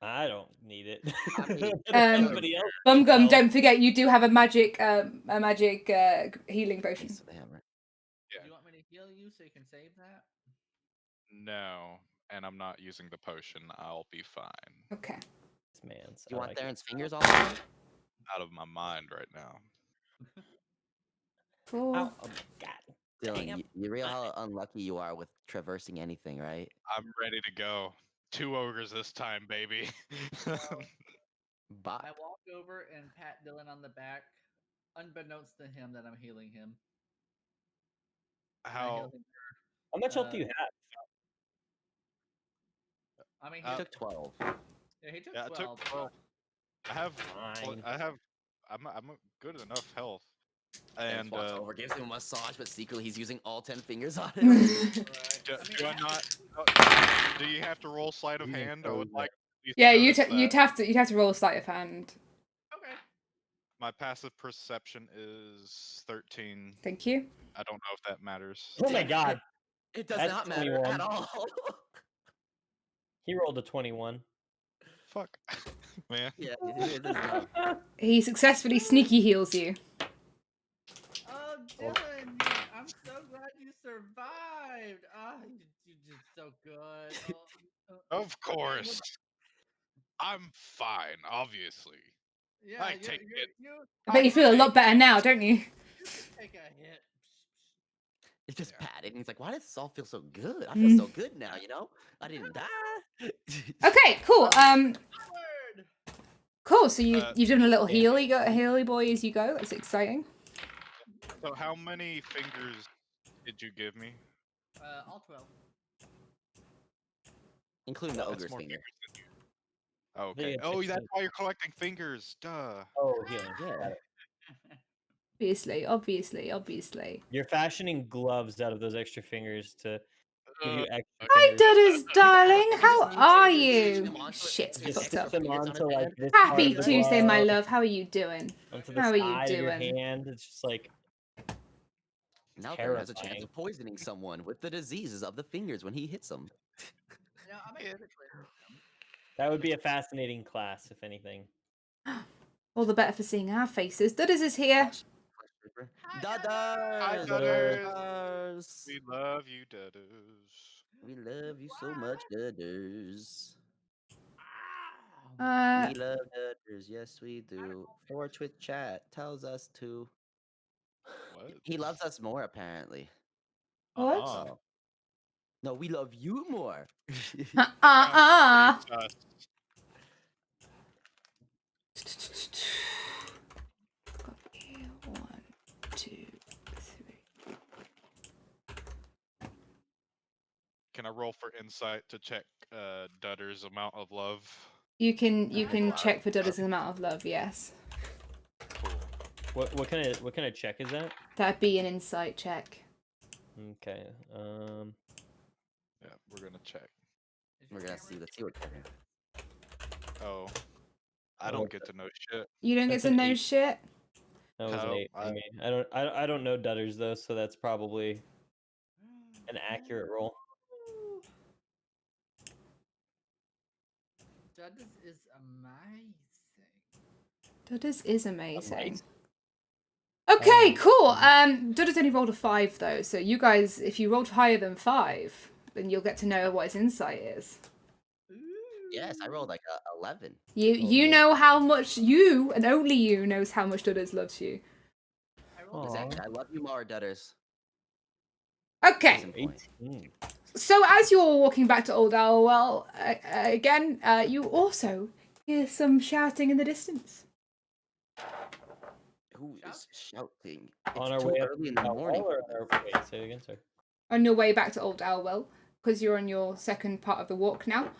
I don't need it. I mean, Somebody else. Bumgum, Well- don't forget you do have a magic healing potion. Yes, they have, right? Yeah. Do you want me to heal you so you can save that? No, and I'm not using the potion. I'll be fine. Okay. This man's. You I want like it. Theron's fingers all over? Out of my mind right now. Cool. Oh, oh my god. Dylan, Damn. you realize how unlucky you are with traversing anything, right? I'm ready to go. 2 ogres this time, baby. Bye. I walk over and pat Dylan on the back, unbeknownst to him that I'm healing him. I heal How? him. How much health do you have? I mean, He he took 12. yeah, he took Yeah, I 12. took 12. I have. Fine. I'm a good enough health. And And walks over, gives him a massage, but secretly he's using all 10 fingers on it. Right. do I not? Do you have to roll sleight of You can hand? I would close like. Yeah, you'd you'd have to roll a sleight of hand. Okay. My passive perception is 13. Thank you. I don't know if that matters. Oh my god. It does That's not matter 21. at all. He rolled a 21. Fuck, man. Yeah, it does not. He successfully sneaky heals you. Oh, Dylan, I'm so glad you survived. Ah, you did so good. Of okay, course. I'm fine, obviously. yeah, I take it. I bet you feel a lot better now, don't you? You can take a hit. It's just Yeah. patted, and he's like, "Why does this all feel so good? I feel so good now, you know? I didn't die." Okay, cool. Onward. Cool. So you've done a little yeah. Healy boy as you go. That's exciting. So how many fingers did you give me? All 12. Including the That's ogre's more finger. fingers than you. Okay. They Oh, that's interesting. why you're collecting fingers. Duh. Oh, healing. Yeah. Got it. Obviously. You're fashioning gloves out of those extra fingers to give you extra Hi, fingers. Dudders, darling. You how just are mutate you? him onto it, Shit, put his Just fucked extra up. stick them fingers on onto his like hand. this Happy part of the Tuesday, my glove, love. How are you doing? onto the How are you side of your doing? hand. It's just like Now Thurn has a chance terrifying. of poisoning someone with the diseases of the fingers when he hits them. Yeah, I'm Yeah. excited for him. That would be a fascinating class, if anything. All the better for seeing our faces. Dudders is here. Hi, Hi, Dudders! Dudders. Dudders! We love you, Dudders. We love you so much, Dudders. Uh, We love Dudders, yes we do. For Twitch chat tells us to. What? He loves us more, apparently. what? Oh. No, we love you more. Uh-uh. Pretty sus. Copy. 1, 2, 3. Can I roll for insight to check Dudder's amount of love? You can check for Dudders' amount of love. Yes, Cool. What kind of check is that? that'd be an insight check. Okay. Yeah, we're gonna check. We're gonna see. Let's see what. Oh, I Oh, don't get to know shit. You don't get That's to an know 8. shit. That was an No, 8 for me. I don't know Dudders though, so that's probably an accurate roll. Dudders is amazing. Dudders is amazing. Amazing. Okay, cool. Dudders only rolled a 5 though, so you guys, if you rolled higher than 5, then you'll get to know what his insight is. Yes, I rolled like a 11. You know how much you and only you knows how much Dudders loves you. I rolled Aw. Exactly. I love you more, Dudders. Okay. Case in point. 18. So as you're walking back to Old Owlwell, again, you also hear some shouting in the distance. Who is shouting? On It's our too way up early in to the Mount morning. Wall, for or this. wait, say it again, sorry. On your way back to Old Owlwell, because you're on your second part of the walk now,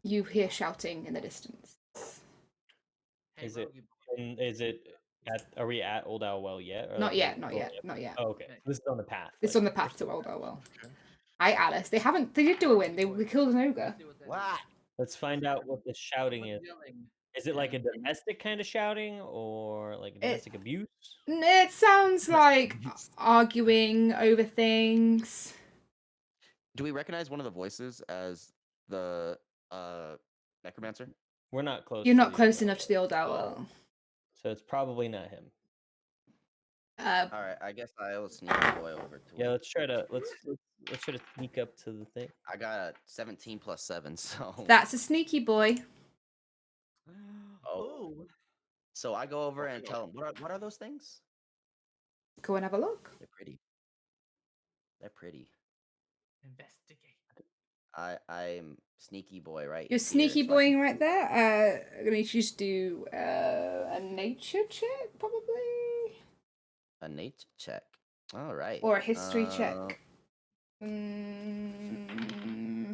you hear shouting in the distance. Hey, Is it? Rogue, Is it? Are we at Old Owlwell yet? Or Not like, yet, we're not going yet, up? not yet. Oh, okay. This is on the path. It's like, on the we're path to still- Old Owlwell. Okay. Hi, Alice. They did do a win. They killed an ogre. see what that is. What? Let's find out what the shouting Someone is. yelling. Is it like a domestic kind of shouting or like domestic abuse? It sounds like arguing over things. Do we recognize one of the voices as the necromancer? We're not close. You're to not the close Old enough to the Owl, Old Owlwell. so it's probably not him. Uh, All right, I guess I will sneak boy over to Yeah, him. let's try to sneak up to the thing. I got a 17 plus 7, so. that's a sneaky boy. Oh. So I go over and tell him, what are those things? Go and have a look. They're pretty. They're pretty. Investigate. I'm sneaky boy right You're here, sneaky so I can boying right see. there. I'm gonna just do a nature check, probably, A nature check. All right. or a history check.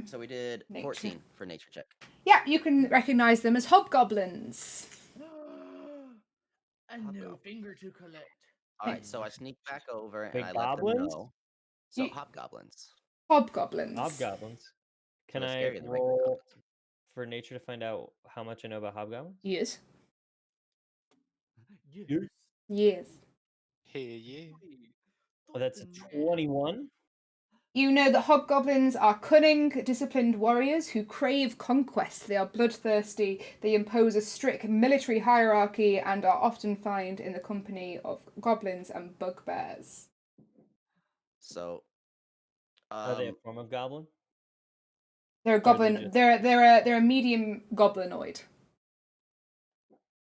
So we did Nature. 14 for nature check. Yeah, you can recognize them as hobgoblins. A new finger to collect. All right, so I sneak back over and Wait, I let them goblins? know. So You- hobgoblins. Hobgoblins. Hobgoblins. Can Less I scary than regular roll goblins. for nature to find out how much I know about hobgoblins? Yes. Yes. Yes. Hey, yeah. Oh, that's a Something 21. You know that hobgoblins are cunning, disciplined warriors who crave conquest. They are bloodthirsty. They impose a strict military hierarchy and are often found in the company of goblins and bugbears. So, Are they a form of goblin? They're a Or are they goblin. just- They're a medium goblinoid.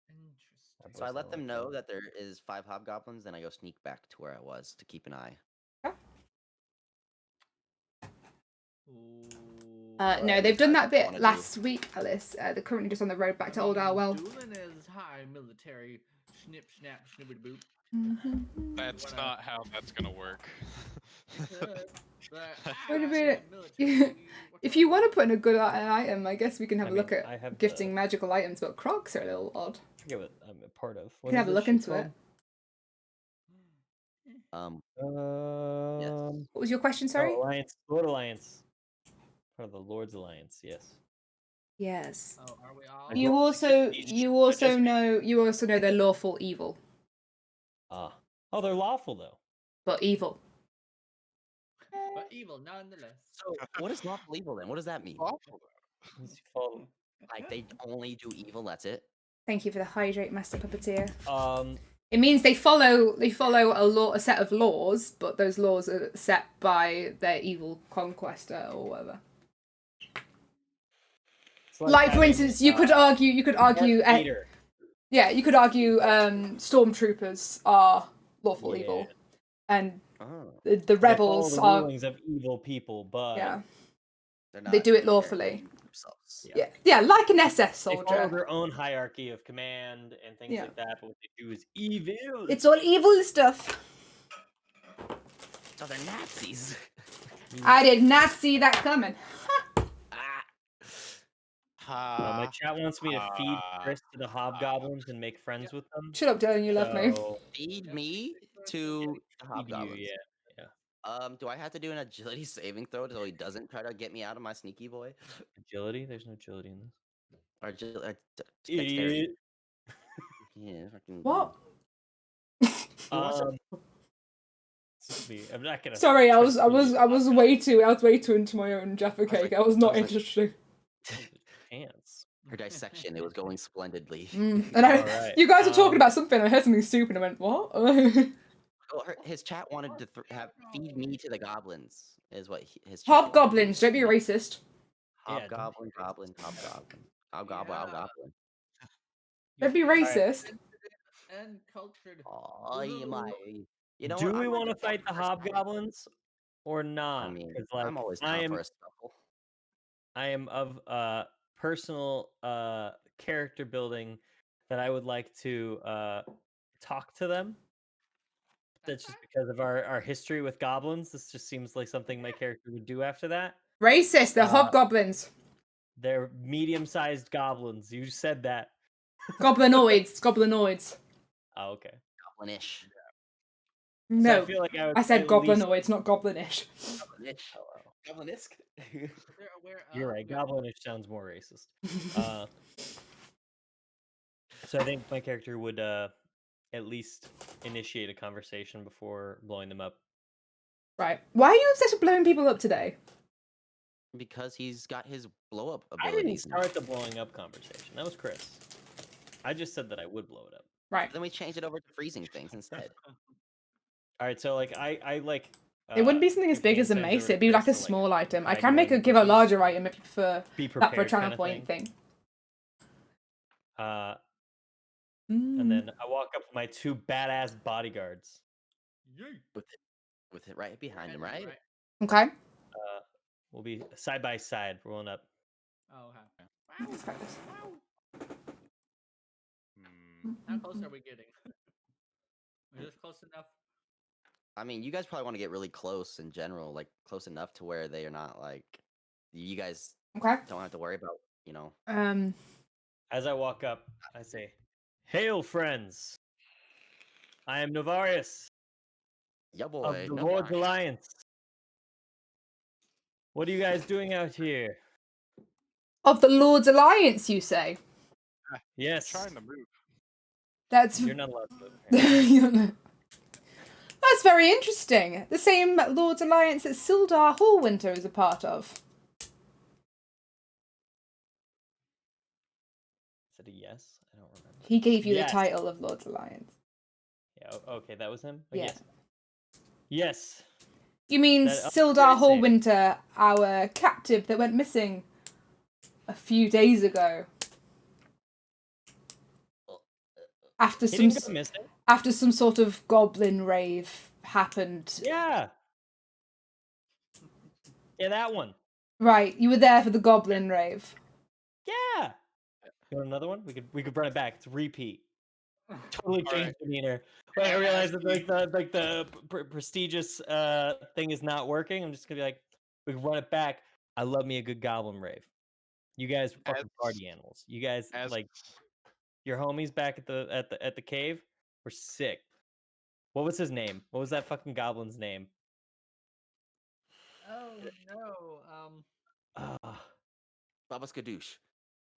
Interesting. so I let them know that there is 5 hobgoblins, then I go sneak back to where I was to keep an eye. Ooh. No, they've done that That's what I bit wanna last week, Alice. They're currently just on the road back to Old Arwell. Doolin is high military. Snip, snap, snippity boop. That's Wanna- not how that's gonna work. Wait a minute. If you want to put in a good item, I guess we can have a look I at have gifting magical items, but Crocs are a little odd. I forget what I'm a part of. You can have a look into it. Yes. What was your question, sorry? Alliance. Lord Alliance. Part of the Lord's Alliance, yes. Yes. Oh, are we all? I You don't also think you also just- know they're lawful evil, Ah. Oh, they're lawful though. but evil. But evil nonetheless. So, what is lawful evil then? What does that mean? Awful. Means you follow- Like, they only do evil, that's it? Thank you for the hydrate, Master Puppeteer. Um, It means they follow a set of laws, but those laws are set by their evil conquestor or whatever. it's Like for having, instance, you could argue Darth Vader. yeah, you could argue stormtroopers are lawful Yeah. evil, and Oh. the They rebels follow the are rulings of evil people, but yeah They're they do it they're lawfully. themselves. Yeah like an SS they follow soldier. their own hierarchy of command and things Yeah. like that. But what they do is evil. It's all evil stuff. So they're Nazis. I did not see that coming. My chat wants me to feed Chris to the hobgoblins and make friends with them. Shut up, Dylan. You love me. So, Feed me to the feed hobgoblins. you, yeah. Do I have to do an agility saving throw so he doesn't try to get me out of my sneaky boy? Agility? There's no agility in this. Or dexterity? Idiot. Yeah, fucking. What? Excuse me, I'm not gonna. Sorry, I was trust you. way too into my own Jaffa cake. I was not interested. Pants. Her dissection, it was going splendidly. And Alright, you guys were talking about something. I heard something stupid. And I went, what? Well, his chat wanted to feed me to the goblins. Is what his chat wanted. Hobgoblins. Don't be racist. Yeah, don't Hobgoblin, goblin, hobgoblin, hobgoblin, Yeah. hobgoblin. Don't be racist. And cultured. Oh, you might. You know Do what? we I might want to get down fight the for a scuffle. hobgoblins or not? I mean, 'Cause, like, I'm always I down am, for a scuffle. I am of personal character building that I would like to talk to them. That's just because of our history with goblins. This just seems like something my character would do after that. Racist. They're hobgoblins. They're medium-sized goblins. You said that. Goblinoids. Goblinoids. Oh, okay. Goblinish. So No, I feel like I would I said at least- goblinoids, not goblinish. Goblinish. Goblinisk. They're aware You're of- right. yeah. Goblinish sounds more racist. So I think my character would at least initiate a conversation before blowing them up. Right. Why are you obsessed with blowing people up today? Because he's got his blow up I didn't abilities. now. start the blowing up conversation. That was Chris. I just said that I would blow it up. Right. Then we changed it over to freezing things instead. All right, so like I like. It wouldn't be something as give big hand as a signs mace. over to It'd be like a Chris to, small item. I hide can more make in a the give a bushes. larger item if you prefer Be that for a prepared channel kinda point thing. And then I walk up with my 2 badass bodyguards. Yay. With it right behind him, right? Okay. We'll be side by side rolling up. Oh, okay. Let's try this. How close are we getting? Is this close enough? I mean, you guys probably want to get really close in general, like close enough to where they are not like you guys Okay. don't have to worry about, you know. As I walk up, I say, "Hail, friends! I am Novarius Yeah, of boy. the no Lord's more. Alliance. What are you guys doing out here?" Of the Lord's Alliance, you say? Yes. Trying to move. That's You're not allowed to live here. You're not- That's very interesting. The same Lord's Alliance that Sildar Hallwinter is a part of. Is it a yes? I don't remember. He gave you Yes. the title of Lord's Alliance. Yeah. Okay, that was him. Yeah. Yes. Yes. You mean That- oh, Sildar you're saying- Hallwinter, our captive that went missing a few days ago? After He some didn't go missing. after some sort of goblin rave happened. Yeah. Yeah, that one. Right, you were there for the goblin rave. Yeah. You want another one? We could run it back. It's a repeat. Totally changed demeanor. Wait, I realized that the prestigious thing is not working. I'm just gonna be like, we can run it back. I love me a good goblin rave. You guys are fucking party animals. You guys like your homies back at the cave were sick. What was his name? What was that fucking goblin's name? Oh no. Baba Skadoosh.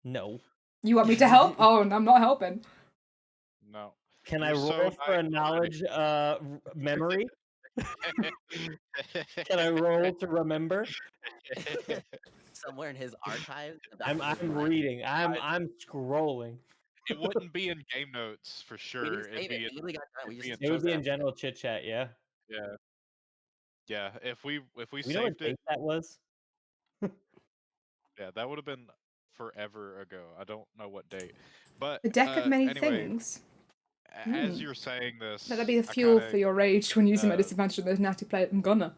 No. You want me to help? Oh, I'm not helping. No. Can I You're roll so for a nice knowledge memory? Can I roll to remember? Somewhere in his archives. I'm reading. I'm scrolling. It wouldn't be in game notes for We sure. didn't It'd save be it. in, We literally got done. We it'd be just It would chose be it in after. general chit chat, yeah. yeah. If we We know what saved it, date that was? yeah, that would have been forever ago. I don't know what date, but The deck of many anyway, things. as you're saying this, That'd be the I fuel kinda for your rage when using my uh, disadvantage on those natty play. I'm gonna.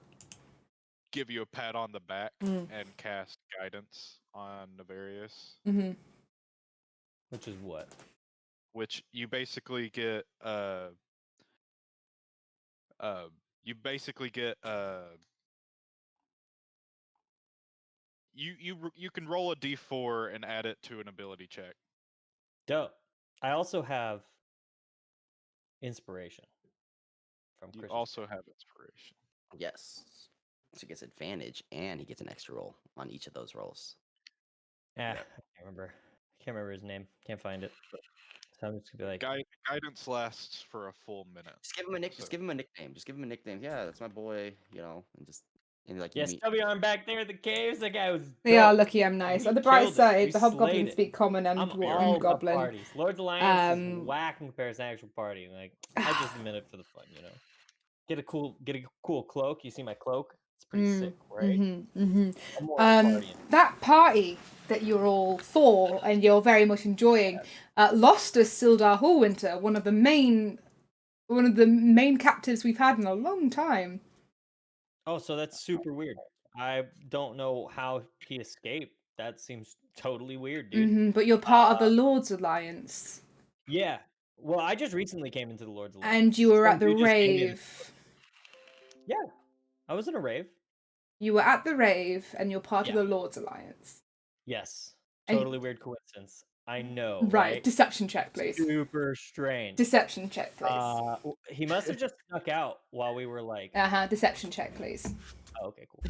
give you a pat on the back Mm. and cast guidance on Navarius, Mm-hmm. Which is what? which you basically get you basically get you can roll a d4 and add it to an ability check. Dope. I also have inspiration from You Chris. also have inspiration. Yes. So he gets advantage and he gets an extra roll on each of those rolls. Yeah, yeah. I can't remember his name. Can't find it. So I'm just gonna be like, Guidance lasts for a full minute. Just give him a Just give him a nickname. Just give him a nickname. Yeah, that's my boy. You know, and like you yes, meet. WR back there in the caves. That guy was. They are dope. lucky I'm nice. We On the bright killed it. side, We the slayed hobgoblins it. speak common and, I'm and all about goblin. parties. Lord's Alliance is Um, whack in comparison to actual party. Like I just admit it for the fun, you know. Get a cool cloak. You see my cloak? It's pretty sick, right? I'm more partying. That party that you're all for and you're very much enjoying lost us Sildar Hallwinter, one of the main captives we've had in a long time. Oh, so that's super weird. I don't know how he escaped. That seems totally weird, dude. But you're part of the Lord's Alliance. Yeah. Well, I just recently came into the Lord's Alliance. And you were at the Some dude just came in. rave. Yeah. I was in a rave. You were at the rave and you're part of Yeah. the Lord's Alliance. Yes. And- Totally weird coincidence. I know. Right. Right. Deception check, please. Super strange. Deception check, please. He must have just snuck out while we were like. Deception check, please. Oh, okay, cool.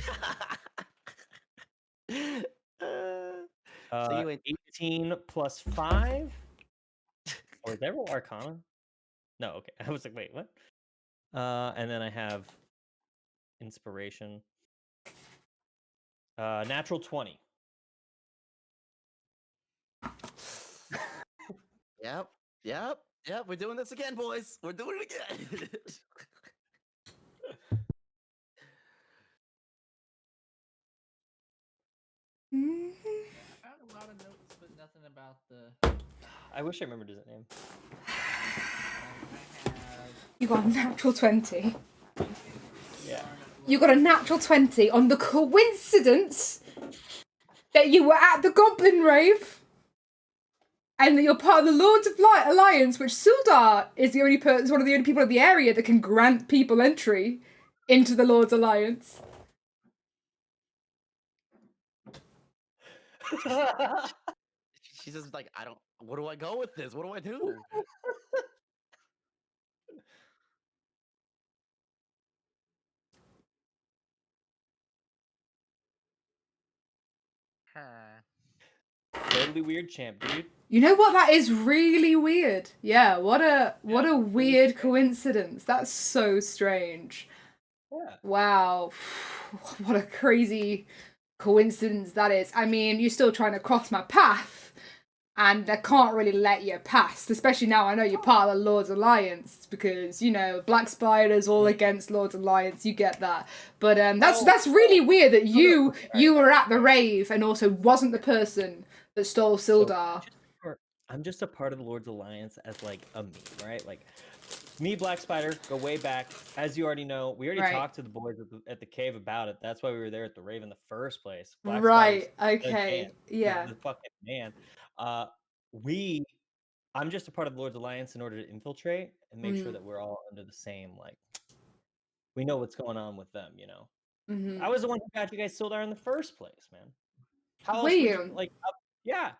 So you went 18 plus 5. Or is that roll Arcana? No, okay. I was like, wait, what? And then I have inspiration. Natural 20. Yep. We're doing this again, boys. We're doing it again. I have a lot of notes, but nothing about the. I wish I remembered his name. I have. You got a natural 20. Yeah. You got a natural 20 on the coincidence that you were at the Goblin Rave and that you're part of the Lords of Light Alliance, which Sildar is the only is one of the only people in the area that can grant people entry into the Lords Alliance. She's just like, I don't. Where do I go with this? What do I do? Totally weird champ, dude. You know what? That is really weird. Yeah, what a weird coincidence. That's so strange. Yeah. Wow. What a crazy coincidence that is. I mean, you're still trying to cross my path, and I can't really let you pass, especially now I know you're part of the Lord's Alliance, because, you know, Black Spider's all against Lord's Alliance, you get that. But that's really weird that you were at the rave and also wasn't the person that stole Sildar. I'm just a part of the Lord's Alliance as like a meme, right? Like me, Black Spider, go way back. As you already know, we already Right. talked to the boys at the cave about it. That's why we were there at the rave in the first place. Black Right, Spider's the okay, man. yeah. He's the fucking man. I'm just a part of the Lord's Alliance in order to infiltrate and make sure that we're all under the same, like, we know what's going on with them, you know? Mm-hmm. I was the one who got you guys Sildar in the first place, man. How else Were would you? you, like, yeah.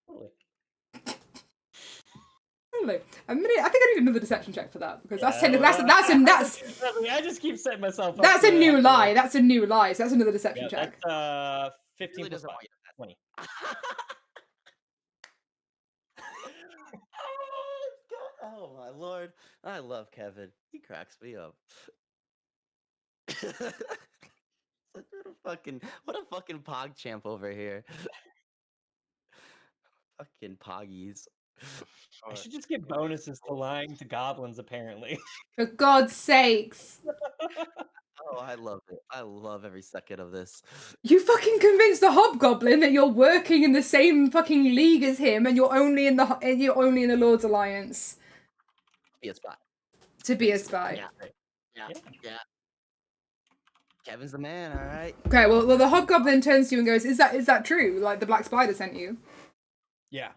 Totally. Totally. I think I need another deception check for that, because that's I just keep setting myself up. that's a new lie. That's a new lie. So that's another deception check. That's 15 Really plus doesn't 5, want you to 20. Oh my lord. I love Kevin. He cracks me up. What a fucking pog champ over here. Fucking poggies. I should just get bonuses to lying to goblins, apparently. For God's sakes. Oh, I love it. I love every second of this. You fucking convinced the hobgoblin that you're working in the same fucking league as him, and you're only in the Lord's Alliance Be a spy. to be a spy. Yeah. Kevin's the man, all right. Okay, well, the hobgoblin turns to you and goes, "Is that true? Like the Black Spider sent you?" Yeah.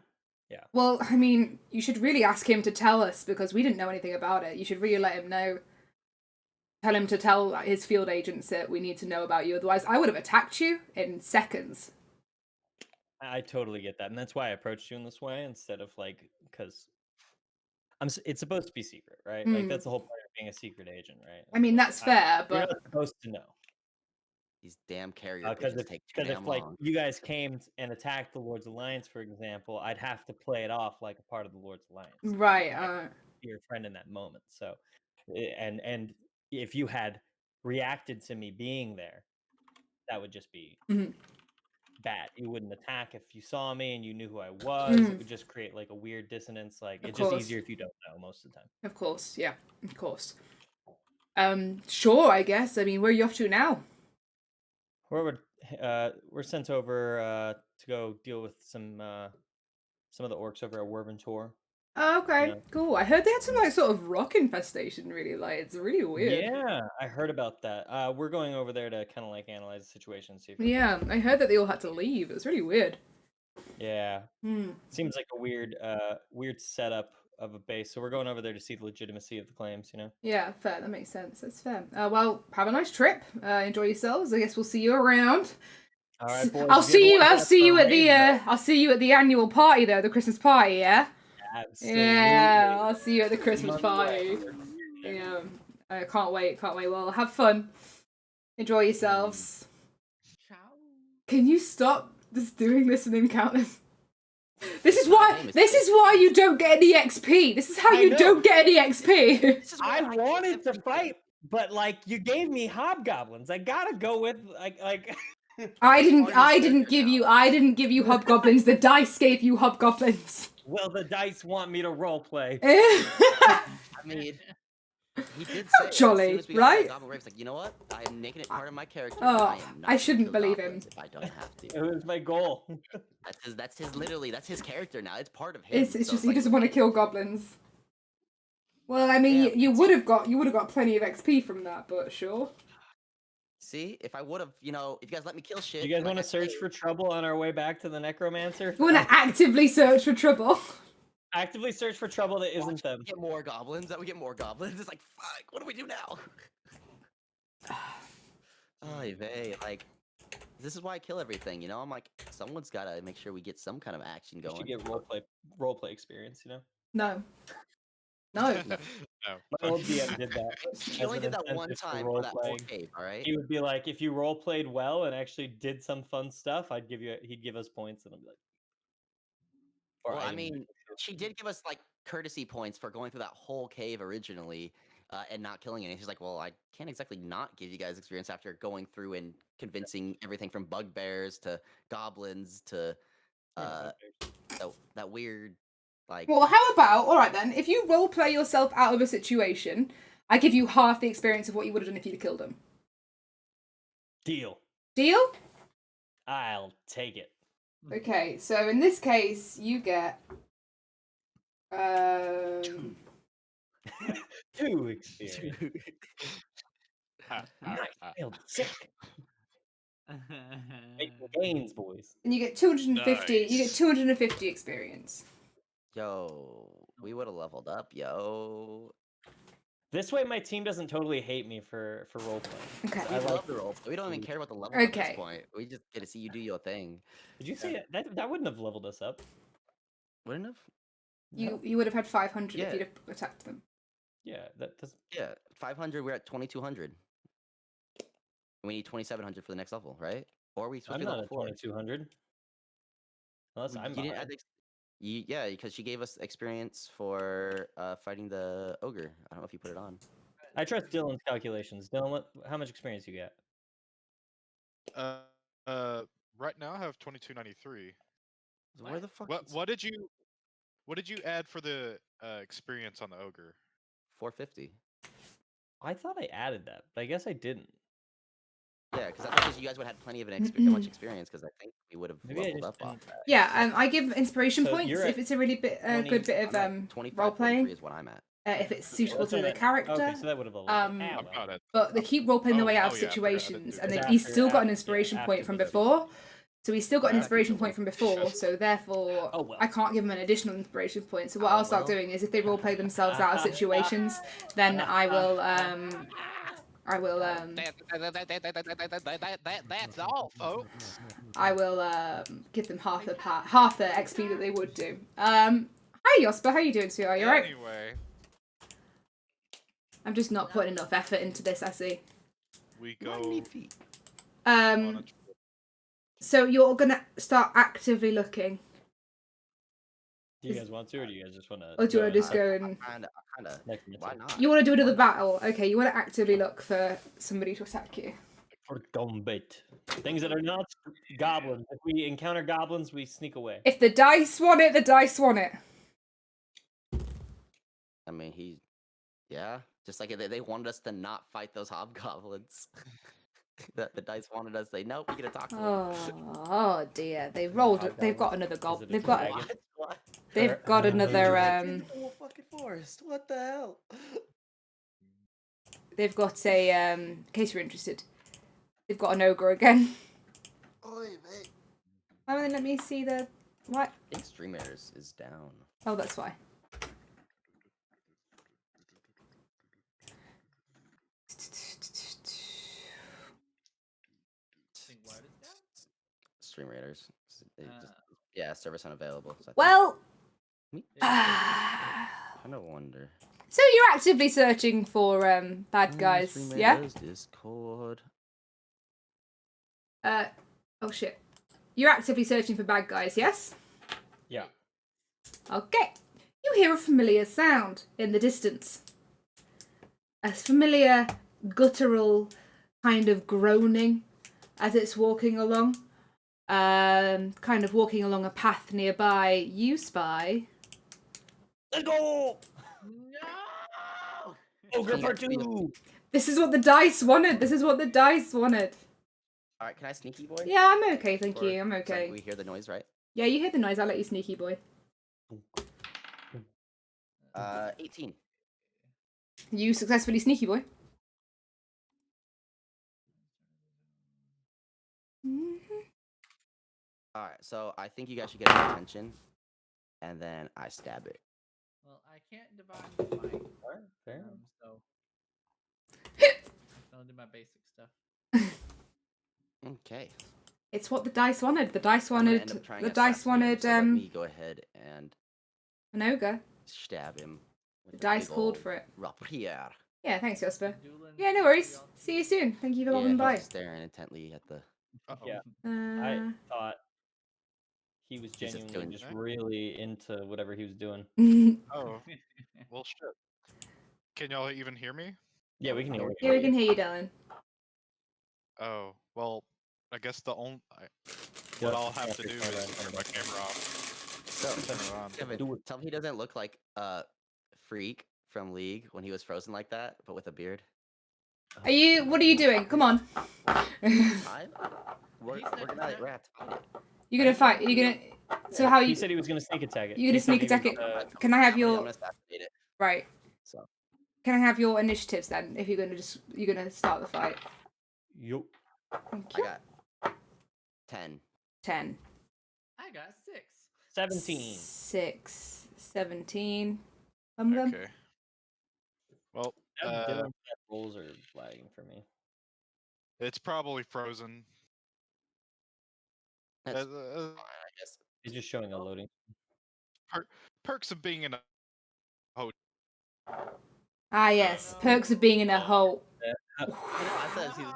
Well, I mean, you should really ask him to tell us, because we didn't know anything about it. You should really let him know. Tell him to tell his field agents that we need to know about you. Otherwise, I would have attacked you in seconds. I totally get that, and that's why I approached you in this way instead of like, because it's supposed to be secret, right? Like that's the whole point of being a secret agent, right? I mean, that's fair, You're but not supposed to know. These damn carrier Because pigeons take too if damn like long. you guys came and attacked the Lord's Alliance, for example, I'd have to play it off like a part of the Lord's Alliance. right. Be your friend in that moment. So, and if you had reacted to me being there, that would just be bad. You wouldn't attack if you saw me and you knew who I was. It would just create like a weird dissonance. Like it's just easier if you don't know most of the time. Of course, yeah, of course. Sure, I guess. I mean, where are you off to now? We're sent over to go deal with some of the orcs over at Werven Tor. Oh, okay, Yeah. cool. I heard they had some like sort of rock infestation. Really, like it's really weird. Yeah, I heard about that. We're going over there to kind of like analyze the situation, see if we Yeah, I heard that they all had to leave. It was really weird. Yeah. Seems like a weird setup of a base. So we're going over there to see the legitimacy of the claims, you know? Yeah, fair. That makes sense. That's fair. Well, have a nice trip. Enjoy yourselves. I guess we'll see you around. All right, boys. I'll see you at the annual party though, the Christmas party. Yeah. Absolutely. Yeah, I'll see you at the Christmas Month party. away. Yeah, I can't wait. Can't wait. Well, have fun. Enjoy yourselves. Ciao. Can you stop just doing this and encounters? This is why you don't get any XP. This is how you don't get any XP. I wanted to fight, but like you gave me hobgoblins. I gotta go with like. I didn't give you hobgoblins. The dice gave you hobgoblins. Well, the dice want me to roleplay. I mean, he did say jolly, as soon as we right? got Goblin Rave's like, you know what? I am making it part of my character. Oh, I am not I shouldn't gonna kill believe him. goblins If I don't have to. It was my goal. That's his character now. It's part of him. It's so just he like, doesn't want to kill goblins. Well, I mean, Yeah, you would have got plenty of XP from that, but sure. See, if I would have, if you guys let me kill shit. You guys like want I to search said, for trouble on our way back to the necromancer? You want to actively search for trouble. Actively search for trouble that isn't them. Get more goblins. That we get more goblins. It's like, fuck. What do we do now? Oy vey, like, this is why I kill everything. I'm like, someone's gotta make sure we get some kind of action You going. should get roleplay experience, you know? No. No. My old DM did that. She only did that one time for that whole cave, all right? He would be like, if you role played well and actually did some fun stuff, he'd give us points, and I'd be like, Or Well, I item mean, she did give us like courtesy points for going through that whole cave originally and not killing any. She's like, well, I can't exactly not give you guys experience after going through and convincing everything from bugbears to goblins to Yeah, that weird like. Well, how about, alright then, if you roleplay yourself out of a situation, I give you half the experience of what you would have done if you'd killed him. Deal. Deal? I'll take it. Okay, so in this case, you get... 2 experience. Ha, ha, Nice. ha. Failed sick. Making gains, boys. And you get 250. You get Nice. 250 experience. Yo, we would have leveled up, yo. This way, my team doesn't totally hate me for role playing. Okay. We I love like the role. We don't even the- care about the level at Okay. this point. We just get to see you do your thing. Did you say that wouldn't have leveled us up? Wouldn't have? You would have had 500 Yeah. if you'd have attacked them. Yeah, that does. Yeah, 500. We're at 2200. We need 2700 for the next level, right? Or are we supposed I'm to be not level at 4? 2200. Unless I'm You didn't behind. add yeah, because she gave us experience for fighting the ogre. I don't know if you put it on. I trust Dylan's calculations. Dylan, how much experience you get? Right now I have 2293. Where the fuck? What did you add for the experience on the ogre? 450. I thought I added that, but I guess I didn't. Yeah, because I thought you guys would have had plenty of much experience. Because I think we would have Maybe I leveled just up off didn't. that. Yeah, I give inspiration So points you're if at it's a really good bit of I'm at 25, role 43 playing. is what I'm at. If it's suitable That's to what I the meant. character. Okay, so that would have leveled. up. Um, Ah, I'm well. not at. But they keep role playing their way out of yeah, I forgot I didn't situations, do and that. then It's he's after- still got an yeah, inspiration after point from the before. So he's still got an Yeah. inspiration point from before, so therefore Oh, well. I can't give him an additional inspiration point. So what Oh, I'll start well. doing is if they roleplay themselves out of situations, then I will That's all, folks. I will give them half the XP that they would do. Hi Josper, how you doing, sweetheart? You alright? Anyway, I'm just not putting enough effort into this, I see. we Not go any feet. on a So you're gonna start actively looking, Do you guys want to, or do you guys just want to? or do you want to just go and Kinda. Why not? you want to do another battle? Okay, you want to actively look for somebody to attack you. For combat. Things that are not goblins. If we encounter goblins, we sneak away. If the dice want it, the dice want it. I mean, yeah, just like they wanted us to not fight those hobgoblins. The dice wanted us to say, nope, we get to talk to them. Oh dear, they've rolled. They've got another Is goblin. it a They've got. dragon? What? They've got another. The whole fucking forest. What the hell? They've got a. In case you're interested, they've got an ogre again. Oy vey. Oh, then let me see the. What? I think Stream Raiders is down. Oh, that's why. Think what is that? Stream Raiders. Yeah, service unavailable. So Well. I kind of wonder. So you're actively searching for bad guys, Stream yeah? Raiders, Discord. Oh shit. You're actively searching for bad guys, yes? Yeah. Okay. You hear a familiar sound in the distance. A familiar guttural kind of groaning as it's walking along. Kind of walking along a path nearby. You spy. Let's go! No! Ogre part 2! This is what the dice wanted. This is what the dice wanted. All right, can I sneaky boy? Yeah, I'm okay, thank Or- you. I'm sorry, okay. we hear the noise, right? Yeah, you hear the noise. I'll let you sneaky boy. 18. You successfully sneaky boy. All right, so I think you guys should get his attention, and then I stab it. Well, I can't divine fight, Fair. so I'll do my basic stuff. Okay. It's what the dice wanted. The dice I'm gonna wanted. end up trying The to dice assassinate him, wanted so let me go ahead and an ogre. stab him. With The a dice big called ol' for it. rapier. Yeah, thanks, Jasper. Doolin, Yeah, no worries. See you soon. Thank you for Yeah, logging by. staring intently at the. Uh-oh. Yeah. Uh, I thought He was He's just genuinely doing- just Okay. really into whatever he was doing. Oh, well, shit. Can y'all even hear me? Yeah, we can hear. Yeah, we can hear you, darling. Oh, well, I guess the only You'll what have I'll to have turn to off do your is camera turn and my everything. camera off. So, Turn it on. Kevin, Do it. tell me he doesn't look like Freak from League when he was frozen like that, but with a beard. What are you doing? Come on. Time? We're He's next gonna to- we're at to fight it. You're gonna fight. You're gonna. So how He you? said he was gonna sneak attack it. You're gonna He said sneak he was, attack it. I'm Can I have I'm your gonna assassinate it. right? So Can I have your initiatives then? If you're gonna start the fight. Yup. Thank I you. got 10. 10. I got 6. 17. 6. 17. Some of them. Okay. Well, Now Dylan's rolls are lagging for me. it's probably frozen. That's Uh, fine, I guess. He's just showing a loading. perks of being in a Ah yes. no. Perks of being in a hole. I know. I said he's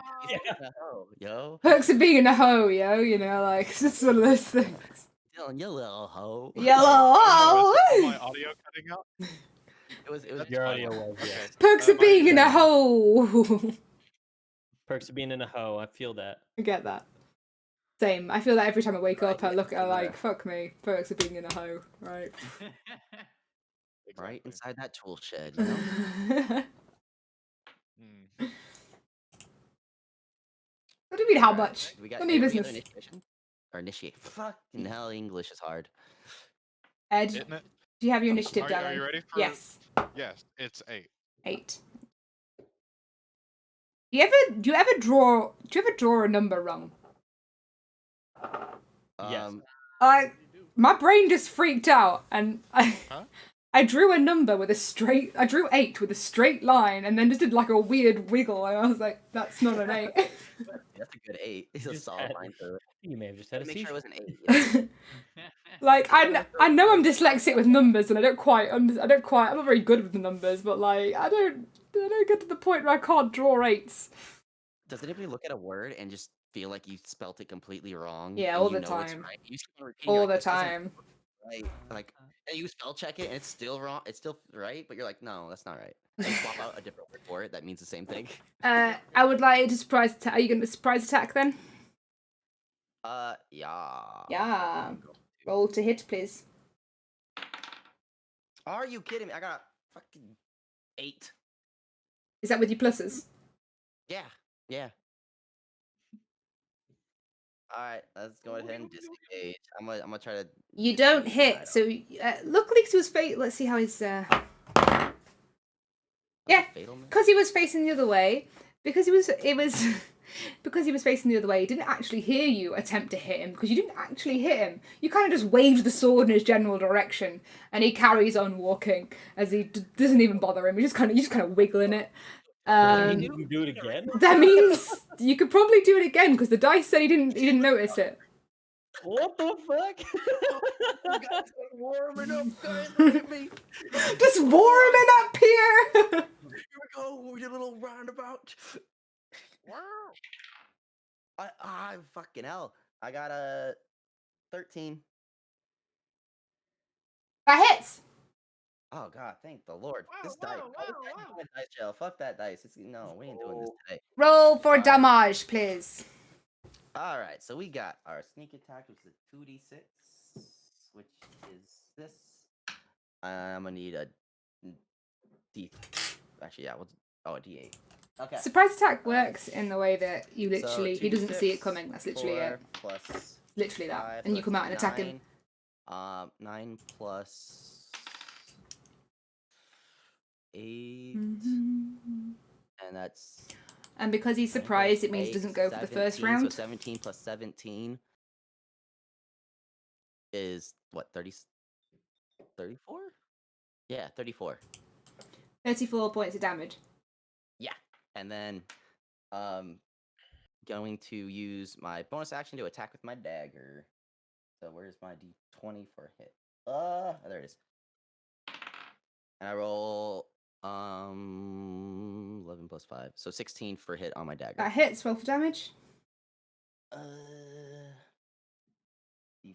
Yeah. oh, yo, Perks of being in a hoe, yo. You know, like it's just one of those things. Dylan, you little hoe. Yellow oh, is all hoe. my audio cutting out? It was Your my audio one. was, yes. Perks of my- being in a yeah. hole. Perks of being in a hoe. I feel that. I get that. Same. I feel that every time I wake up, I look at her Yeah. like, fuck me. Perks of being in a hoe, right? Right Exactly. inside that tool shed, you know. Mm. What do you mean, how Alright, much? do we got None of your do we get business. initiation? Or initiate. Fucking hell, English is hard. Ed, Isn't it? do you have your initiative, Are darling? you ready for? Yes. Yes, it's 8. 8. Do you ever draw a number wrong? Yes. My brain just freaked out and Huh? I drew a number with I drew 8 with a straight line and then just did like a weird wiggle and I was like, that's not an 8. That's a good 8. It's a Just solid had- line through it. You may have just had a Make sure it seizure. was an 8. Yeah. Like I know I'm dyslexic with numbers and I don't quite I'm not very good with the numbers, but like I don't get to the point where I can't draw 8s. Does anybody look at a word and just feel like you spelt it completely wrong? Yeah, and all you the know it's time. right? You just keep repeating, you're All like, the "This doesn't time. look right." Like, and you spell check it and it's still wrong. It's still right, but you're like, no, that's not right. And you swap out a different word for it that means the same thing. I would like to surprise attack. Are you going to surprise attack then? Yeah. Yeah. Roll to hit, please. Are you kidding me? I got a fucking 8. Is that with your pluses? Yeah. Yeah. All right, let's go ahead and disengage. I'm gonna try to. You don't disengage hit. that So luckily, because he was let's see how his. up. Yeah, Fatal miss? because he was facing the other way. Because because he was facing the other way. He didn't actually hear you attempt to hit him because you didn't actually hit him. You kind of just waved the sword in his general direction, and he carries on walking as he doesn't even bother him. He's just kind of wiggling it. Can you do it again? That means you could probably do it again because the dice said he didn't notice it. What the fuck? You guys are warming up, guys. Look at me. Just warming up here. Here we go. We did a little roundabout. Wow. I fucking hell. I got a 13. That hits. Oh god, thank the Lord. Wow, This wow, dice. wow, wow. Dice jail. Fuck that dice. No, we ain't doing this today. Roll for Alright. damage, please. All right, so we got our sneak attack, which is a 2d6, which is this. I'm gonna need a d. Actually, yeah. A d8. Okay. Surprise attack works in the way that you So literally he doesn't see it 2d6 coming. That's literally it. 4 plus Literally that, 5, and so you come that's out and attack him. 9. 9 plus 8, Mm-hmm. and that's. And because he's 9 plus surprised, it means he 8, doesn't go for the first 17, round. So 17 plus 17 is what, 30, 34? Yeah, 34. 34 points of damage. Yeah. And then going to use my bonus action to attack with my dagger. So where's my d20 for hit? There it is. And I roll 11 plus 5. So 16 for hit on my dagger. That hits. Roll for damage. D4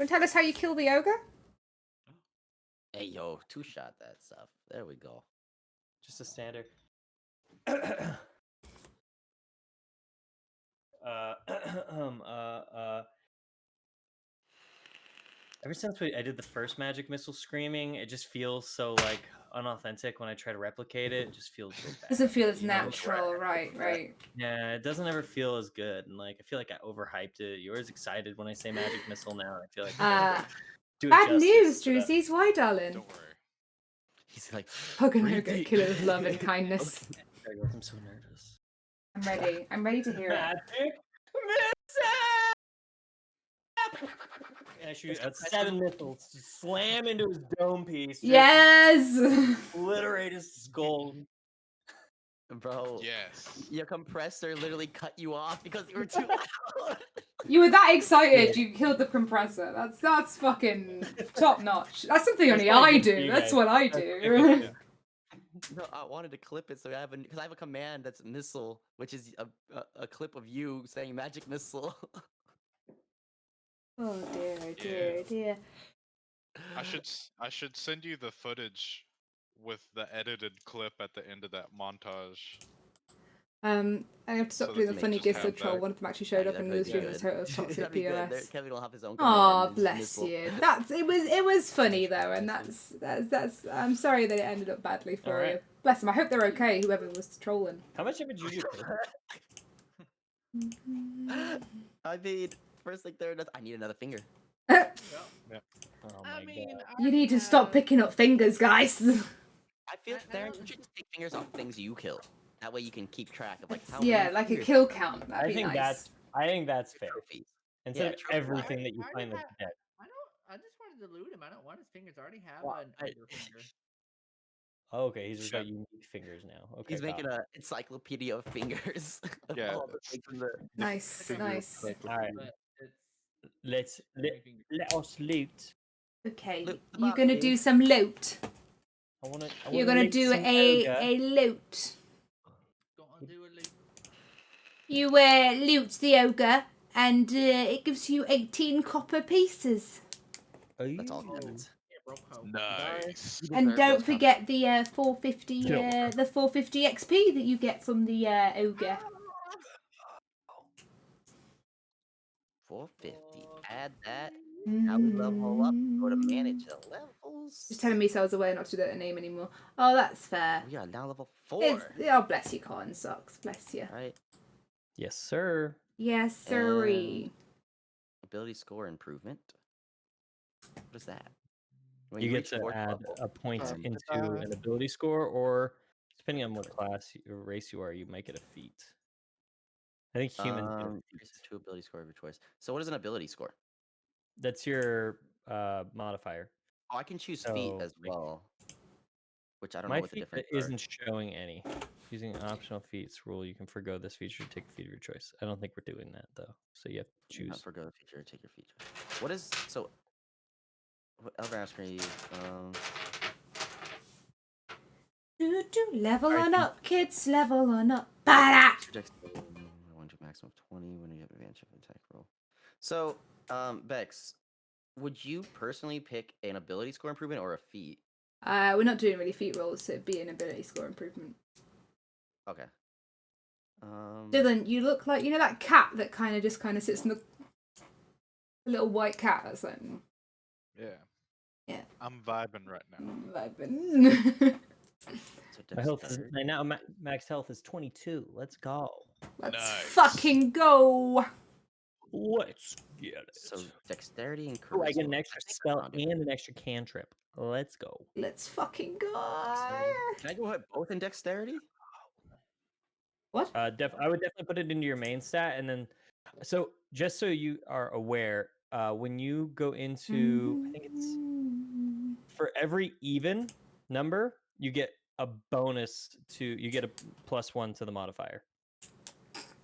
Want to tell us how you kill the ogre? Hey, yo, two-shot that stuff. There we go. Just a standard. Ever since I did the first magic missile screaming, it just feels so like unauthentic when I try to replicate it. It just feels real bad. Doesn't feel as you know? natural, right? Yeah, it doesn't ever feel as good, and like I feel like I overhyped it. You're always excited when I say magic missile now. I feel like it doesn't do it Bad justice, news, but, Drewsies. Why, darling? Don't worry. He's like, Hugging "Breathe ogre, deep." kill it with love and kindness. I'm so nervous. I'm ready. I'm ready to hear it. Magic missile! And I shoot 7 missiles, just slam into his dome piece. just Yes. obliterate his skull. Bro, Yes. your compressor literally cut you off because you were too loud. You were that excited, you killed the compressor. That's fucking top notch. That's something That's only not I good for do. you That's guys. what I That's do. good, yeah. No, I wanted to clip it so I have because I have a command that's missile, which is a clip of you saying magic missile. Oh dear, dear. I should send you the footage with the edited clip at the end of that montage. I have to stop So doing that the you funny just gifts have of troll. that. One of them actually showed up That'd in probably the be stream good. as toxic That'd be good. POS. Kevin will have his own Aw, command. bless missile. you. It was funny though, and that's. I'm sorry that it ended up badly for Alright. you. Bless them. I hope they're okay. Whoever was trolling. How much damage did you do? I mean, first like there, I need another finger. Oh my I mean, god. You need to stop picking up fingers, guys. I feel I there don't- you should just take fingers off things you kill. That way you can keep track of like how Yeah, many like a fingers kill you have. count. That'd I be think nice. that's fair. Trophies. Instead Yeah, of trophy everything I- that you I find that's already dead. I just wanted to loot him. I don't want his fingers. I already have Well, an I- ogre finger. Oh, okay, he's just got Shit. unique fingers now. Okay, He's making got it. an encyclopedia of fingers. of Yeah, all the that's- things in the- Nice, Finger nice. Alright. But it's Let's let us loot. Okay, Loot the you're gonna body. do some loot. I wanna You're gonna loot do some ogre. a loot. go on do a loot. You loot the ogre, and it gives you 18 copper pieces. That's all. Ooh. that matters. Yeah, bro. Ho. Nice. And Deserve don't those forget the 450 Silver. the 450 XP that you get from the ogre. 450. Add that. Now we level up. Go to manage the levels. Just telling me so I was aware not to do that name anymore. Oh, that's fair. We are now level It's, 4. oh, bless you, cotton socks. Bless you. Right. Yes, sir. Yes, sirree. Ability score improvement. What is that? When You get reach to fourth add level. a point Um, into an ability score, or depending on what class or race you are, you might get a feat. I think humans get a feat. Increases to ability score of your choice. So what is an ability score? That's your modifier. Oh, I can choose So, feet as like, well. Which I don't know My what the feat difference isn't showing any. Using optional feats rule, you can forgo this feature to take a feat of your choice. I don't think we're doing that though. So you have to are. choose. Forgo the feature, take your feature. What is so? What other apps can you? Level Alright, on so- up, kids. Level on up. Bada! One to maximum of 20 when you have advantage of attack roll. So, Bex, would you personally pick an ability score improvement or a feat? We're not doing really feat rolls, so it'd be an ability score improvement. Okay. Dylan, you look like, you know, that cat that kind of sits in the little white cat. That's like Yeah. Yeah. I'm vibing right now. vibing. So My health is dexterity. now max health is 22. Let's go. Let's Nice. fucking go. Let's get it. So dexterity and Oh, charisma. I get an extra think spell around it. and an extra cantrip. Let's go. Let's fucking go. Can I go ahead both in dexterity? What? I would definitely put it into your main stat, and then so just so you are aware, when you go into, I think it's for every even number, you get a bonus to you get a +1 to the modifier.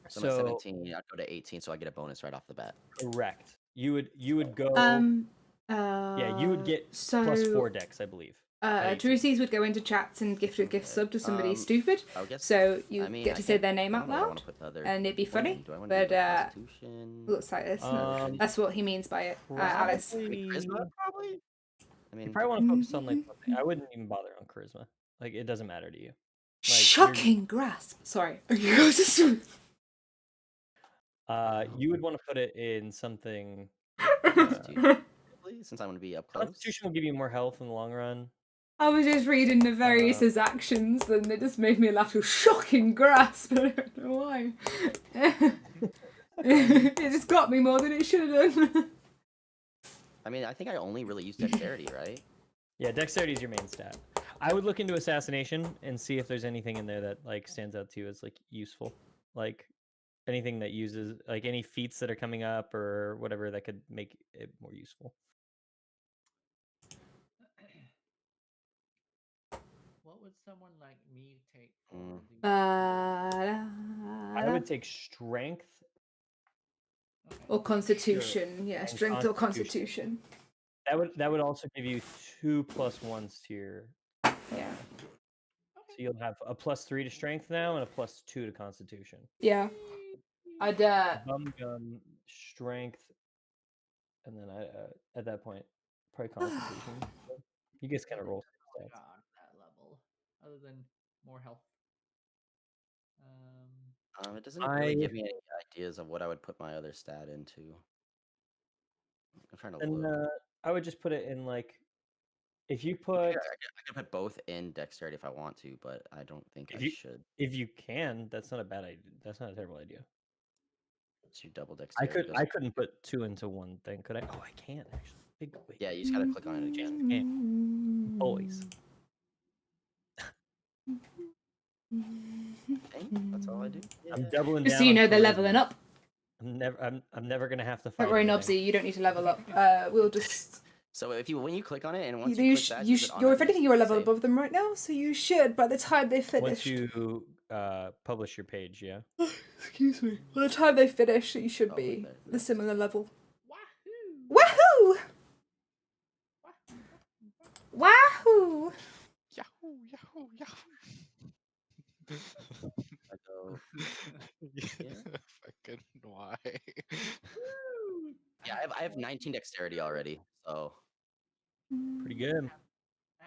So I'm at 17. I'd go to 18, so I get a bonus right off the bat. Correct. You would go. Yeah, Yeah, you would get so +4 dex, I believe. Teruses would go into chats and gift a gift sub to somebody stupid. I would guess. So you I mean, get I to say can't- their name I out don't know what I loud, wanna put the other and it'd be funny. one. Do I want to do But like Constitution? looks like this. Um, That's what he means by it, Alice. I mean, Probably- Charisma, probably. I You mean, probably want to focus on like something. I wouldn't even bother on charisma. Like it doesn't matter to you. you're- Shocking grasp. Sorry. You would want to put it in something. Constitution, probably, since I want to be up close. Constitution will give you more health in the long run. I was just reading Nefarious' actions, and it just made me laugh. To shocking grasp. I don't know why. It just got me more than it should have done. I mean, I think I only really use dexterity, right? Yeah, dexterity is your main stat. I would look into assassination and see if there's anything in there that like stands out to you as like useful, like anything that uses like any feats that are coming up or whatever that could make it more useful. What would someone like me take for I would take strength. Or constitution, yeah, And strength or constitution. constitution. That would also give you 2 +1s to your. Yeah. So you'll have a +3 to strength now and a +2 to constitution. Yeah. I'd Bum gun, strength, and then at that point probably constitution. You guys kind of roll Oh, stats. God, that level. Other than more health. It doesn't really give me any ideas of what I would put my other stat into. I'm trying to And look. I would just put it in like if you Yeah, put I can put both in dexterity if I want to, but I don't think I should. if you can, that's not a bad idea. That's not a terrible idea. Let's do double dexterity. I couldn't put 2 into one thing, could I? Oh, I can actually. Big wait. Yeah, you just gotta click on it again. Can't. Boys. I think that's all I do. I'm doubling just down. so you on know, they're charisma. leveling up. I'm never gonna have to fight. Don't worry, anything. Nobsy, you don't need to level up. We'll just. So when you click on it and once You you click that, does it you're if anything, you're a level automatically above them right now, so you should. By the time they finish. Once you publish your page, yeah. Excuse me. By the time they finish, you should Oh, be there- the similar level. Wahoo! Woohoo! Wahoo! Yahoo! Yahoo! Yahoo! I go, Fucking why? yeah, I have 19 dexterity already, so Pretty good. I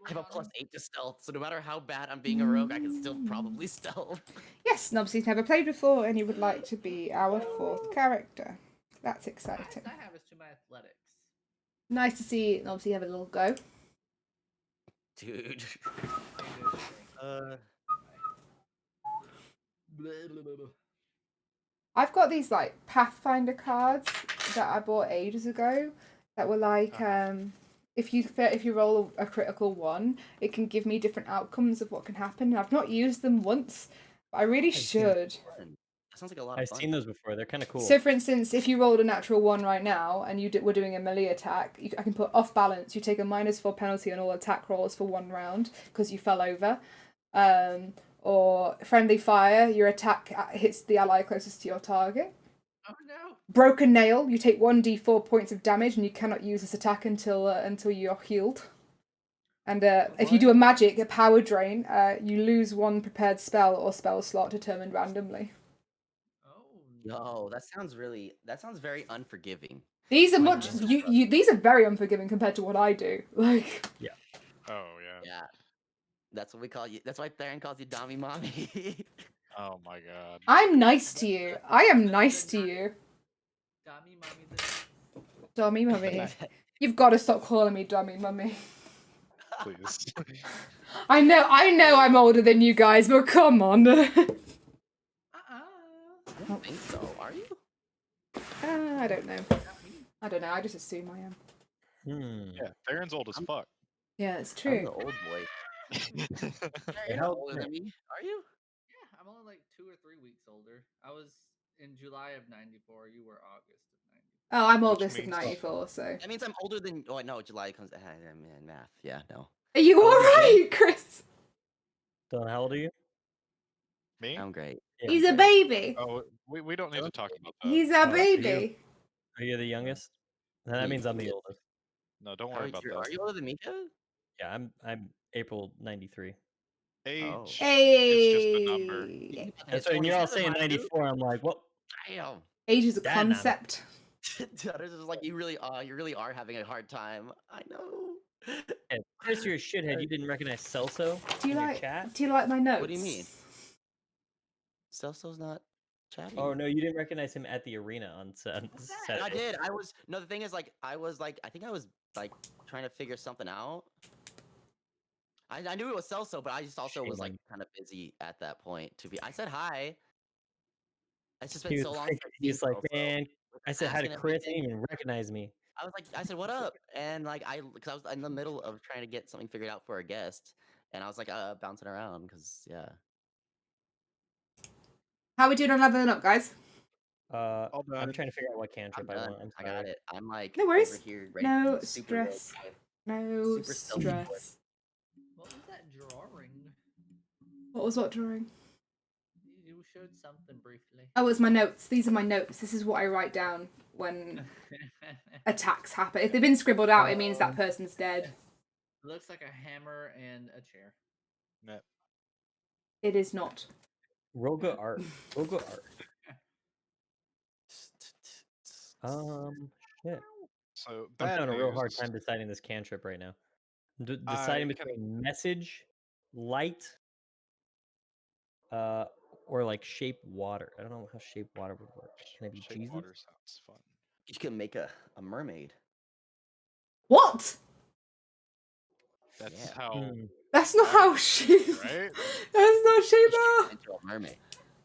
have a +8 to stealth. So no matter how bad I'm being a rogue, I can still probably stealth. Yes, Nobsy's never played before, and he would like to be our 4th character. That's exciting. I have is to my athletics. Nice to see Nobsy have a little go. Dude. I've got these like Pathfinder cards that I bought ages ago that were like if you roll a critical one, it can give me different outcomes of what can happen. I've not used them once, but I really should. That sounds like a lot of I've fun. seen those before. They're kind of cool. So, for instance, if you rolled a natural 1 right now and we're doing a melee attack, I can put off balance. You take a -4 penalty on all attack rolls for 1 round because you fell over. Or friendly fire, your attack hits the ally closest to your target. Oh no! Broken nail, you take 1d4 points of damage and you cannot use this attack until you're healed. And if you do a magic, a power drain, you lose 1 prepared spell or spell slot determined randomly. Oh No, that sounds very unforgiving. These are Like, much just- these are very unforgiving compared to what I do. Like Oh yeah. Yeah. That's what we call you. That's why Theron calls you Dami Mommy. Oh my god. I'm nice to you. I am nice to you. Dummy, mommy, this. Dummy mummy. You've got to stop calling me dummy mummy. Please. I know I'm older than you guys, but come on. I don't think so. Are you? I don't know. I just assume I am. Yeah, Theron's old as fuck. Yeah, it's I'm true. the old boy. Hey, You're how not old older are than me, are you? Yeah, I'm only like 2 or 3 weeks older. I was in July of '94. You were August of '94. Oh, I'm Which August of means- '94, so. That means I'm older than. Oh no, July comes. Man, math. Yeah, no. Are you alright, Chris? Don, how old are you? Me? I'm great. Yeah, He's a okay. baby. Oh, we don't need to talk about that. He's a are you? baby. Are you the youngest? Then that Me, means I'm the yes. oldest. No, don't How worry are about you, that. are you older than Mika? Yeah, I'm April 93. Age Oh. is just a number. Hey, That's right. And you're all 27, saying my dude. 94. I'm like, well, Damn. age is a That nana. concept. Dutters is like you really are having a hard time. I know. Hey, Chris, you're a shithead. You didn't recognize Celso Do you in your like? chat? Do you like my notes? What do you mean? Celso's not chatting. Oh no, you didn't recognize him at the arena on I Saturday. did. The thing is, like, I think I was like trying to figure something out. I knew it was Celso, but I just also was like Shame. kind of busy at that point. I said hi. It's just He been was so long like, since I've seen he's like, Celso. man. I said hi to Asking if Chris. He anything. didn't even recognize me. I said, what up? And like, because I was in the middle of trying to get something figured out for a guest, and I was like, bouncing around because yeah. How we doing on leveling up, guys? All I'm done. trying to figure out what I'm cantrip I done. want. I'm I sorry. got it. I'm like No worries. over here ready No to be super real stress. quick. No Super stealthy boy. stress. What was that drawing? What was what drawing? You showed something briefly. Oh, it's my notes. These are my notes. This is what I write down when attacks happen. If they've been scribbled out, it means that person's dead. Looks like a hammer and a chair. Net. It is not. Roga art. Roga art. Shit. So I'm bad having a real hard news. time deciding this cantrip right now. Deciding I can- between message, light, or like shape water. I don't know how shape water would work. Can I be Shape Jesus? water sounds fun. You can make a mermaid. What? That's Yeah. how. Hmm. That's not how she. Right? That's not You shape. should into a mermaid.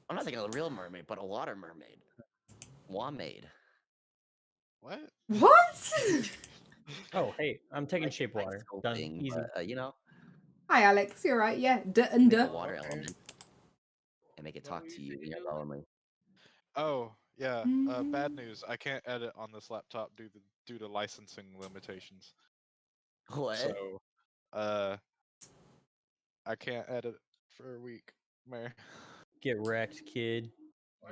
I'm not thinking of a real mermaid, but a water mermaid. Wamaid. What? What? Oh, hey, I'm taking Like- shape like water. Done. sculpting, Easy. but, you know, Hi, Alex. You're right. Yeah. Duh and make a duh. water Okay. element and make it What talk were to you you when you're doing? lonely. Oh yeah. Bad Mhm. news. I can't edit on this laptop due to licensing limitations. What? So, I can't edit for a week, man. Get wrecked, kid.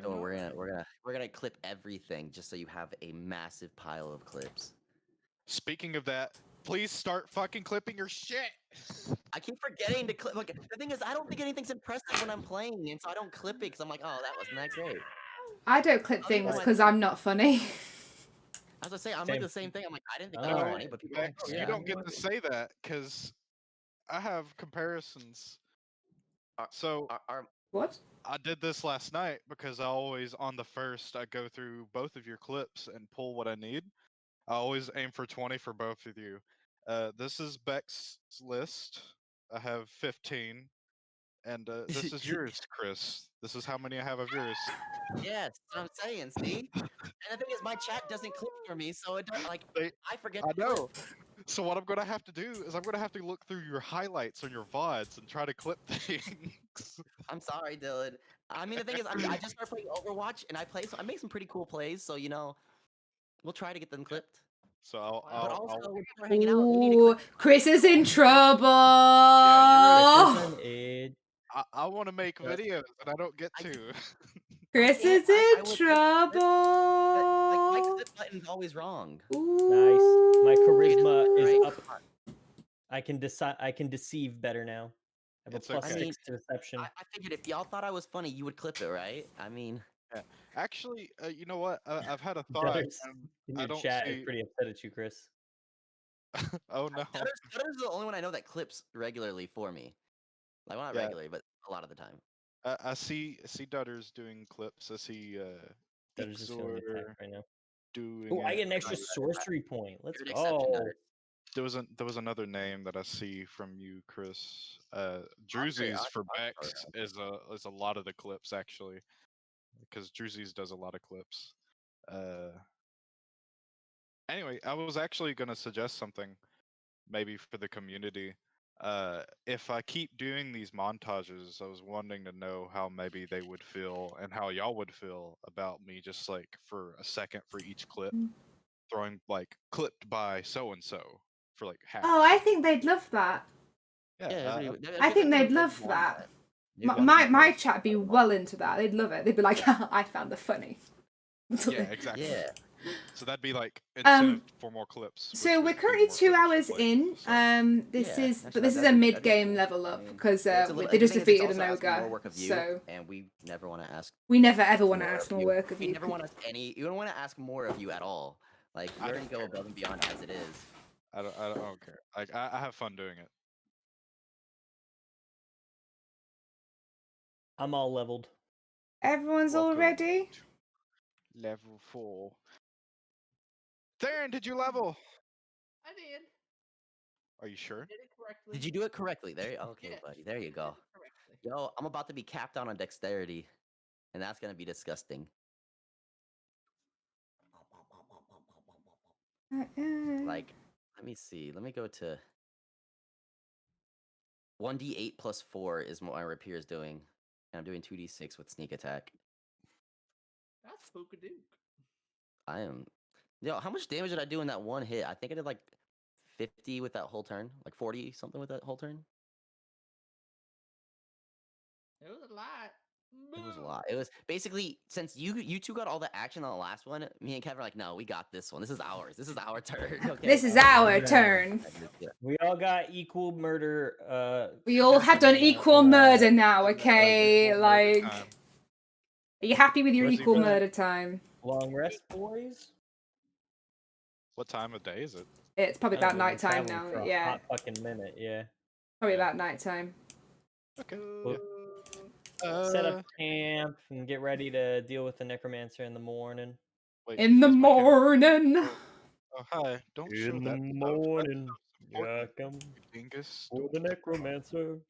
So we're gonna clip everything just so you have a massive pile of clips. Speaking of that, please start fucking clipping your shit. I keep forgetting to clip. Look, the thing is, I don't think anything's impressive when I'm playing, and so I don't clip it because I'm like, oh, that wasn't that great. I don't clip Other than things my- because I'm not funny. I was gonna say, I'm Same. like the same thing. I'm like, I didn't think Oh, that was no. funny, but people are like, Bex, oh, yeah, you don't get know to it. say that because I have comparisons. Are- So Are- What? I did this last night because I always on the first I go through both of your clips and pull what I need. I always aim for 20 for both of you. This is Beck's list. I have 15, and this is yours, Chris. This is how many I have of yours. Yes, that's what I'm saying. See, and the thing is, my chat doesn't clip for me, so it does, like They- I forget. I to clip. know. So what I'm gonna have to do is I'm gonna have to look through your highlights on your VODs and try to clip things. I'm sorry, Dylan. I mean, the thing is, I just started playing Overwatch, and I make some pretty cool plays, so you know, we'll try to get them clipped. So But also, I'll when people are hanging out, you need to Ooh, clip. Chris is in trouble. Prison aid. I want to make Yes. videos and I don't get I- to. Chris can't- is in I would like to clip, but, like my trouble. clip button's always wrong. Ooh. My charisma is Right. up. I can decide. I can deceive better now. I have It's a plus okay. I mean, 6 to deception. I figured if y'all thought I was funny, you would clip it, right? I mean, Actually, you know what? I've had a thought. Dutters And in I your don't chat is see. pretty upset at you, Chris. Oh no. Stutters is the only one I know that clips regularly for me. Like, well, not Yeah. regularly, but a lot of the time. I see Dutters doing clips. I see Dutters is feeling Ixor attacked right now. doing Oh, I it. get an extra You're sorcery point. Let's an exception, go. Dutters. There was another name that I see from you, Chris. Andre, Drewsy's for Andre, Bex is a lot of the clips actually, because Drewsy's does a lot of clips. Anyway, I was actually gonna suggest something, maybe for the community. If I keep doing these montages, I was wanting to know how maybe they would feel and how y'all would feel about me just like for a second for each clip, throwing like clipped by so and so for like half. Oh, I think they'd love that. Yeah, I think they'd love that. My chat be well into that. They'd love it. They'd be like, I found the funny. yeah, exactly. Yeah. So that'd be like incentive for more clips. So which we're would be currently more 2 clips hours of, like, in. some- This Yeah, is actually, but this is a that'd be mid-game cool. level I up mean, because it's a little, they the just thing is, it's defeated also an asking more ogre. work of you, So and we never want to ask we never ever want to more ask of more you. work of We you. never want to you don't want to ask more of you at all. Like you I already don't go care. above and beyond as it is. I don't care. Like I have fun doing it. I'm all leveled. Everyone's all Welcome ready. to level 4. Theron, did you level? I did. Are you sure? Did it correctly. Did you do it correctly? There, okay, Yes, buddy. There I you did go. it correctly. Yo, I'm about to be capped out on dexterity, and that's gonna be disgusting. Like, let me see. Let me go to 1d8 plus 4 is what my rapier is doing, and I'm doing 2d6 with sneak attack. That's spookadook. I am. Yo, how much damage did I do in that one hit? I think I did like 50 with that whole turn, like 40 something with that whole turn. It was a lot. It was a lot. It was basically, since you two got all the action on the last one, me and Kevin are like, no, we got this one. This is ours. This is our turn. Okay. This is our Yeah. turn. We all got equal murder. We all have done equal murder now, okay? Equal murder Like, time. are you happy with your What's equal even- murder time? Long rest, boys. What time of day is it? It's probably I don't about know, we've been nighttime traveling now. for a Yeah, hot fucking minute. Yeah. probably Yeah. about nighttime. Okay. Well, set up camp and get ready to deal with the necromancer in the morning. Wait, In the is my camera- morning. Oh, hi. Don't show In that the stuff. morning, That's important, yeah, come you dingus. for Don't the put that on. necromancer.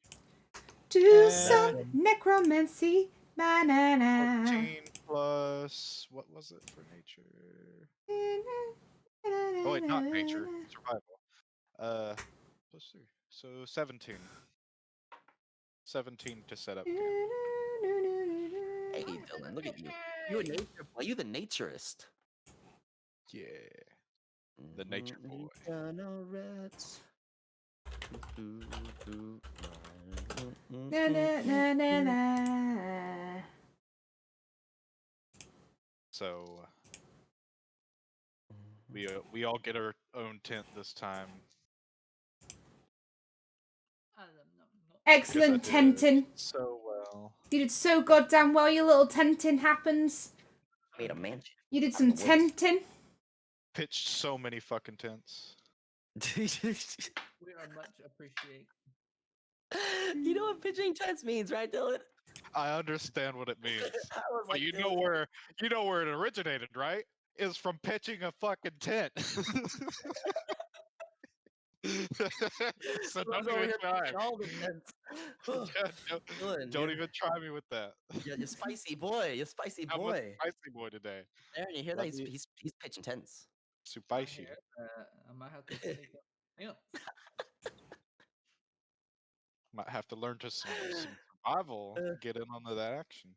Do Uh, some necromancy. Banana. 14 plus, what was it for nature? Oh wait, not nature, survival. Plus 3. So 17. 17 to set up camp. Hey, Dylan, look at you. You a nature boy. You the naturist. Yeah. The nature boy. Na, na, na, na, na. So we all get our own tent this time. Excellent because I did tenting. so well. You did so goddamn well, your little tenting happens. Made a mansion. You did Out some of the woods. tenting. Pitched so many fucking tents. We are much appreciate. You know what pitching tents means, right, Dylan? I understand what it means. I was But like, you Dylan, know where it originated, right? Is from pitching a fucking tent. So I was don't over even here try. pitching all the tents. Yeah, Dylan, don't you're, even try me with that. you're spicy boy. You're spicy I'm a boy. spicy boy today. Aaron, you hear Let that? me- He's pitching tents. I Spicy. hear I might have to sneak up. Hang on. Might have to learn to some survival. Get in onto that action.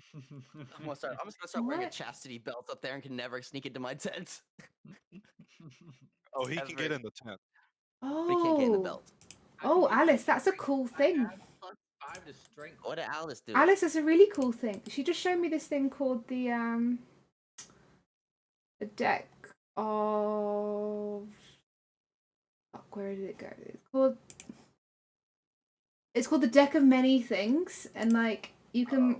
I'm just gonna start wearing a What? chastity belt up there and can never sneak into my tent. Oh, he can get Ever. in the tent. But he can't get in the Oh. belt. Oh, Alice, that's a cool thing. +5 to strength. What did Alice do? Alice, that's a really cool thing. She just showed me this thing called the deck of. Fuck, where did it go? It's called the deck of many things, and like you can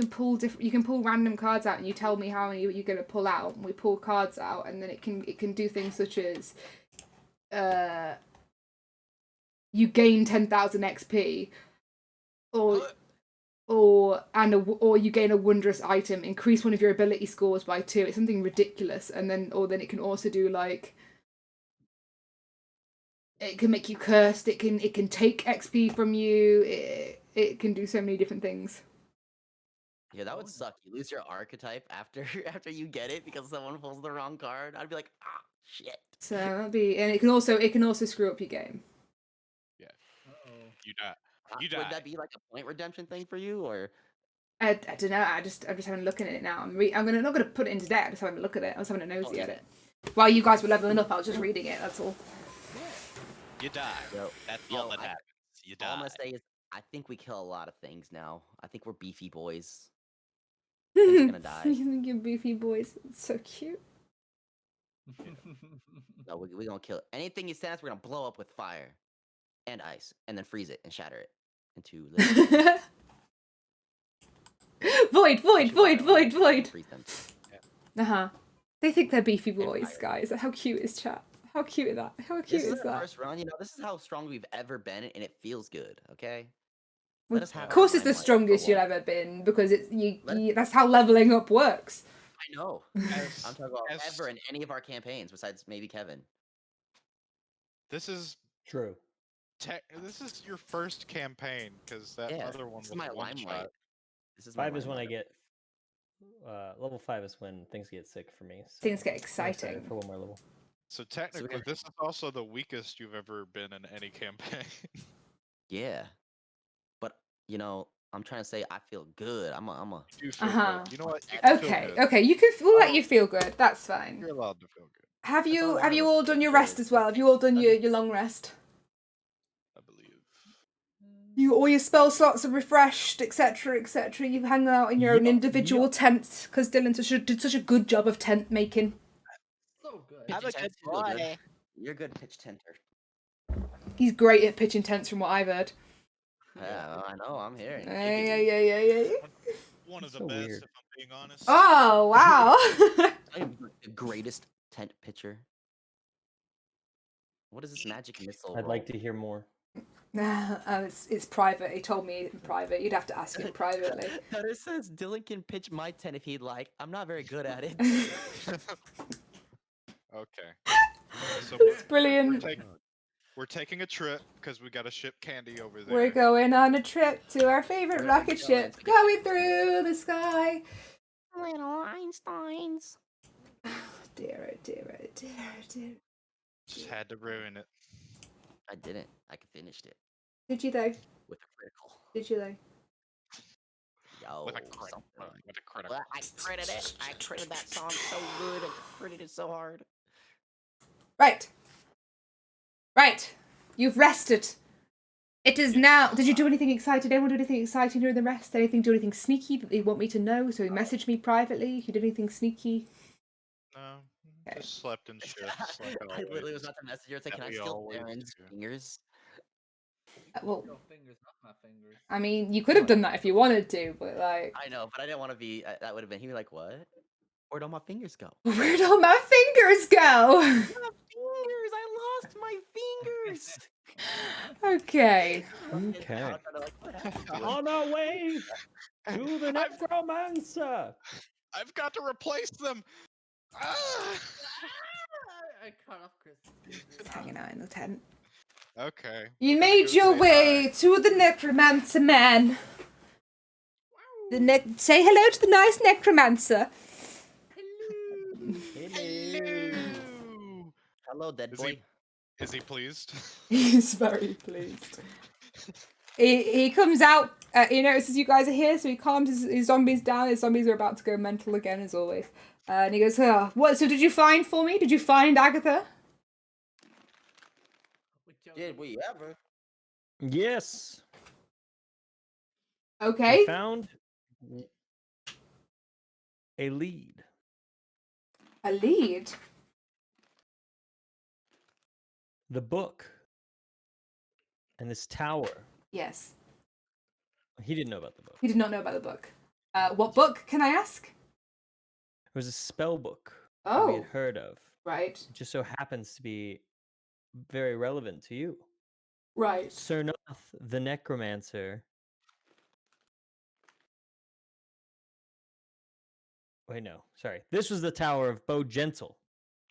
pull random cards out, and you tell me how many you're gonna pull out, and we pull cards out, and then it can do things such as you gain 10,000 XP, or you gain a wondrous item, increase one of your ability scores by 2. It's something ridiculous, and then it can also do like. It can make you cursed. It can take XP from you. It can do so many different things. Yeah, that would suck. You lose your archetype after you get it because someone pulls the wrong card. I'd be like, ah, shit. So that'd be, and it can also screw up your game. You die. Would that be like a point redemption thing for you, or? I don't know. I'm just having a look at it now. I'm not gonna put it into deck. I'm just having a look at it. I was having a nosy at it. While you guys were leveling up, I was just reading it. That's all. You die. Yo, That's yo, all that I- happens. You All I'm die. gonna say is I think we kill a lot of things now. I think we're beefy boys. Things are gonna die. You think you're beefy boys? It's so cute. No, we're gonna kill anything he sends. We're gonna blow up with fire and ice, and then freeze it and shatter it into little Void. freeze them. Uh-huh. They think they're beefy And boys, fire. guys. How cute is chat? How cute is that? How cute This is is our that? first run. You know, this is how strong we've ever been, and it feels good. Okay. Well, Let us have of our course, it's the limelight for strongest you'll once. ever been because it's Let you. That's how leveling up works. I know. As, I'm talking about as ever in any of our campaigns besides maybe Kevin. this is True. this is your first campaign because that Yeah, other one this was is my a one limelight. shot. This is my 5 is when I limelight. get level 5 is when things get sick for me. So Things get I'm excited exciting. for one more level. So technically, this is also the weakest you've ever been in any campaign. Yeah, but you know, I'm trying to say I feel good. I'm a. You feel Uh-huh. good. You know what? You can feel Okay, good. okay. We'll let Oh. you feel good. That's fine. You're allowed to feel good, Have That's all you one of us all feels done your good. rest as well? Have you all done your long rest? I believe. You all your spell slots are refreshed, etc., etc. You hang out in your own Yup, individual yup. tents because Dylan did such a good job of tent making. So good. Pitch I'm a tents good feel good. boy. You're a good pitch tenter. He's great at pitching tents, from what I've heard. Yeah, I know. I'm hearing. Yeah. One of the So best, weird. if I'm being honest. Oh wow! I am the greatest tent pitcher. What is this magic missile? I'd like to hear more. It's private. He told me in private. You'd have to ask him privately. It says Dylan can pitch my tent if he'd like. I'm not very good at it. Okay. So It's brilliant. we're taking a trip because we got to ship candy over there. We're going on a trip to our favorite Where are we rocket going? ship, going through the sky. Little Einsteins. Dear, oh dear, oh dear, oh dear. Just had to ruin it. I didn't. I finished it Did you though? with a critical. Did you though? Yo, With a crit. something like With a critical. well, I critted it. I critted that song so good. I critted it so hard. Right. You've rested. It is now. Did you do anything exciting? Anyone do anything exciting during the rest? Anything? Do anything sneaky that you want me to know? So message me privately if you did anything sneaky. No, Okay. just slept in shifts. Like I literally always. was about to message you. It's like, That can I we steal always Aaron's do. fingers? Well, No fingers, not my fingers. I mean, you could have done that if you wanted to, but like, I know, but I didn't want to be. That would have been. He'd be like, "What? Where'd all my fingers go?" where'd all my fingers go? My fingers! I lost my fingers. Okay. Okay. I was kinda like, what happened to him? On our way to the necromancer. I've got to replace them. Ah! I cut off Chris. Just hanging out in the tent. Okay. You we're gonna made go your say way hi. to the necromancer man. Say hello to the nice necromancer. Hello. Hello, dead Is boy. Is he pleased? He's very pleased. He comes out, he notices you guys are here, so he calms his zombies down. His zombies are about to go mental again, as always. And he goes, oh, what? So did you find for me? Did you find Agatha? Did we ever? Yes. Okay. We found a lead. A lead? The book. And this tower. Yes. He didn't know about the book. He did not know about the book. What book, can I ask? It was a spell book that we had Oh, heard of. right. It just so happens to be very relevant to you. Right. Sir Noth, the necromancer. Wait, no, sorry. This was the Tower of Bo Gentle.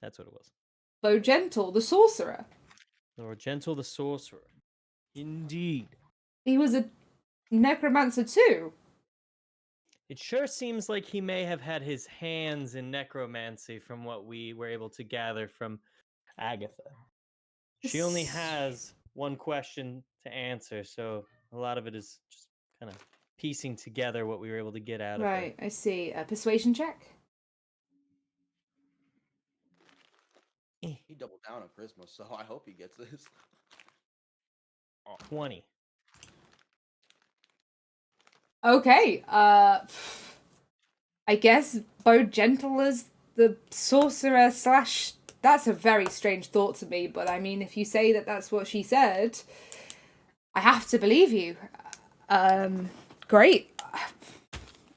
That's what it was. Bo Gentle, the sorcerer. Lord Gentle, the sorcerer. Indeed. He was a necromancer too. It sure seems like he may have had his hands in necromancy from what we were able to gather from Agatha. She only has one question to answer, so a lot of it is just kind of piecing together what we were able to get out of her. Right, I see. A persuasion check? He doubled down on Christmas, so I hope he gets this. 20. Okay. I guess Bo Gentle is the sorcerer slash. That's a very strange thought to me, but I mean, if you say that that's what she said, I have to believe you. Great.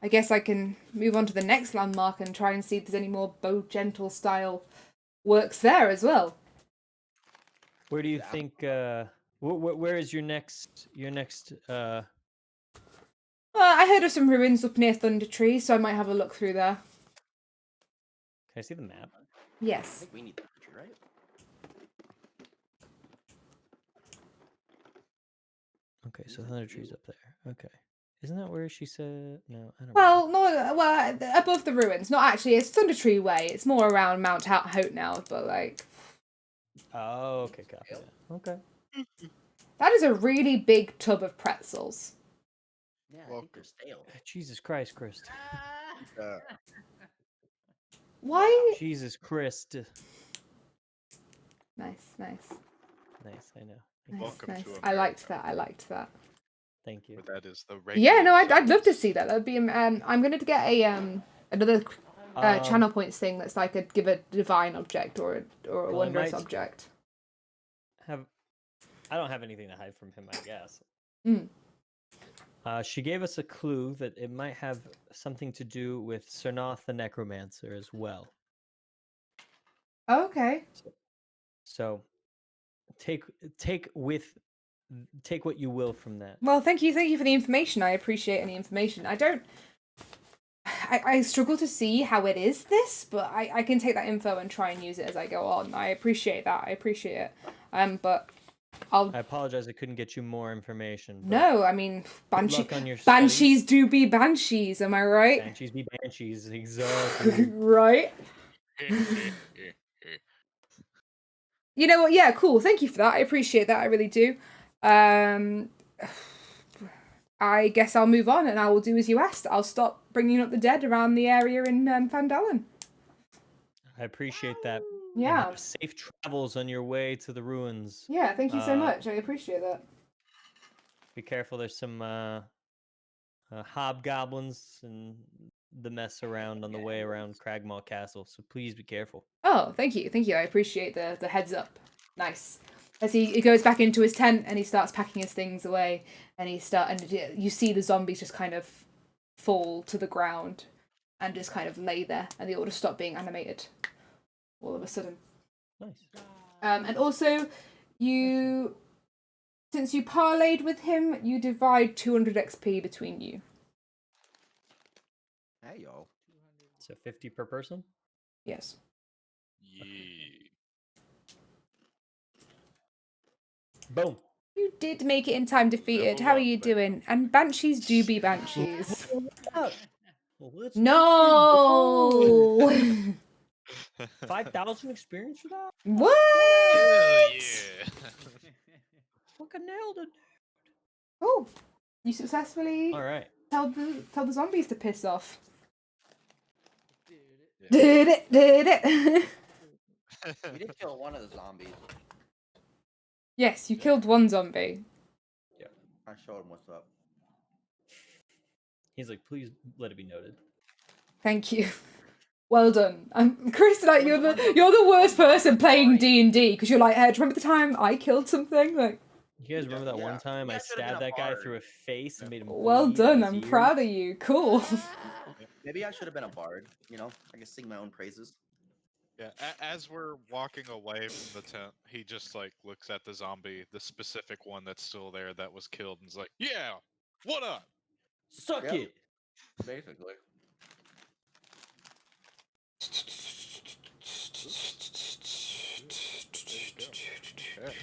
I guess I can move on to the next landmark and try and see if there's any more Bo Gentle style works there as well. Where do you think? Where is your next? I heard of some ruins up near Thunder Tree, so I might have a look through there. Can I see the map? I Yes. think we need that, right? Okay, so Thunder Tree's up there. Okay, isn't that where she said? No, I don't. Well, no, well, above the ruins. Not actually. It's Thunder Tree Way. It's more around Mount Hout now, but like. Oh, okay, copy that. Okay. That is a really big tub of pretzels. Yeah, I Well, think they're stale. Jesus Christ, Christ. Uh, Why? Jesus Christ. Nice, nice, Nice, I know. nice, Welcome nice. to I liked America. that. I liked that. Thank you. but that is the Yeah, no, regular I'd love to size. see that. That'd be. I'm gonna get a another channel points thing that's like give a divine object or a Well, I wondrous might- object. I don't have anything to hide from him, I guess. Mm. She gave us a clue that it might have something to do with Cernoth the Necromancer as well. Okay. So take what you will from that. Well, thank you for the information. I appreciate any information. I struggle to see how it is this, but I can take that info and try and use it as I go on. I appreciate that. I appreciate it. But I apologize I couldn't get you more information. but no, I mean good luck on your banshees studies. do be banshees. Am I right? Banshees be banshees, exactly. Right. You know what? Yeah, cool. Thank you for that. I appreciate that. I really do. I guess I'll move on and I will do as you asked. I'll stop bringing up the dead around the area in Phandelver. I appreciate that. And Yeah. have safe travels on your way to the ruins. Yeah, thank you so much. I appreciate that. Be careful. There's some hobgoblins and the mess around on the way around Cragmaw Castle. So please be careful. Oh, thank you. Thank you. I appreciate the heads up. Nice. As he goes back into his tent and he starts packing his things away and you see the zombies just kind of fall to the ground and just kind of lay there and they all just stop being animated all of a sudden. Nice. And also, since you parlayed with him, you divide 200 XP between you. Hey, yo. So 50 per person? Yes. Yeah. Boom. You did make it in time defeated. Level How are up, you baby. doing? And banshees do be banshees. Well, let's No! 5,000 experience for that? What? Hell yeah. Fucking nailed it. Oh, you successfully All right. tell the zombies to piss off. Dude. Did it. We did kill one of the zombies. Yes, you killed one zombie. I showed him what's up. He's like, please let it be noted. Thank you. Well done. Chris, like you're the worst person playing D&D because you're like, hey, do you remember the time I killed something? Like, You guys remember that one Yeah. time I That should've been stabbed a that guy bard. through a face and made him well bleed out done. his I'm ears? proud of you. Cool. Maybe I should have been a bard. You know, I can sing my own praises. Yeah, as we're walking away from the tent, he just like looks at the zombie, the specific one that's still there that was killed, and is like, "Yeah, what up?" Suck Yep. it. Basically. Okay.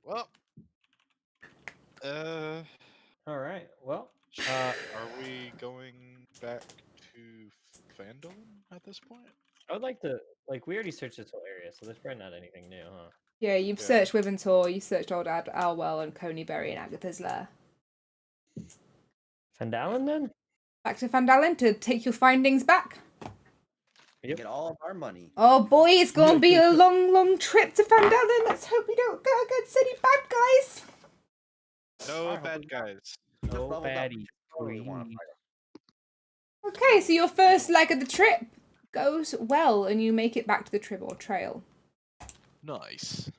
Well, All right. Well, are we going back to Phandelver at this point? I would like to, we already searched this whole area, so there's probably not anything new, huh? Yeah, you've Yeah. searched Wiventor, you searched Old Alwell and Coneyberry and Agatha's Lair. Phandalin then? Back to Phandalin to take your findings back. Yep. Get all of our money. Oh boy, it's gonna be a long, long trip to Phandelver. Let's hope we don't get city bad guys. No I hope bad we guys. No leveled up. baddie. Totally wanna Free. fight Okay, so your first leg of the trip goes well, and you make it back to the Tribble Trail. Nice.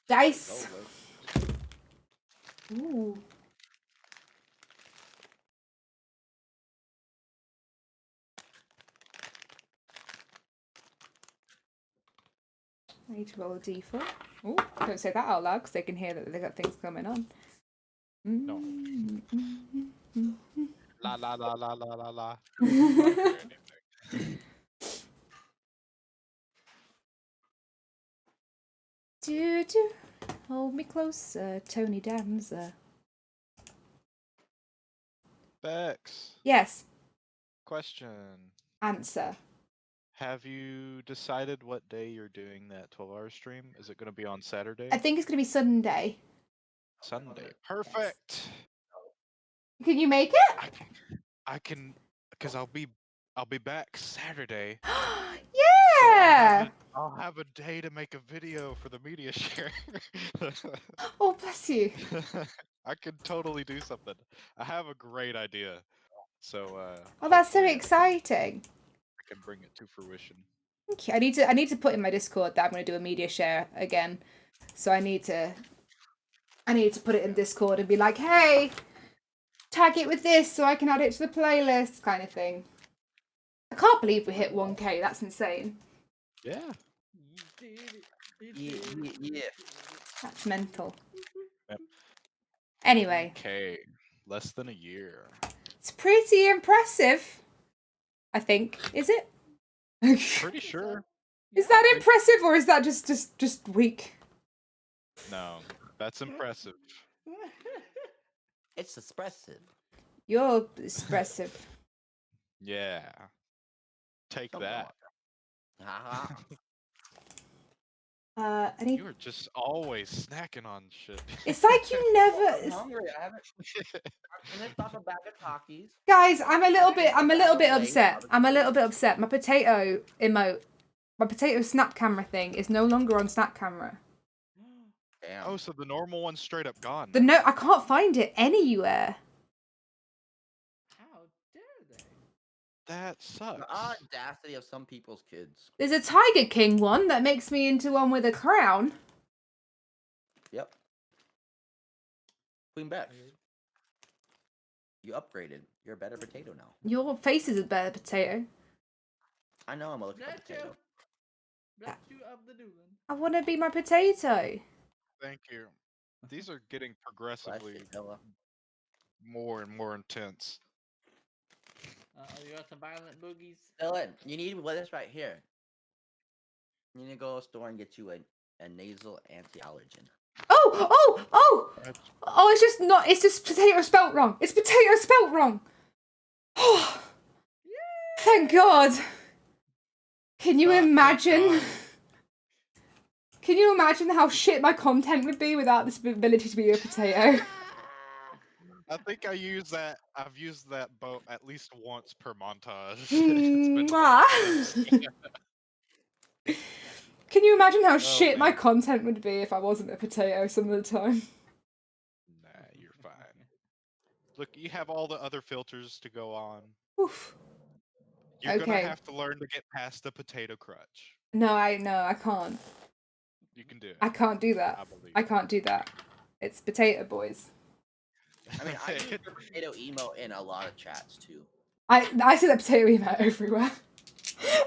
Dice. Go, Liz. Ooh. I need to roll a d4. Oh, don't say that out loud because they can hear that they got things coming on. No. Mm. La la la la la la la. Do do, hold me closer, Tony Danza. Bex, Yes. question. Answer. Have you decided what day you're doing that 12-hour stream? Is it going to be on Saturday? I think it's gonna be Sunday. Sunday. Perfect. Can you make it? I can, because I'll be back Saturday. Yeah. I'll have a day to make a video for the media share. Oh, bless you. I could totally do something. I have a great idea. So Oh, that's so hopefully exciting. I can bring it to fruition. Okay, I need to put in my Discord that I'm going to do a media share again. So I need to put it in Discord and be like, hey, tag it with this so I can add it to the playlist, kind of thing. I can't believe we hit 1K. That's insane. Yeah. Yeah. That's mental. Yep. Anyway, Okay. Less than a year. it's pretty impressive. I think. Is it? Pretty sure. Is that impressive or is that just weak? No, that's impressive. It's expressive. You're expressive. Yeah. Take Come that. Haha. I need. You are just always snacking on shit. It's like you never. I'm hungry. I haven't finished off a bag of Takis. Guys, I'm a little bit upset. I'm a little bit upset. My potato emote, my potato snap camera thing is no longer on snap camera. Damn. Oh, so the normal one's straight up gone. The note, I can't find it anywhere. How dare they? That sucks. The audacity of some people's kids. There's a Tiger King one that makes me into one with a crown. Yep. Queen Bex. You upgraded. You're a better potato now. Your face is a better potato. I know I'm a looking Bless you. potato. Bless you of the doing. I want to be my potato. Thank you. These are getting Bless progressively you, Ella. more and more intense. You got some violent boogies. Dylan, you need this right here. You need to go to the store and get you a nasal anti-allergen. Oh! It's just potato spelt wrong. It's potato spelt wrong. Oh, thank God. Can you imagine? Can you imagine how shit my content would be without this ability to be a potato? I think I've used that boat at least once per montage. It's been Can you imagine how shit my man. content would be if I wasn't a potato some of the time? Nah, you're fine. Look, you have all the other filters to go on. Oof. You're Okay. gonna have to learn to get past the potato crutch. No, I can't. You can do it. I can't do that. I believe. I can't do that. It's potato boys. I mean, I use the potato emo in a lot of chats too. I see that potato email everywhere.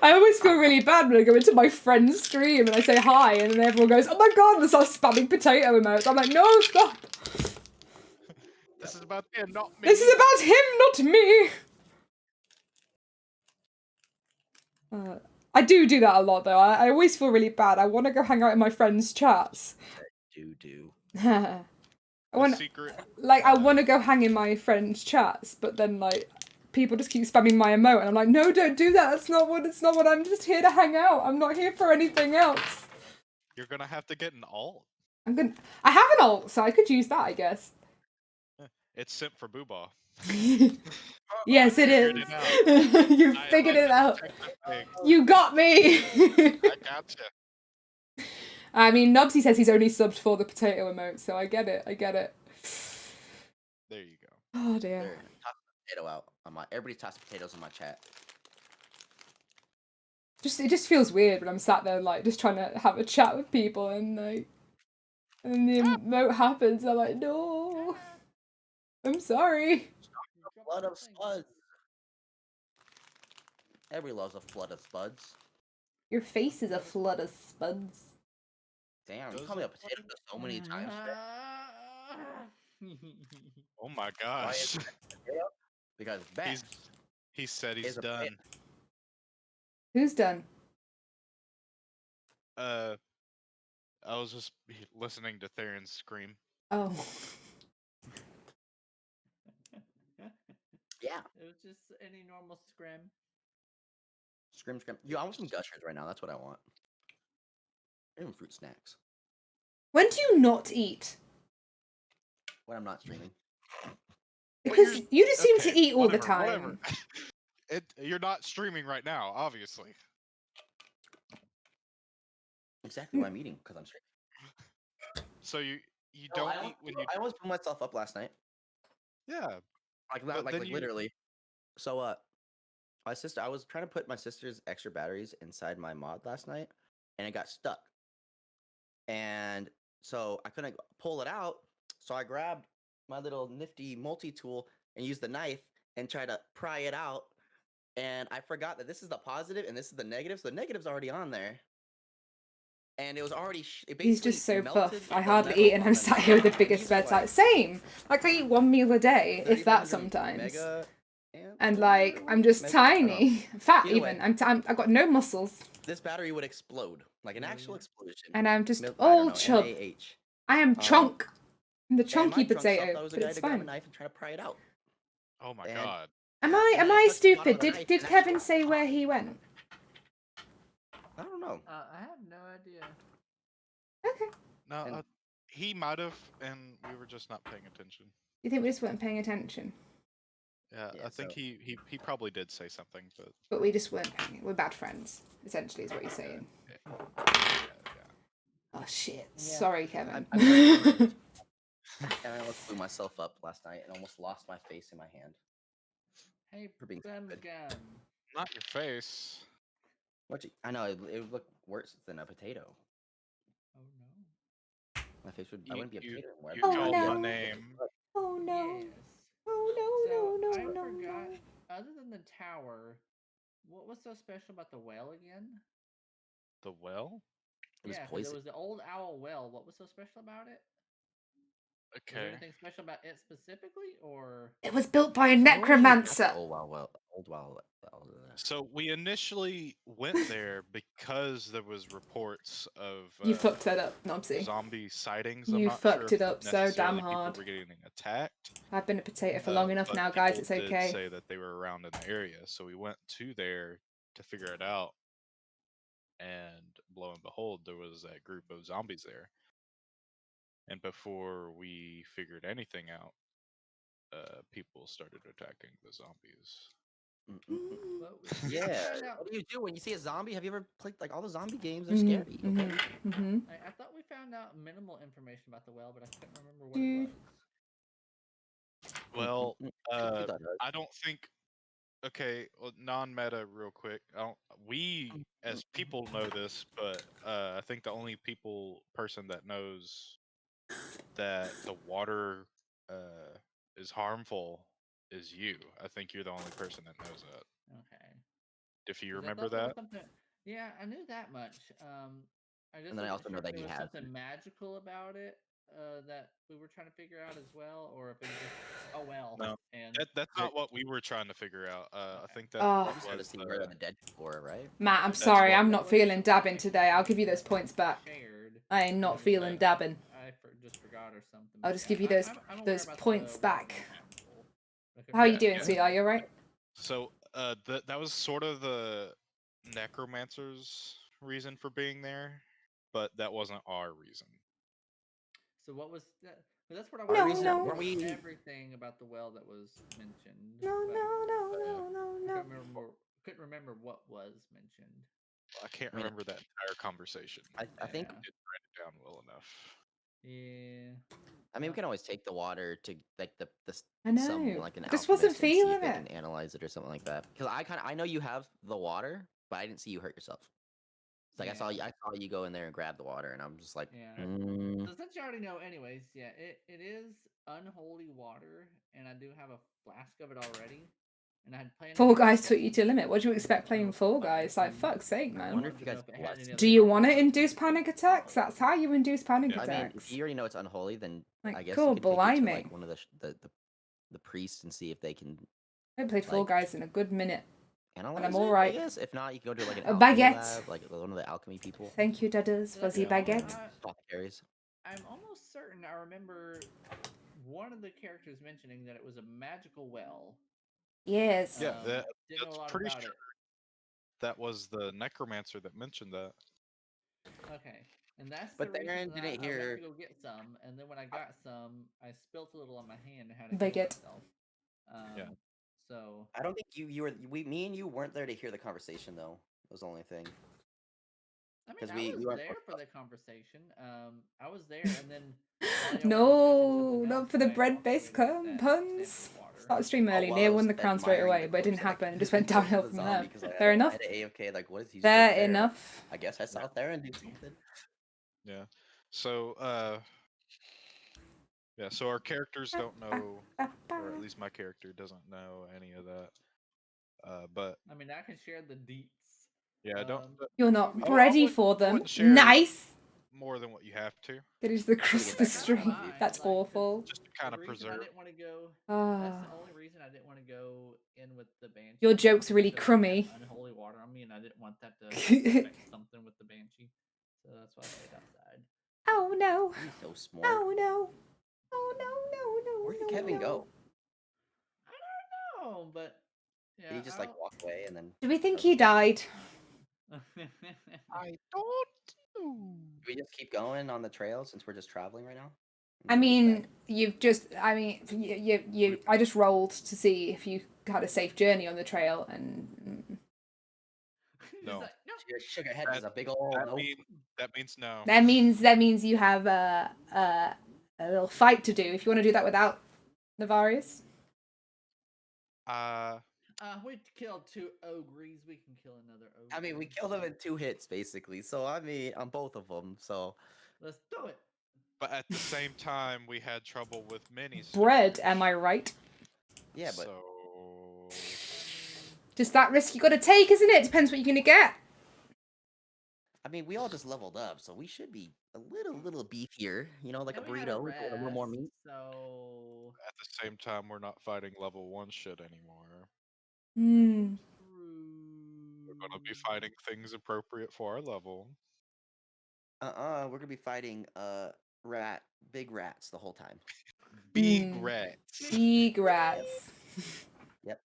I always feel really bad when I go into my friend's stream and I say hi and then everyone goes, oh my God, and starts spamming potato emotes. I'm like, no, stop. This is about him, not me. This is about him, not me. I do that a lot though. I always feel really bad. I want to go hang out in my friends' chats. I want secret. Like I want to go hang in my friends' chats, but then like people just keep spamming my emote, and I'm like, no, don't do that. That's not what. It's not what. I'm just here to hang out. I'm not here for anything else. You're gonna have to get an alt. I have an alt, so I could use that, I guess. It's sent for Boobah. Yes, I it figured is. it out. You I figured like it the out. detective thing. You got me. I gotcha. I mean, Nobsy says he's only subbed for the potato emote, so I get it. I get it. There you go. Oh dear. There, toss a potato out on my. Everybody toss potatoes in my chat. It just feels weird when I'm sat there like just trying to have a chat with people and like, and the emote happens. I'm like, no, I'm sorry. Flood of spuds. Everybody loves a flood of spuds. Your face is a flood of spuds. Damn, you Those call me are a potato so many times today. Oh my Why gosh. is it a potato? Because Bex He said he's is a done. potato. Who's done? I was just listening to Theron scream. Oh. Yeah. It was just any normal scrim. Scrim, scrim. Yo, I want some gushers right now. That's what I want. Even fruit snacks. When do you not eat? When I'm not streaming. Because you just seem to Okay, eat all the whatever, time. whatever. You're not streaming right now, obviously. Exactly why I'm eating, because I'm streaming. So you No, don't eat when you. I almost blew myself up last night. Yeah, Like, But like, then like you- literally. So, my sister, I was trying to put my sister's extra batteries inside my mod last night, and it got stuck. And so I couldn't pull it out. So I grabbed my little nifty multi-tool and used the knife and tried to pry it out. And I forgot that this is the positive and this is the negative. So the negative's already on there. And it was already. It basically He's just so melted buff. I the hardly metal eat, and on I'm the sat here with the knife. biggest These are appetite. like Same. Like I eat one meal a day, if that 3500 sometimes. mega And or like whatever it I'm was, just mega, I don't know. tiny, fat Either way. even. I've got no muscles, This battery would explode like an actual explosion. and I'm just I don't all know, chub. MAH. I am chunk. I'm the And chunky my drunk self potato, thought it was a but guy it's to grab a fine. knife and try to pry it out. Oh my And- god. Am Yeah, I and am then I touched the bottom stupid? of the Did knife did and Kevin actually say where popped. he went? I don't know. I have no idea. Okay. No, And- he might have, and we were just not paying attention. You think we just weren't paying attention? Yeah, Yeah, I think so- he probably did say something, but But we just weren't paying. We're bad friends, essentially, is what you're saying. yeah. Oh shit! Yeah. Sorry, Kevin. I and I almost blew myself up last night and almost lost my face in my hand. Hey, For being Brim's stupid. gun. Not your face. I know it would look worse than a potato. Oh no. My face would. I You- wouldn't be a you- potato anymore. I'd You Oh, be called no. my name. Oh no! Yes. Oh So no! I No! No! forgot. No! Other than the tower, what was so special about the well again? The well? It was Yeah, 'cause poison. it was the old owl well. What was so special about it? Was there Okay. anything special about it specifically, or It was built by a Oh, necromancer. old wow. So we initially went there because there was reports of You fucked that up, Nobsy. zombie sightings. I'm You not sure fucked it if up so damn necessarily people hard. were getting attacked. I've been a potato for long enough but now, guys. people It's did okay. say that they were around in the area, so we went to there to figure it out. And lo and behold, there was that group of zombies there. And before we figured anything out, people started attacking the zombies. what we Yeah. found out- What do you do when you see a zombie? Have you ever played like all the zombie games? Are Mhm, scary. Okay. mhm. I thought we found out minimal information about the well, but I couldn't remember what Dude. it was. Well, You thought it was. I don't think. Okay, well, non-meta, real quick. We as people know this, but I think the only person that knows that the water is harmful is you. I think you're the only person that knows that. Okay. If you 'Cause I remember thought there was that. something. Yeah, I knew that much. I just And then I wasn't also know sure if that there he was has something magical about it that we were trying to figure out as well, or if it was just oh well. No, And that's not what we were trying to figure out. I think that Oh. I just wanted to was see where the dead people were, right? Matt, I'm That's sorry. what- I'm That not was feeling some dabbing information today. I'll give you that those points back. Shared, I am and not then feeling dabbing. just forgot or something. I'll but just yeah, give you I- those I'm aware those about the points what's back. most harmful. I could How are be you doing, wrong. sweetheart? You alright? So that was sort of the necromancer's reason for being there, but that wasn't our reason. So what was that? But that's what I No, wanted to no. know Weren't we- everything about the well that was mentioned. No, but no, no, I no, no, no. couldn't remember what was mentioned. I can't I mean, remember that entire conversation. I think Yeah. Didn't write it down well enough. Yeah. I mean we can always take the water to like the I some know. like an I just wasn't alchemist and see if feeling they it. can analyze it or something like that. Because I know you have the water, but I didn't see you hurt yourself. It's like Yeah. I saw you go in there and grab the water, and I'm just like, Yeah. mm. So since you already know, anyways, yeah, it is unholy water, and I do have a flask of it already. And I had planned. Fall to get Guys the took you to second limit. What do you expect playing of Fall fire Guys? Like, food. fuck's sake, I I man. wonder wanted if you to know guys if it had any blessed. other Do you want to properties induce that panic could attacks? follow. That's how you induce panic Yeah. I mean, attacks. if you already know it's unholy, then Like, I guess cool, you could take it to blimey. like one of the priests and see if they can I haven't played Fall like- Guys in a good minute. analyze I'm it. alright. I guess if not, you can go to like an A alchemy baguette. lab, like one of the alchemy people, Thank you, Dudders. Fuzzy Yeah. baguette. apothecaries. I'm almost certain I remember one of the characters mentioning that it was a magical well. Yes. Yeah, Didn't know that's a lot pretty about sure it. that was the necromancer that mentioned that. Okay, and that's But the reason Aaron that didn't I went hear- to go get some, and then when I got some, I spilt a little on my hand and had to Baguette. catch myself. Yeah. So I don't think you were me and you weren't there to hear the conversation though. That was the only thing. I mean, 'Cause I we was weren't there close for enough. the conversation. I was there, and then while y'all were discussing No, something not else, for the I bread-based walked away to get that puns. sample water. Start stream early. while Nia I won was the crown straight admiring away, the but it didn't corpse that I happen. It just couldn't went go to downhill the from zombie there. 'cause I Fair had- enough. I had a AFK, like, what is he just Fair over there? enough. I guess I saw there and do something. Yeah. So yeah, so our characters don't know, or at least my character doesn't know any of that. But I mean, I can share the deets. yeah, don't You're not I ready wouldn't- for I them. wouldn't share- Nice. more than what you have to, It is the get Christmas back tree. to that. That's Like, 'cause awful. just to kind the of reason I preserve. didn't want to go. That's Ah. the only reason I didn't want to go in with the banshee. Your joke's really because I had crummy. Unholy water on me, and I didn't want that to affect something with the banshee. So that's why I stayed outside. Oh no. He's so smart. Oh no. Oh no, no, no. Where did no, Kevin no. go? I don't know, but yeah. Did he just like walk away and then? Do we think he died? I don't know. Do we just keep going on the trail since we're just traveling right now? I mean, you've just. I mean, you. I just rolled to see if you had a safe journey on the trail, and He's No. like, no. Your sugar head is a big old. That means no. that means you have a little fight to do. If you want to do that without Navarius. We killed 2 ogres. We can kill another ogre. I mean, we killed him in 2 hits basically. So I mean, on both of them. So Let's do it. But at the same time, we had trouble with mini Bread, stars, am I right? yeah, but So Just that risk you got to take, isn't it? Depends what you're gonna get. I mean, we all just leveled up, so we should be a little beefier. You know, like And a we had burrito with a little more rest, meat. So at the same time, we're not fighting level 1 shit anymore. Hmm. We're gonna be fighting things appropriate for our level. We're gonna be fighting big rats the whole time. Big Mm. rats. Big rats. Yep.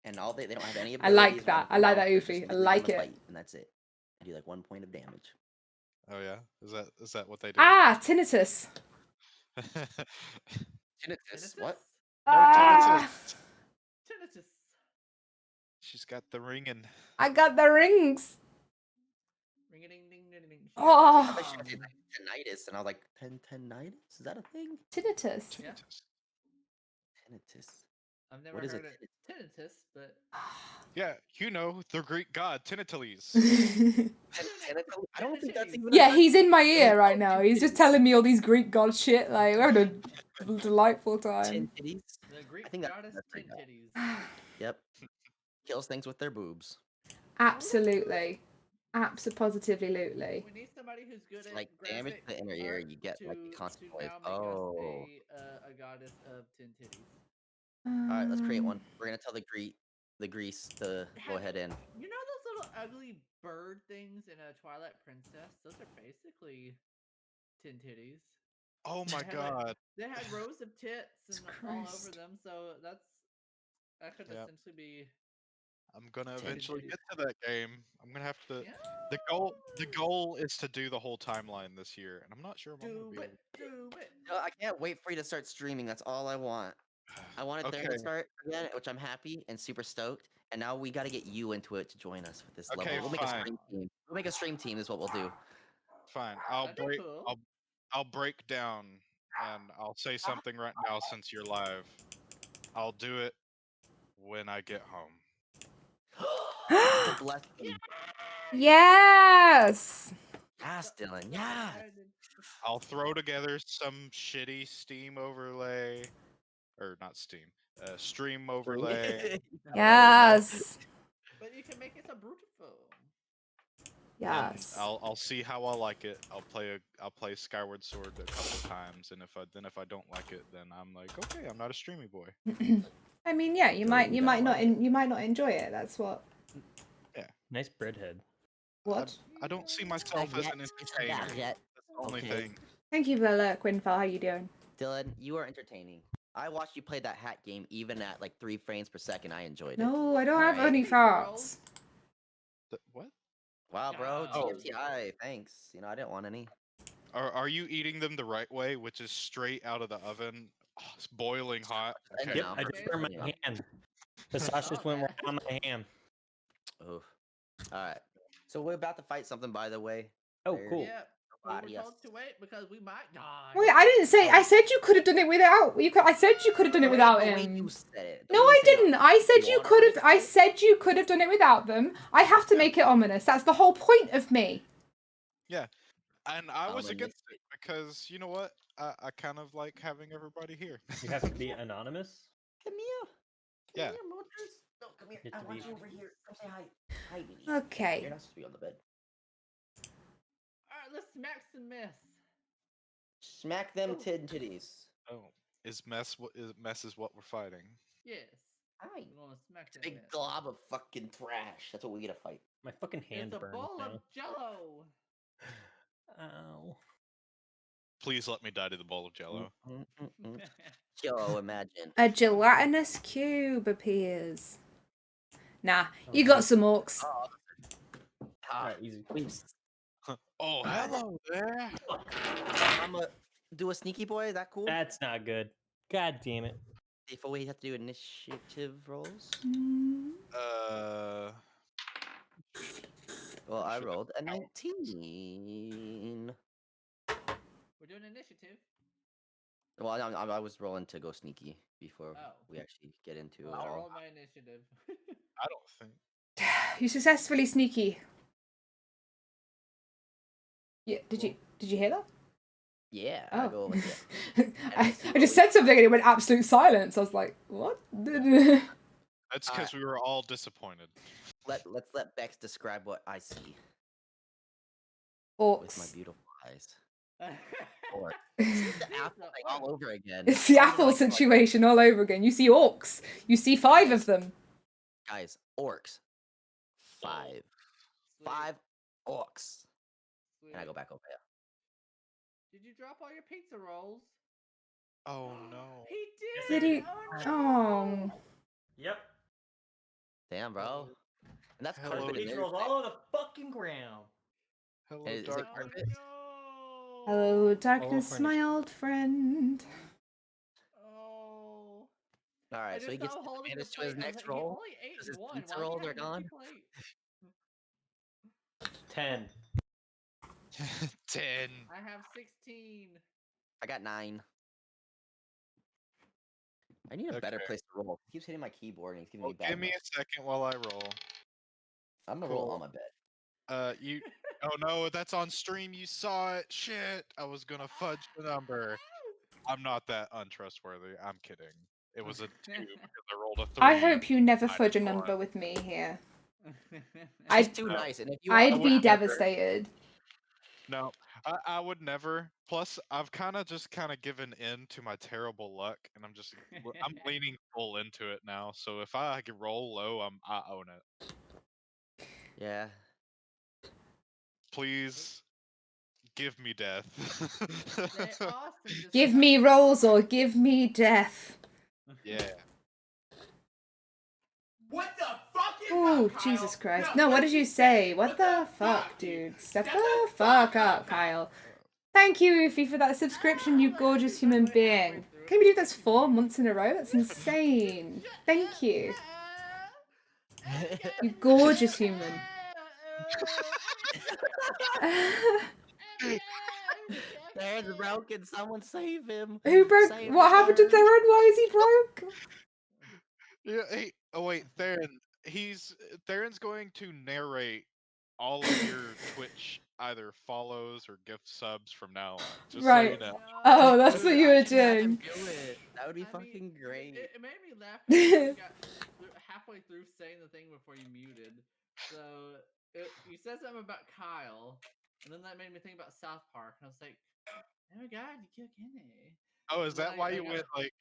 And all they don't have any I like abilities, that. run I like mouth, that, they're Oofy. just I literally like gonna it. bite, and that's it. I do like 1 point of damage. Oh yeah, is that what they do? Ah, tinnitus. Tinnitus? What? Ah, Tinnitus. She's got the ringing. I got the rings. Ring a ding ding ding ding. Oh. I thought she did like tinnitus, and I was like, tinnitus? Is that a thing? Tinnitus. Yeah. Tinnitus. Tinnitus. I've never What is heard a it. Tinnitus, but Yeah, you know, the Greek god Tinnitus. Tinnitus? I don't think that's even. Yeah, he's in my ear right now. He's just telling me all these Greek god shit. Like, we're having a delightful time. Titties. the Greek I think goddess that's right tin now. titties. Yep. Kills things with their boobs. Absolutely. Absolutely. We need somebody who's good at Like damage to the inner ear, art you get like the to constant now noise. make Oh. us a goddess of tin titties. All right, let's create one. We're gonna tell the grease to go Have- ahead and. You know those little ugly bird things in a Twilight Princess? Those are basically tin titties. Oh my They had, like, god. they had rows of tits and all over Christ. them, so that could Yep. essentially be I'm gonna Take it, eventually dude. get to that game. I'm gonna have to. Yeah. The goal is to do the whole timeline this year, and I'm not sure if I'm gonna Do be it. able. Do it. I can't wait for you to start streaming. That's all I want. I wanted there to Okay. start again, which I'm happy and super stoked. And now we got to get you into it to join us with this level. Okay, We'll make a fine. stream team. We'll make a stream team. Is what we'll do. Fine. That'd be cool. I'll break down, and I'll say something right now since you're live. I'll do it when I get home. It's a blessing. Yes. Yes, Dylan. Yeah. I'll throw together some shitty Steam overlay, or not Steam, stream overlay. Yes. But you can make it so beautiful. And Yes. I'll see how I like it. I'll play Skyward Sword a couple times, and if I don't like it, then I'm like, okay, I'm not a streamy boy. I mean, yeah, you might not enjoy it. That's what. Nice breadhead. What? I don't see myself as an entertainer. That's the only thing. Thank you, Bella Quinfell. How you doing? Dylan, you are entertaining. I watched you play that hat game even at like 3 frames per second. I enjoyed it. No, I don't have Alright. any thoughts. What? Wow, bro. Oh. TFTI. Thanks. You know, I didn't want any. Are you eating them the right way, which is straight out of the oven? Oh, it's boiling hot. Okay. Yep, I just burned my hand. The sauce just went right on my hand. Oof. Alright. So we're about to fight something, by the way. Oh, There- cool. Yep. We were Yes. told to wait because we might die. Wait, I didn't say. I said you could have done it without. I said you could have done it without The way him. you said it. The No, way you I said it. didn't. I said you want could have. to I fight? said you could have done it without them. I have to make it ominous. That's the whole point of me. And I was Ominous. against it because you know what? I kind of like having everybody here. You have to be anonymous. Come here. Yeah. Come here, Motors. No, come here. You have I to want be- you over here. Come say hi. Hi, baby. Okay. You're not supposed to be on the bed. Alright, let's smack some mess. Smack them Ooh. titties. Oh, is mess is what we're fighting? Yes. Hi. We're gonna smack that Big mess. glob of fucking trash. That's what we gotta fight. My fucking hand It's a burns bowl now. of jello. Ow. Please let me die to the bowl of Jello. Yo, imagine. A gelatinous cube appears. Nah, you Oh, got some orcs. Alright, easy. Oh, hello there. I'm gonna do a sneaky boy. Is that cool? That's not good. God damn it. Before we have to do initiative rolls. Mm. Well, I Should I- rolled a 19. We're doing initiative. Well, I was rolling to go sneaky before Oh. we actually get into it I all. rolled my initiative. I don't think. You successfully sneaky. Yeah, did you hear that? Yeah, Oh. I go with it. I just said something and it went absolute silence. I was like, what? That's because we were all disappointed. Let's let Bex describe what I see with my Orcs. beautiful eyes. Or It's the apple thing all over again. It's the apple situation all over again. You see orcs. You see 5 of them. Guys, orcs. 5. 5 orcs. And I go back over there. Did you drop all your pizza rolls? Oh no. He did. Did he? Oh, no. Oh. Yep. Damn, bro. And that's Hello. carpet in Pizza there. rolls all on the fucking ground. Hello, Is it dark. Oh, carpet? no. Hello, darkness, for my initiative. old friend. Oh. All right, so he gets advantage to his next roll. Only ate because his one. pizza Why do you rolls have are an gone. empty plate? 10. 10. I have 16. I got 9. I need a better Okay. place to roll. He keeps hitting my keyboard and he's giving Well, me bad. give me luck. a second while I roll. I'm gonna roll cool. on my bed. You. Oh no, that's on stream. You saw it. Shit. I was gonna fudge the number. I'm not that untrustworthy. I'm kidding. It was a 2 because I rolled a 3. I hope you never I fudge a did not. number with me here. She's I'd- too No. nice, and if you I'd want be to devastated. No, I would never. Plus, I've kind of given in to my terrible luck, and I'm leaning full into it now. So if I can roll low, I own it. Yeah. Please, give me death. Say Austin just Give smacked me it. rolls or give me death. Yeah. What the fuck Oh, Jesus Christ. No, what did you say? What the fuck, dude? Step the fuck up, Kyle. Thank you, Ufi, for that subscription, you gorgeous human being. Can you believe that's 4 months in a row? That's insane. Thank you. You gorgeous human. Theron's broken. Someone save him. Who broke? Save What happened to Theron. Theron? Why is he broke? Yeah. Hey. Oh wait, Theron. Theron's going to narrate all of your Twitch either follows or gift subs from now on. Just so you Right. know. Oh, that's Dude, what you I were should have him doing. do it. That would be I fucking mean, great. It made me laugh because you got halfway through saying the thing before you muted. So you said something about Kyle, and then that made me think about South Park, and I was like, "Oh my god, you killed Kenny." Oh, is And then that why you got- went like?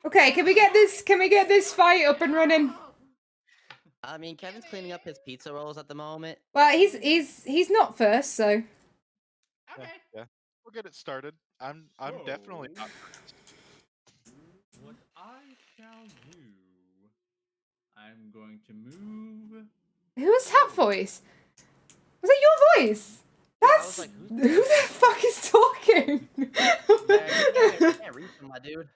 Okay, can we get this? Can we get this fight up and running? I mean, Kevin's cleaning up his pizza rolls at the moment. Well, he's not first, so Okay. Yeah. We'll get it started. I'm definitely not. What I shall do, I'm going to move. who was that voice? Was that your voice? I That's was like, who the fuck is talking? you can't reach him, my dude.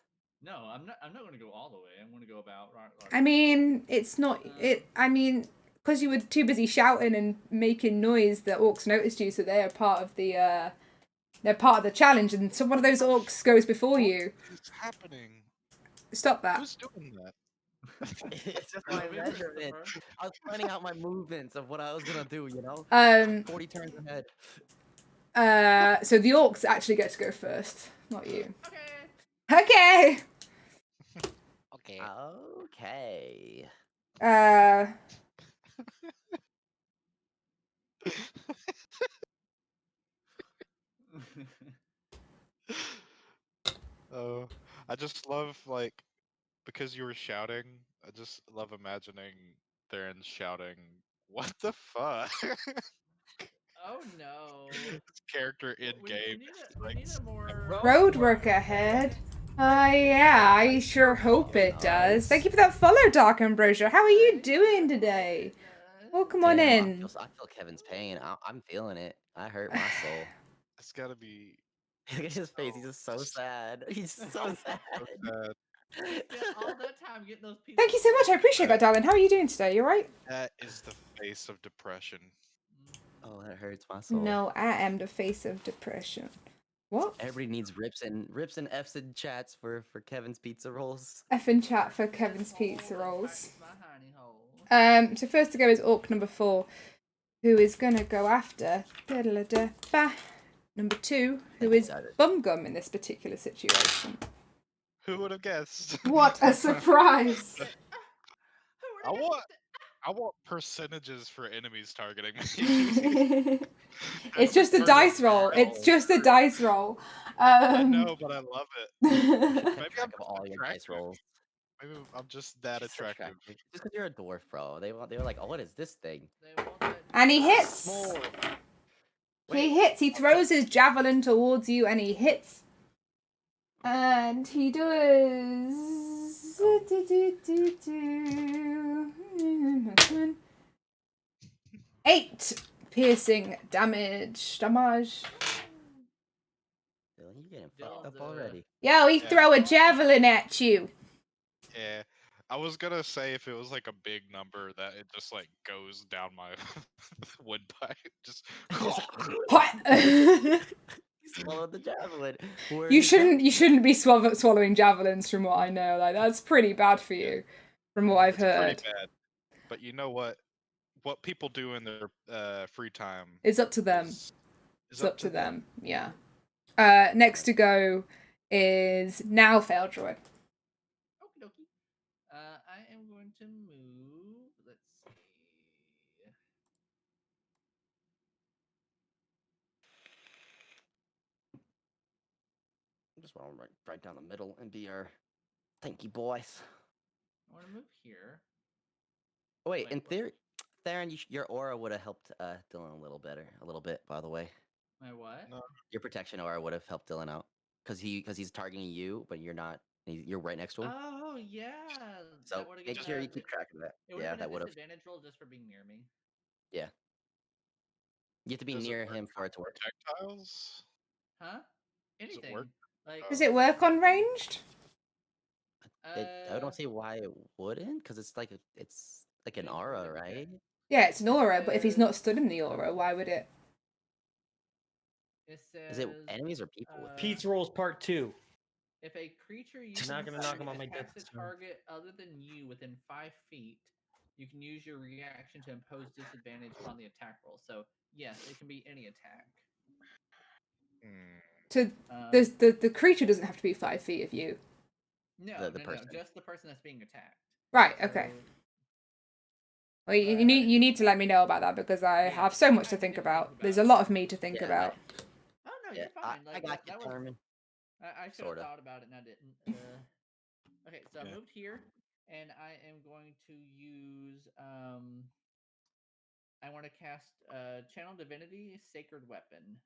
No, I'm not. I'm not going to go all the way. I'm going to go about. I mean, it's not it. I mean, because you were too busy shouting and making noise, the orcs noticed you, so they are part of the. They're part of the challenge, and so one of those orcs goes before you. What is happening? Stop that. Who's doing that? It's just my measurement. I was planning out my movements of what I was gonna do, you know? 40 turns ahead. So the orcs actually get to go first, not you. Okay. Okay. Okay. Okay. Oh, I just love like because you were shouting. I just love imagining Theron shouting, "What the fuck?" Oh no. His character in game. We need a more Road work ahead. Yeah, I sure hope it does. Thank you for that follow, Dark Ambrosia. How are you doing today? Welcome on Damn, in. I feel Kevin's pain. I'm feeling it. I hurt my soul. It's gotta be Look at his face. He's just so sad. He's so sad. so sad. spent all that time getting those pieces. Thank you so much. I appreciate that, darling. How are you doing today? You alright? That is the face of depression. Oh, that hurts my soul. No, I am the face of depression. What? Everybody needs rips and F's in chats for Kevin's pizza rolls. F in chat for Kevin's pizza rolls. My honey hole. So first to go is orc number 4, who is gonna go after number 2, who is Bumgum in this particular situation. Who would have guessed? What a surprise! I want percentages for enemies targeting me. It's just a dice roll. It's just a dice roll. I know, but I love it. Maybe Track I'm of all your dice rolls. Maybe I'm just that Just so attractive. Just because you're a dwarf, bro. They were like, oh, what is this thing? And he hits. Small. He hits. He throws his javelin towards you, and he hits. And he does 8 piercing damage. Dylan, you getting fucked up already. Yo, he throw a javelin at you. Yeah. I was gonna say if it was like a big number that it just like goes down my windpipe. Just What? He swallowed the javelin. You shouldn't be swallowing javelins from what I know. Like that's pretty bad for you, from what I've it's heard. pretty bad. But you know what? What people do in their free time It's up to them. is It's up to them. Yeah. Next to go is now Phandelver. Okie dokie. I am going to move. Let's see. Just want to right down the middle and be our tanky boys. I want to move here. Oh, wait, in what? theory, Theron, your aura would have helped Dylan a little bit, by the way. My what? No. Your protection aura would have helped Dylan out because he's targeting you, but you're not You're right next to him. Oh yeah. So that would've make given sure a you keep di- track of that. It would Yeah, have been that a would have. disadvantage roll just for being near me. Yeah. You have to be Does it near work him for it to work. projectiles? Huh? Does it Anything. work? Like Does it work on anything. ranged? I don't see why it wouldn't, because it's like an It aura, wouldn't, yeah. right? Yeah, it's an aura, but if he's not says- stood in the aura, why would it? It says Is it enemies or people with Pizza rolls part 2. if a creature uses Not gonna knock him on my attacks death a turn. target other than you within 5 feet, you can use your reaction to impose disadvantage on the attack roll. So yes, it can be any attack. Hmm. So Um, the creature doesn't have to be 5 feet of you. no, the no, person. just the person that's being attacked. Right. Okay. So, Well, you but need I- you need to let me know about that because I Yeah, have so much I to can think definitely about. think There's about a it. lot of me to think Yeah, about. Oh no, Yeah, you're fine. I Like got that was. determined. I should have Sorta. thought about it and I didn't. Okay, so I Yeah. moved here, and I am going to use. I want to cast Channel Divinity Sacred Weapon.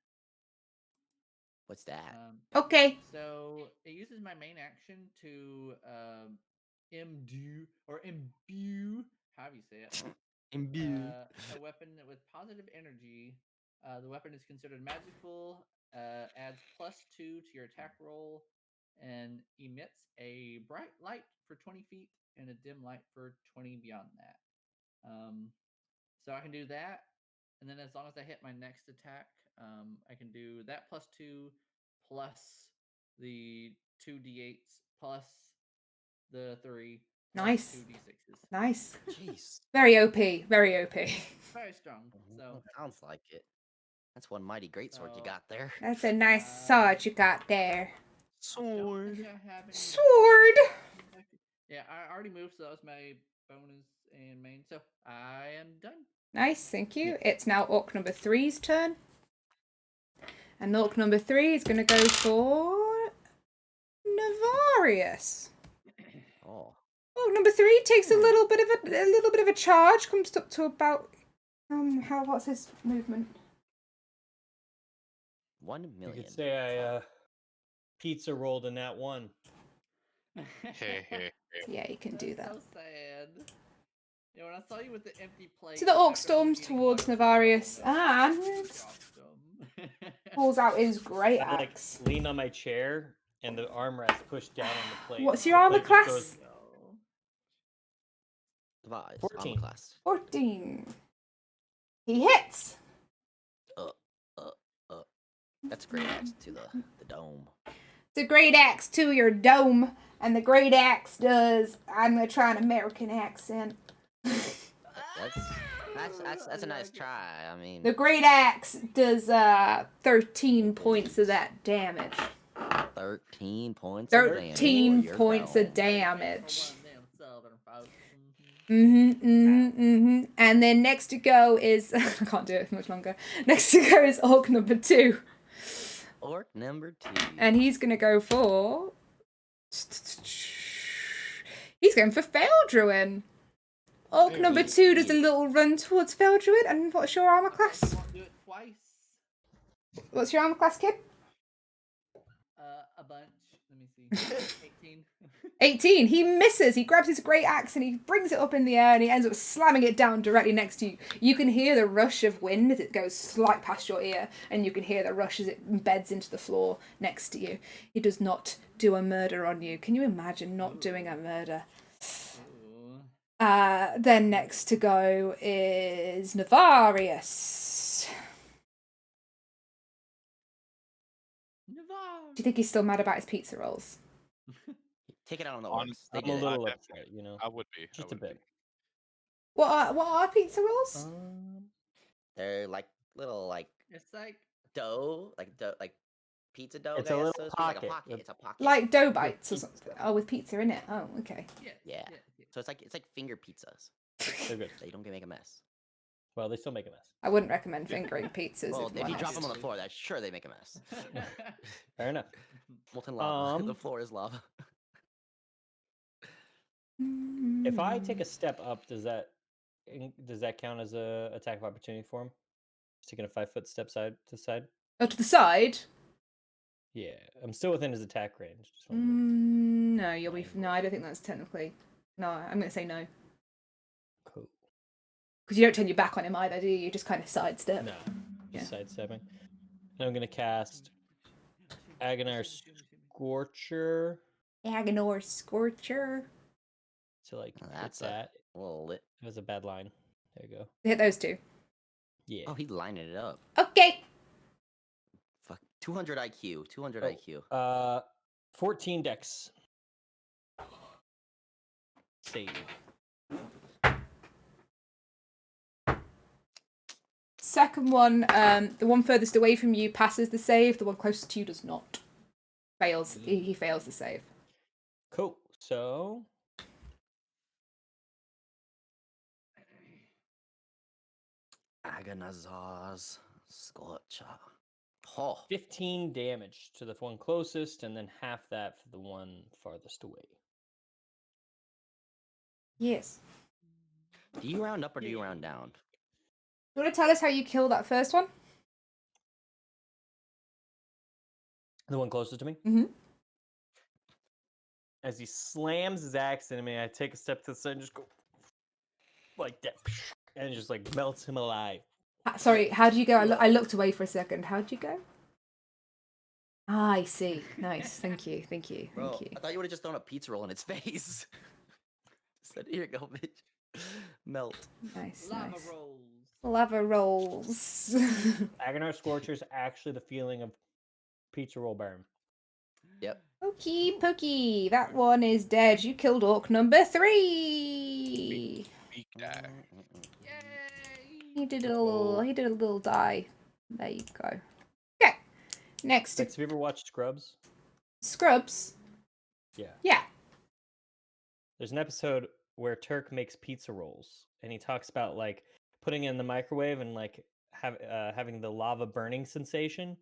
What's that? Okay. So it uses my main action to imbue, however you say it, Imbue. a weapon with positive energy. The weapon is considered magical, adds +2 to your attack roll, and emits a bright light for 20 feet and a dim light for 20 beyond that. So I can do that, and then as long as I hit my next attack, I can do that +2 plus the 2d8s plus the 3 plus Nice. 2d6s. Nice. Jeez. Very OP. Very OP. Very strong. So Sounds like it. That's one mighty great sword you So- got there. That's a nice sword you got there. I don't think Sword. I have any Sword. bonus. Yeah, I already moved, so that was my bonus and main. So I am done. Nice, thank you. It's now Orc number 3's turn. And Orc number 3 is going to go for Navarius. Oh. Orc number 3 takes a little bit of a charge, comes up to about what's his movement? 1 You million. could say I pizza rolled in that one. Hey, hey. Yeah, you can do that. So sad. Yeah, when I saw you with the empty plate. So the the orc fact that I was storms eating towards one, Navarius oh, no. and Dropped them. pulls out his great I like axe. lean on my chair and the armrest pushed down on the plate. What's The your armor plate just class? goes- Device. 14. Armor class. 14. He hits. That's a great axe to the dome. It's a great axe to your dome, and the great axe does. I'm gonna try an American accent. That's a nice try. I mean, The great axe does 13 points of that damage. 13 points. 13 of damage. points of Your damage. Mm-hmm. And then next to go is I can't do it much longer. Next to go is Orc number 2, Orc number 2. and he's gonna go for. He's going for Feldruin. Orc Hey, number we- 2 does a little run towards Feldruin, and what's your armor class? Do it twice. What's your armor class, kid? A bunch. Let me see. 18. 18. He misses. He grabs his great axe and he brings it up in the air and he ends up slamming it down directly next to you. You can hear the rush of wind as it goes slight past your ear, and you can hear the rush as it embeds into the floor next to you. He does not do a murder on you. Can you imagine not doing a murder? Ooh. Then next to go is Navarius. Navarre. Do you think he's still mad about his pizza rolls? Take it out on the On- orcs. They I'm did a it. little I upset, you know. I would be. Just I a would bit. be. What are pizza rolls? They're like little like It's like dough, like pizza dough. It's I a guess, little so to speak, like a pocket. pocket. It's a pocket. Like dough bites or pizza. something? Oh, with pizza in it. Oh, okay. Yeah. So it's like finger pizzas. They're good. So you don't make a mess. Well, they still make a mess. I wouldn't recommend fingering pizzas. Well, if if I'm you drop them honest. on the floor, that's sure they make a mess. Fair enough. Molten lava. The Um, floor is lava. If I take a step up, does that count as a attack of opportunity for him? Just taking a 5-foot step side to side. Oh, to the side? Yeah, I'm still within his attack range. Just wanted to- No, you'll be. No, I don't think that's technically. No, I'm gonna say no. Cool. Because you don't turn your back on him either, do you? You just kind of sidestep. No, Yeah. just sidestepping. And I'm gonna cast Agonar Scorcher Agonor Scorcher. to like Well, hit that's that. a little lit. It was a bad line. There you go. Hit those two. Yeah. Oh, he's lining it up. Okay. Fuck. 200 IQ. 200 Oh, IQ. 14 dex. Save. Second one, the one furthest away from you passes the save. The one closest to you does not. Fails. He fails the save. Cool. So Agonazar's Scorcher. Oh. 15 damage to the one closest, and then half that for the one farthest away. Yes. Do you round up or do you round down? You want to tell us how you kill that first one? The one closest to me? Mm-hmm. As he slams his axe into me, I take a step to the side and just go like that, and it just like melts him alive. Sorry, how do you go? I looked away for a second. How'd you go? Ah, I see. Nice. Thank you. Thank you. Bro, Thank you. I thought you would have just thrown a pizza roll in its face. Said, here you go, bitch. Melt. Nice. Lava Nice. rolls. Lava rolls. Agonar Scorcher is actually the feeling of pizza roll burn. Yep. Pokey pokey. That one is dead. You killed orc number 3. Meek die. Yay! He did a little die. There you go. Okay. Next, Have you ever watched Scrubs? Scrubs. Yeah. Yeah. There's an episode where Turk makes pizza rolls, and he talks about like putting it in the microwave and like having the lava burning sensation.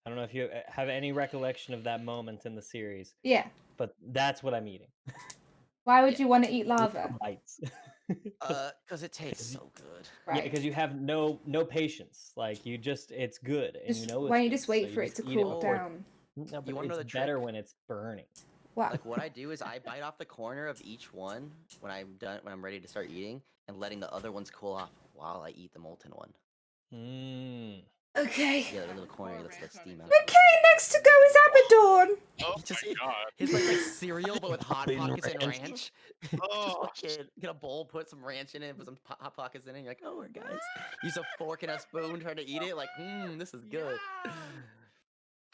I don't know if you have any recollection of that moment in the series, Yeah. but that's what I'm eating. Why would Yeah. you want to eat lava? Bites. Because it tastes so good. Yeah, Right. because you have no patience. Like you just, it's good, and Just, you know it's why don't you good, just wait so for you it to just eat cool before it- down? No, but wanna know it's the better trick? when it's burning. Wow. Like what I do is I bite off the corner of each one when I'm ready to start eating, and letting the other ones cool off while I eat the molten one. Mm. Okay. Yeah, the little corner lets the steam out. Okay, next to go is Abaddon. Oh You just my eat- god. His like cereal, but with hot In pockets and ranch. ranch. Oh, Just fucking get a bowl, put some ranch in it, put some hot pockets in it. And you're like, oh, we're guys. Use a fork and a spoon, try to eat it. Like, this is good. Yeah.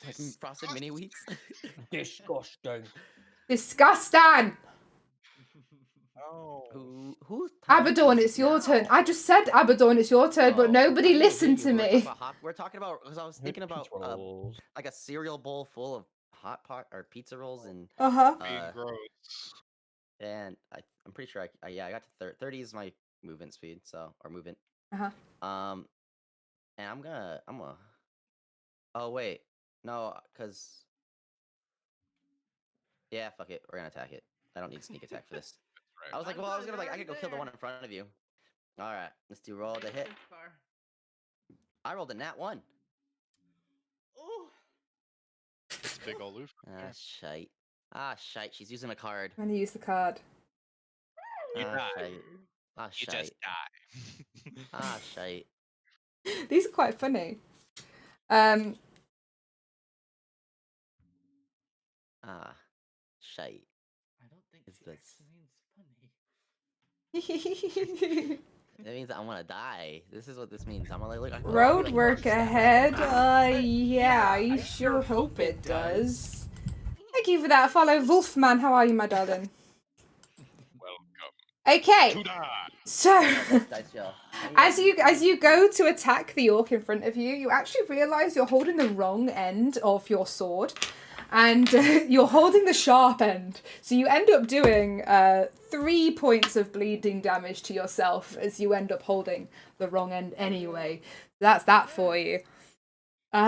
Like frosted mini wheats. Disgusting. Disgusting. oh. Who's Abaddon, it's your turn. I just said Abaddon, it's your turn, but nobody listened to me. We're talking about because I was thinking about Pizza rolls. like a cereal bowl full of hot pot or pizza rolls and Uh-huh. Being gross. and I'm pretty sure I got to 30 is my movement speed, so or movement. Uh-huh. And I'm gonna oh wait, no, cause yeah, fuck it, we're gonna attack it. I don't need sneak attack for this. Right. I was like, well, I was gonna like I could go kill the one in front of you. All right, let's do roll to hit. I rolled a nat 1. Oh. It's big ol' Luffy. Ah shite. Ah shite. She's using a card. I'm gonna use the card. You Ah die. shite. Ah You shite. just die. Ah shite. These are quite funny. Ah shite. I don't think Is she this- actually means funny. That means I'm gonna die. This is what this means. I'm gonna look. Road work ahead. Yeah, I I sure hope it does. Thank you for that follow, Wolfman. How are you, my darling? Welcome Okay, to die. so Dice jail. as you go to attack the orc in front of you, you actually realise you're holding the wrong end of your sword, and you're holding the sharp end. So you end up doing 3 points of bleeding damage to yourself as you end up holding the wrong end anyway. That's that for you. All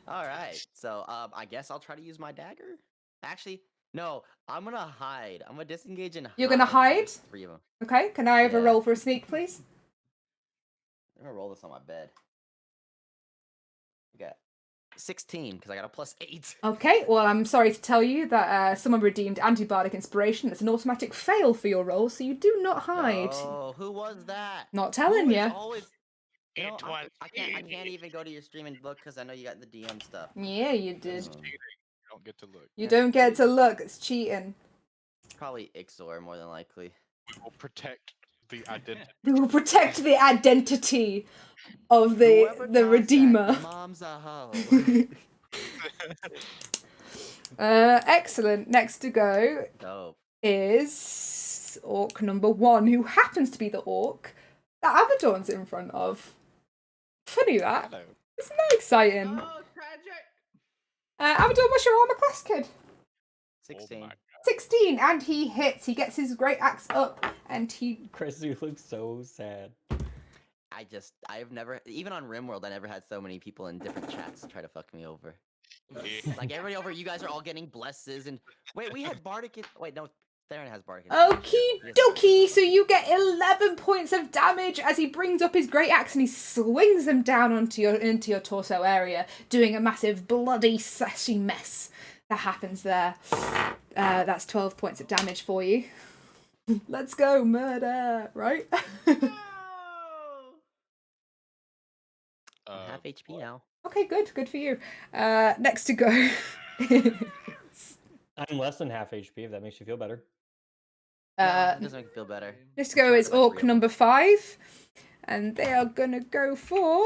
right. So I guess I'll try to use my dagger. Actually, no. I'm gonna hide. I'm gonna disengage and You're gonna hide. hide? There's 3 of them. Okay, can I have a Yeah. roll for a sneak, please? I'm gonna roll this on my bed. Okay. 16 because I got a +8. Okay, well, I'm sorry to tell you that someone redeemed Antibardic Inspiration. It's an automatic fail for your roll, so you do not hide. Oh, who was that? Not telling Who is you. always. You know, It was I can't even go to your stream and look because I know you got the DM stuff. Yeah, you did. It's cheating. You don't get to look. You That's don't get to cheating. look. It's cheating. Probably Ixor more than likely. We will protect the identity. We will protect the identity of Whoever the caused Redeemer. that, mom's a hoe. Excellent. Next to go Dope. is orc number 1, who happens to be the orc that Abaddon's in front of. Funny that. Hello. Isn't that exciting? Oh, tragic! Abaddon, what's your armor class, kid? 16. my 16, and he hits. He gets his great axe up, and he. Chris, you look so sad. I've never, even on RimWorld, I never had so many people in different chats try to fuck me over. Yeah. Like everybody over, you guys are all getting blesses and wait, we had Bardic. Wait, no, Theron has Bardic. Okie dokie, so you get 11 points of damage as he brings up his great axe and he swings them down into your torso area, doing a massive bloody slashy mess that happens there. That's 12 points of damage for you. Let's go, murder, right? I'm half HP now. Okay, good for you. Next to go is, I'm less than half HP, if that makes you feel better. No, it doesn't make me feel better. next to go is orc number 5, and they are gonna go for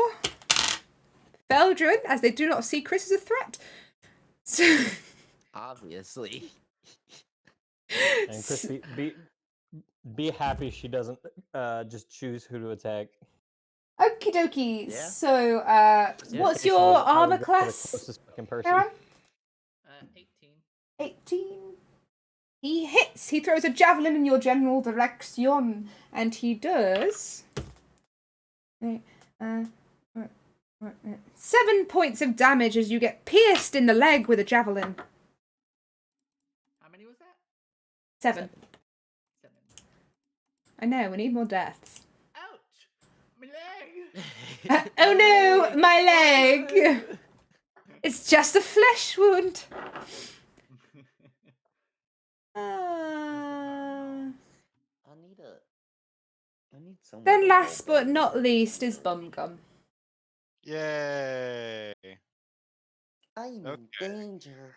Feldrin, as they do not see Chris as a threat. So, Obviously. And Chris, be happy she doesn't just choose who to attack. okie dokie. Yeah. So, what's She your was- I would armor go for the class? closest fucking person. Aaron? 18. 18. He hits. He throws a javelin in your general direction, and he does 7 points of damage as you get pierced in the leg with a javelin. How many was that? 7. 7. I know, we need more deaths. Ouch! My leg! Oh no, my leg! It's just a flesh wound. I need some. Then last but not least is Bumgum. Yay! I'm Okay. in danger.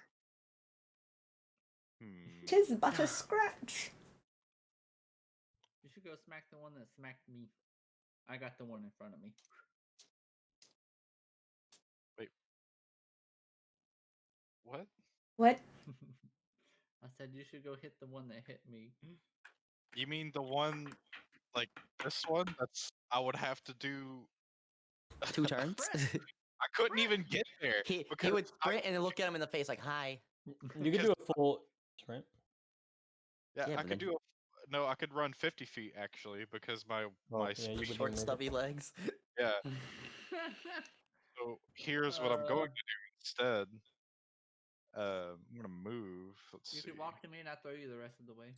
Tis but a scratch. You should go smack the one that smacked me. I got the one in front of me. What? What? I said you should go hit the one that hit me. You mean the one, like this one? I would have to do 2 turns. I couldn't even get there. he because would sprint and then look at him in the face like, "Hi." You could do a full sprint. Yeah, Yeah, I but could then do no, I could run 50 feet actually because my Well, my yeah, you would speed. Short, move it. stubby legs. Yeah. So here's what I'm going to do instead. I'm gonna move. Let's You see. could walk to me and I'll throw you the rest of the way.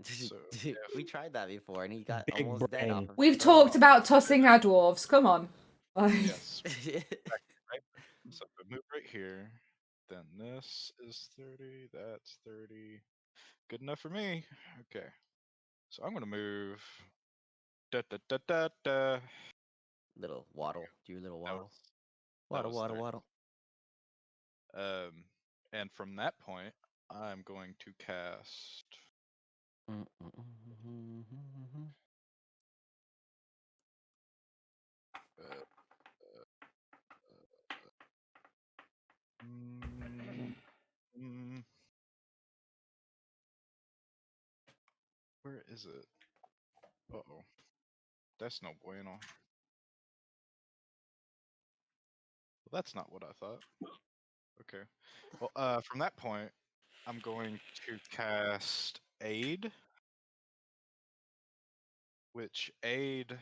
So, Dude, we tried that before, and he got Big almost dead off brain. of We've it. talked about tossing our dwarves. Come on. Yes. Right. So I move right here. Then this is 30. That's 30. Good enough for me. Okay. So I'm gonna move. Da da da da da. Little waddle. Do your little That waddle. was Waddle, waddle, 30. waddle. And from that point, I'm going to cast. Where is it? Uh-oh. That's no bueno. Well, that's not what I thought. Okay. Well, from that point, I'm going to cast Aid, which Aid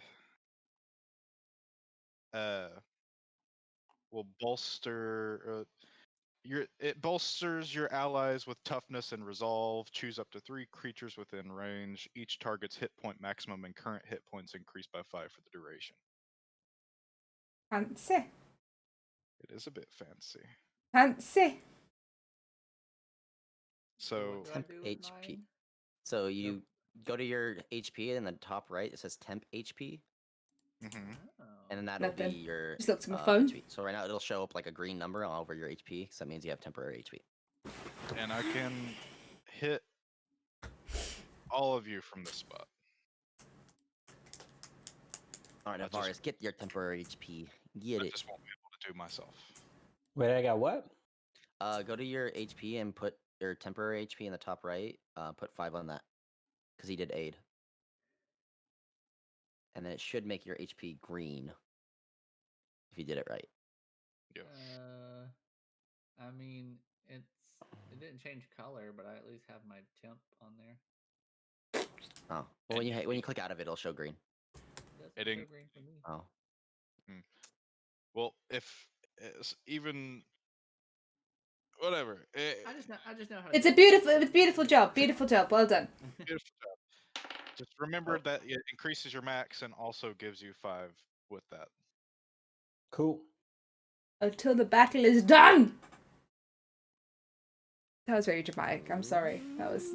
will bolster it bolsters your allies with toughness and resolve. Choose up to 3 creatures within range. Each target's hit point maximum and current hit points increase by 5 for the duration. Fancy. It is a bit fancy. Fancy. So what do I Temp do with HP. mine? So you go to your HP and in the top right it says temp HP, mhm. Oh. and then that'll be Nothing. your Just looked at my phone. HP. So right now it'll show up like a green number all over your HP, because that means you have temporary HP. And I can hit all of you from this spot. All right, I just- Navarez, get your temporary HP. Get I it. just won't be able to do myself. Wait, I got what? Go to your HP and put your temporary HP in the top right. Put 5 on that, because he did aid. And then it should make your HP green if you did it right. Yeah. I mean, it didn't change color, but I at least have my temp on there. Oh, well, when you click out of it, it'll show green. It It doesn't ain't- show green for me. Oh, Well, if it's even whatever. I just know how. It's a beautiful job. Beautiful job. Well done. Beautiful job. Just remember that it increases your max and also gives you 5 with that. Cool. Until the battle is done. That was very dramatic. I'm sorry. That was.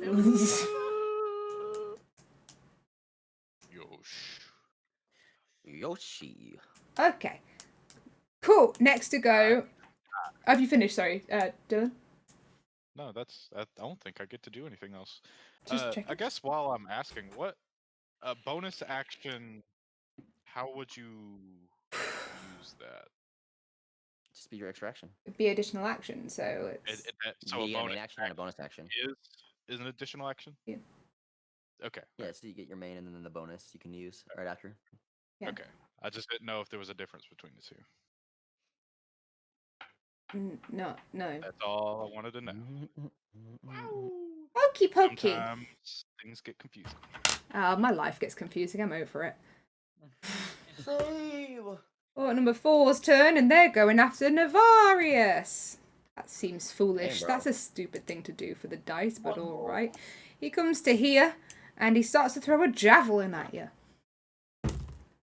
Yoshi. Okay. Cool. Next to go. Have you finished? Sorry, Dylan. No, I don't think I get to do anything else. Just I checking. guess while I'm asking, what bonus action? How would you use that? Just be your extra action. It'd be additional action, so it's. So You a get a main bonus action and a bonus action. is an additional action. Yeah. Okay. Yeah, so you get your main and then the bonus you can use right after. Yeah. Okay. I just didn't know if there was a difference between the two. No. That's all I wanted to know. Okey pokey. Sometimes things get confusing. My life gets confusing. I'm over it. Save! Oh, number 4's turn, and they're going after Navarius. That seems foolish. Damn, That's bro. a stupid thing to do for the dice, but alright. He comes to here, and he starts to throw a javelin at you.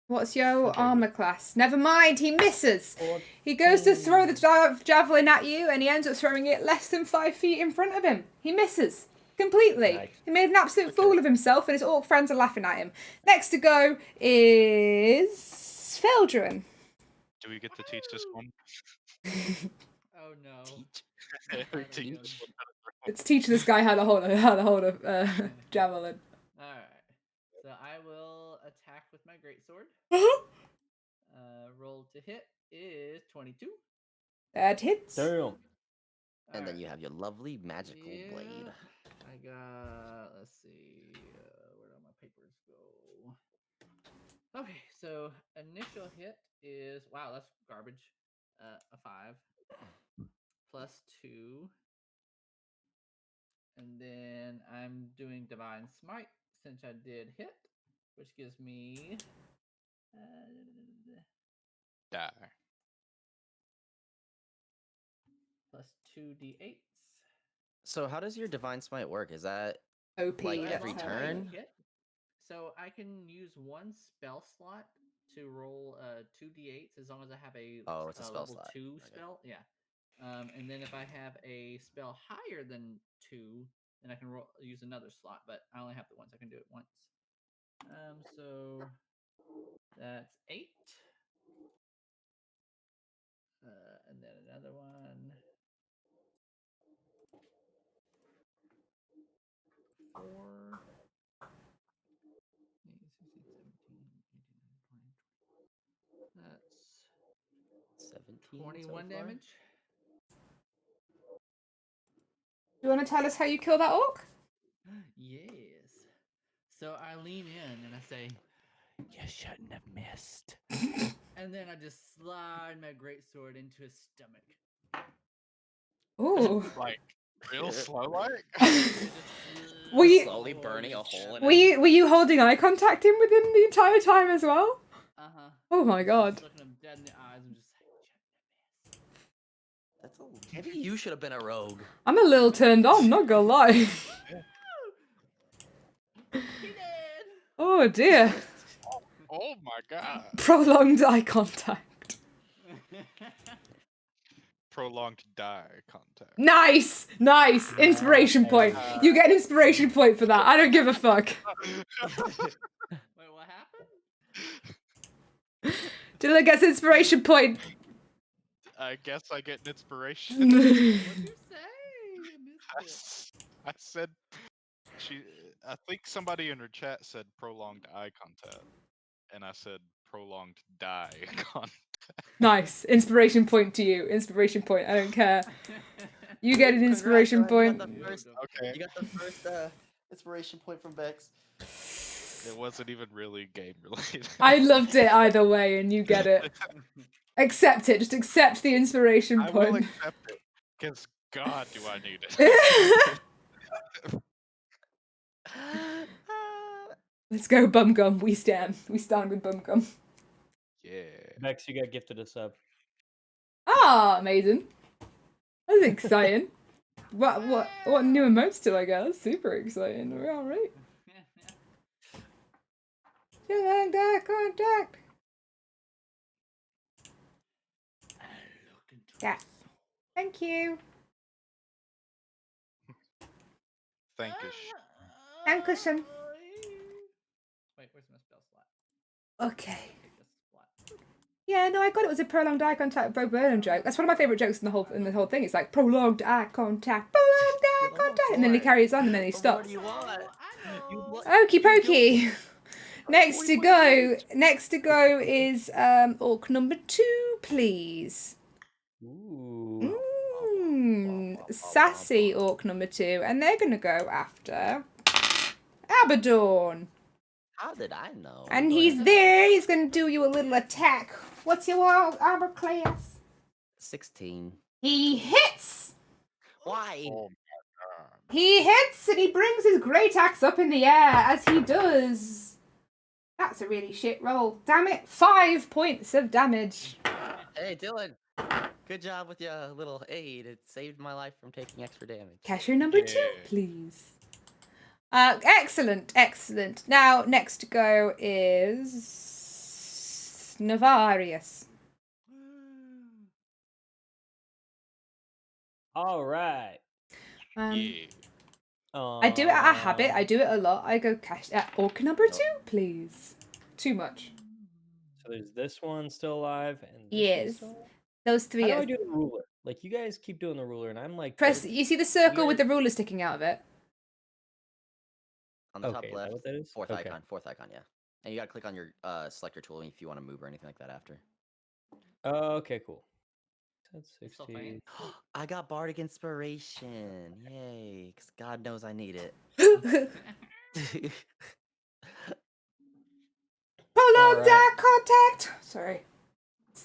What's your Okay. armor class? Never mind, he misses. He goes to throw the javelin at you, and he ends up throwing it less than 5 feet in front of him. He misses. Completely. Nice. He made an absolute fool of himself, and his orc friends are laughing at him. Next to go is Feldrin. Do we get to teach this one? Oh no. Teach. Every That'll team go. this one how to throw. Let's teach this guy how to hold a javelin. All right. So I will attack with my greatsword. Roll to hit is 22. That hits. Damn. And then Alright. you have your lovely magical blade. I got. Let's see. Where do my papers go? Okay, so initial hit is wow. That's garbage. A 5 plus 2, and then I'm doing divine smite since I did hit, which gives me. Die. Plus 2d8s. So how does your divine smite work? Is that OP. Like that's every how- turn? Hit. So I can use one spell slot to roll 2d8s as long as I have a, Oh, it's a spell level slot. 2 Okay. spell. Yeah. And then if I have a spell higher than 2, then I can use another slot. But I only have the once. I can do it once. So that's 8. And then another one. 4. 8, 16, 17, 18, 19, 20. That's 17 21 so far? damage. Do you want to tell us how you kill that orc? Yes. So I lean in and I say, "You shouldn't have missed." And then I just slide my greatsword into his stomach. Ooh. Like real slow, like. Were you- Slowly burning a hole in Were you holding eye contact with him the entire time as well? Uh-huh. Oh my god. Looking him dead in the eyes and just like, That's maybe you should have been a rogue. I'm a little turned on, not gonna lie. he did. Oh dear. Oh my god. Prolonged eye contact. prolonged die contact. Nice, nice. Inspiration point. You get an inspiration point for that. I don't give a fuck. Wait, what happened? Dylan gets inspiration point. I guess I get an inspiration. What'd you say? I missed it. I said I think somebody in her chat said prolonged eye contact, and I said prolonged die contact. Nice. Inspiration point to you. Inspiration point. I don't care. You get an inspiration point. Okay. You got the first inspiration point from Bex. It wasn't even really game related. I loved it either way, and you get it. Accept it. Just accept the inspiration I will point. accept it, because God, do I need it. Let's go, Bumgum. We stand. We stand with Bumgum. Yeah. Bex, you got gifted a sub. Ah, amazing. That's exciting. What new emotes do I get? That's super exciting. We're all right. Like that contact. Yeah. Thank you. Thank you. Dankeschön. Wait, where's my spell slot? Okay. Take this slot. Yeah, no, I got it. It was a prolonged eye contact Bo Burnham joke. That's one of my favourite jokes in the whole thing. It's like prolonged eye contact, prolonged eye contact, and then he carries on and then he What stops. do you want? I know. Okie pokey. Next to go is orc number 2, please. Ooh. Sassy orc number 2, and they're gonna go after Abaddon. How did I know? And Go he's ahead. there. He's gonna do you a little attack. What's your armor class? 16. He hits. Why? Oh my God. He hits, and he brings his great axe up in the air as he does. That's a really shit roll. Damn it! 5 points of damage. Hey, Dylan. Good job with your little aid. It saved my life from taking extra damage. Cashier number 2, Yeah. please. Excellent, excellent. Now, next to go is Navarius. All right. Yeah. I do it at a habit. I do it a lot. I go orc number 2, please. Too much. So there's this one still alive, and this Yes. one's still alive? Those How 3 do are. I do the ruler? Like, you guys keep doing the ruler, and I'm like... Press. there's You see the circle with the weird- ruler sticking out of it? On the Okay, top is that left, what that is? fourth Okay. icon, yeah. And you gotta click on your selector tool if you want to move or anything like that after. Okay, cool. That's It's so 60. I got Bardic Inspiration. Yay. Because God knows I need it. Prolonged Alright. eye contact. Sorry.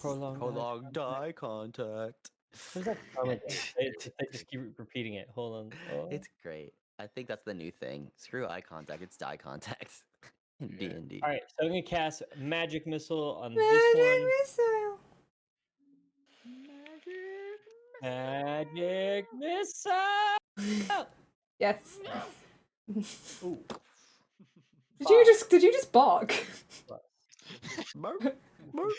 Prolonged. Prolonged eye contact. Where's that from again? They just keep repeating it. Hold on. Oh. It's great. I think that's the new thing. Screw eye contact. It's die contact in Yeah. D&D. All right, so I'm gonna cast Magic Missile on Magic this one. missile. Magic Missile. Yes. Ooh. Did you just bark? Burp, burp.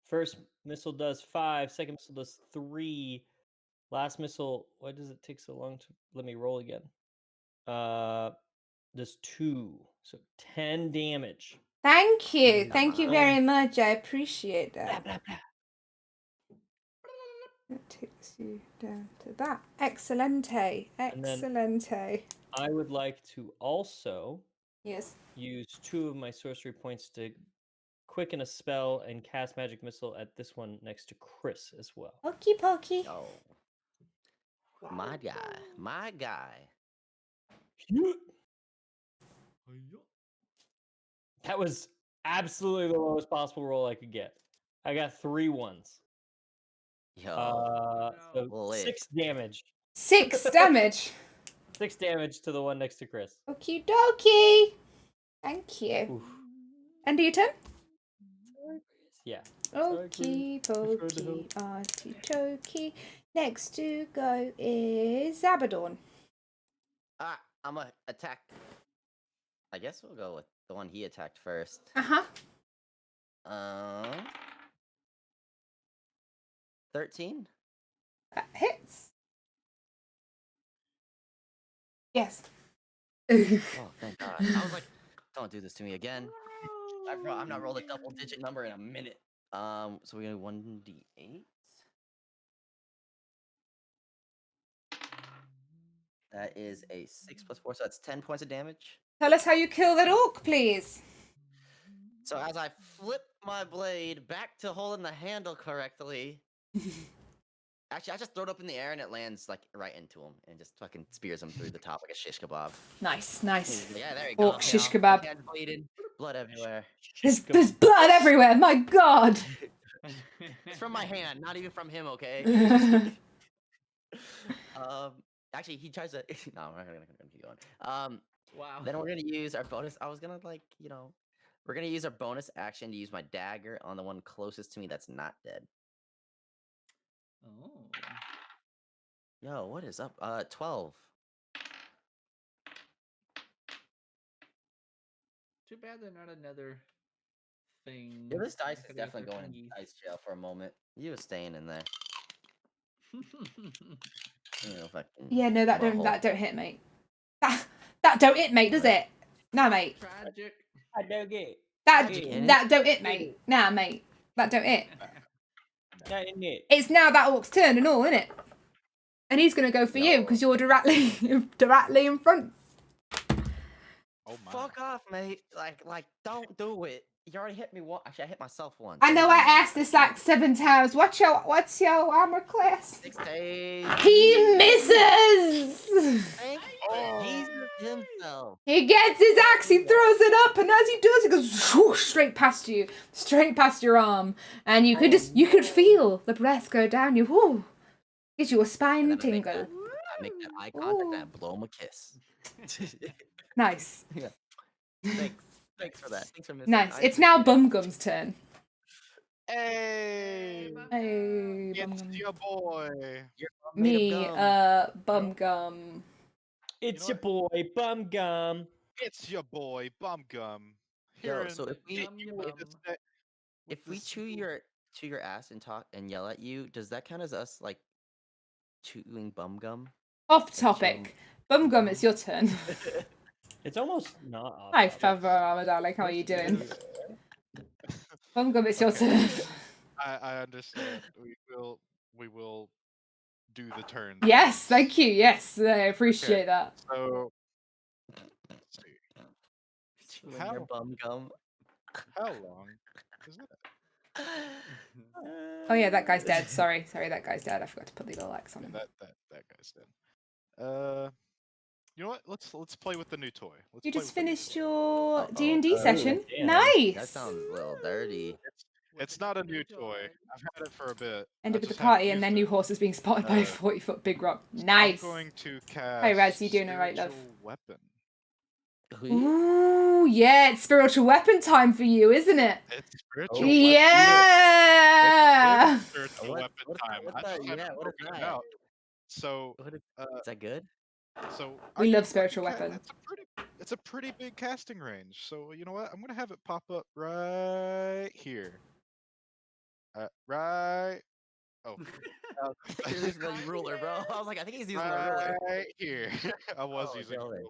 First missile does 5. Second missile does 3. Last missile, why does it take so long to let me roll again? Does 2, so 10 damage. Thank you. Come Thank you on. very much. I appreciate that. Blah, blah, blah. That takes you down to that. Excelente. And then- Excelente. I would like to also Yes. use 2 of my sorcery points to quicken a spell and cast Magic Missile at this one next to Chris as well. Okie pokey. Oh. My guy. My guy. That was absolutely the lowest possible roll I could get. I got 3 ones. Yo. So Lit. 6 damage. 6 damage. 6 damage to the one next to Chris. Okie dokie. Thank you. Oof. End of your turn? Yeah. Okie Sorry, Chris. pokey. Artichoke. Next to go is Abaddon. I'm gonna attack. I guess we'll go with the one he attacked first. Uh huh. Um, 13. That hits. Yes. Oh, thank God. I was like, don't do this to me again. I'm not rolled a double-digit number in a minute. So we got 1d8. That is a 6 plus 4, so that's 10 points of damage. Tell us how you kill that orc, please. So as I flip my blade back to holding the handle correctly, actually, I just throw it up in the air and it lands like right into him and just fucking spears him through the top like a shish kebab. Nice, nice. Yeah, there you go. Orc shish kebab. Hands bleeding, blood everywhere. There's blood everywhere. My God. It's from my hand, not even from him. Okay. Actually, he tries to. No, we're not gonna keep going. Wow. Then we're gonna use our bonus. I was gonna we're gonna use our bonus action to use my dagger on the one closest to me that's not dead. Oh. Yo, what is up? 12. Too bad they're not another thing. Yeah, this dice that is could use definitely their going in thingies. dice jail for a moment. You was staying in there. You know, fucking Yeah, no, that butthole. don't hit, mate. That don't hit, mate, does it? Nah, mate. Tragic. I don't get That Tragic, that don't hit, mate. Nah, mate. That don't hit. that in it. It's now that orc's turn and all, isn't it? And he's gonna go for you because you're directly in front. Oh my. Fuck off, mate. Like, don't do it. You already hit me once. Actually, I hit myself once. I know I asked this like 7 times. What's your armor class? 6 days. He misses. He's himself. He gets his axe, he throws it up, and as he does, it goes whoosh, straight past you, straight past your arm, and you could feel the breath go down you. Whoo, gives you a spine And then tingle. I make that eye contact and I blow him a kiss. Nice, Yeah. Thanks for that. Thanks for missing. nice. I It's now appreciate it. Bumgum's turn. Hey, Hey, it's Bumgum. your boy. You're made Me, of gum. Bumgum. It's You your know boy Bum Gum. It's your boy Bumgum. Here Yo, in so if we Gum ya with bum. this ne- with if we this chew your ass and talk and yell at you, does that count as us like chewing bum gum? Off Like, chewing- topic. Bumgum, it's your turn. It's almost not off. Hi, topic. Favor, darling. How are you doing? Bumgum, it's your Okay. turn. I understand. We will do the turn. Yes, things. thank you. Yes, I appreciate that. So let's see. chewing How- your bum gum. How long is that? Oh yeah, that guy's dead. Sorry, that guy's dead. I forgot to put the little X on him. That guy's dead. You know what? Let's play with the new toy. Let's You play just with the new finished toy. your Uh-oh. D&D Oh, session. damn. Nice. That sounds a little dirty. It's not a new toy. I've had it for a bit. Ended I with the just haven't party, and used then it. new horses being spotted by a Uh, 40-foot big rock. So Nice. I'm going to cast. Hey, Raz, you doing all right, love? Spiritual Weapon. Ooh, yeah, it's spiritual weapon time for you, isn't it? It's spiritual Oh, weapon. Yeah. It is spiritual What- weapon what's time. what's I that? just haven't Yeah, what is broken it that? out. So, What is uh, that good? so We I love can spiritual weapon. It's a pretty big casting range. So you know what? I'm gonna have it pop up right here. Right. Oh. You're using the ruler, bro. I was like, I think he's using the ruler. Right here. I was Oh, using a really?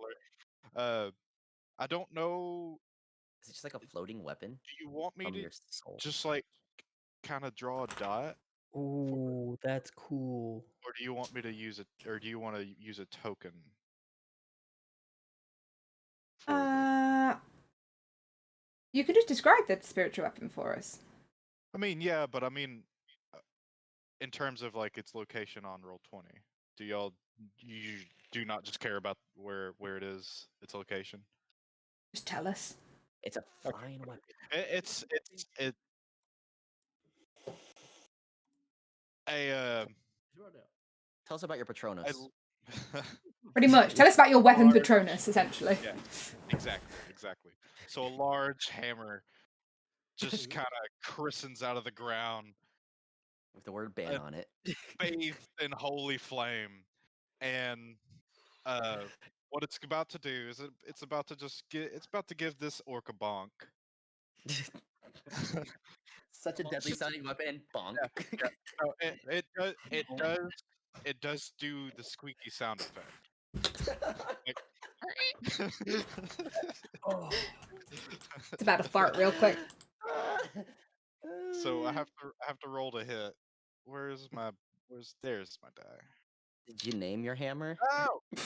ruler. I don't know. Is it just like a floating weapon Do you want me from to your soul? just like kind of draw a dot, Ooh, that's cool. or do you want me to use it, or do you want to use a token? For You can just describe the spiritual weapon for us. I mean, yeah, but I mean, in terms of like its location on Roll20, do y'all you do not just care about where it is, its location? Just tell us. It's a flying weapon. It's a Tell us about your Patronus. Pretty much. Tell us about your weapon Large- Patronus, essentially. Yeah, exactly. So a large hammer just kind of christens out of the ground, With the word ban on it. bathed in holy flame, and what it's about to do is it's about to give this orc a bonk. Such a deadly sounding weapon. Bonk. Yeah. No, it does do the squeaky sound effect. Like, It's about to fart real quick. so I have to roll to hit. There's my die. Did you name your hammer? Oh, Did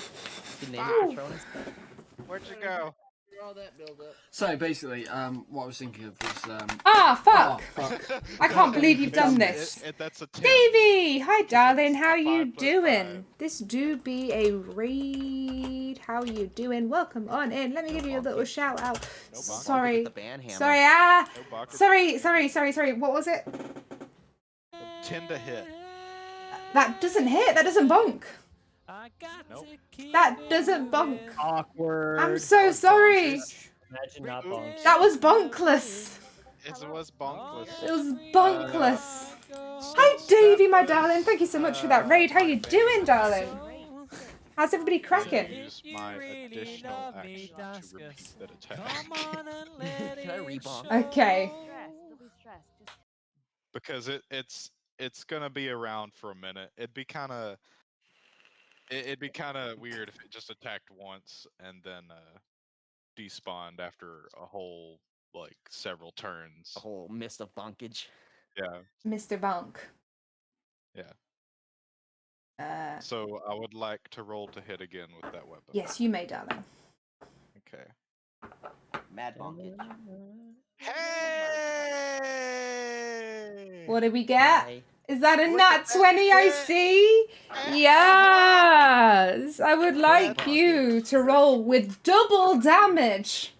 you name Ow. it Patronus? where'd you go? After all that build up. So basically, what I was thinking of was Ah, fuck! Oh, fuck. I can't believe you've done It's- this. that's a 10. Davey! Hi, darling. How a you 5 + doing? 5. This do be a raid. How you doing? Welcome on in. Let me give you a little shout out. No bonk. Sorry. The band hammer. Sorry, No bucket. sorry. What was it? 10 to hit. That doesn't hit. That doesn't bonk. Nope. That doesn't bonk. Awkward. I'm so sorry. Imagine not bonks. That was bonkless. It was bonkless. It was bonkless. Hi, Davey, my darling. Thank you so much for that raid. How you doing, darling? How's everybody cracking? Use my additional action to repeat that attack. Can I rebonk? Okay. Because it's gonna be around for a minute. It'd be kind of weird if it just attacked once and then despawned after a whole like several turns. A whole mist of bonkage. Yeah. Mr. Bonk. Yeah. So I would like to roll to hit again with that weapon. Yes, you may, darling. Okay. Mad bonkage. Hey! What did we get? Hi. Is that a Look nat at that 20 I hit. see? Yes! I would like Bonk you to roll with double damage.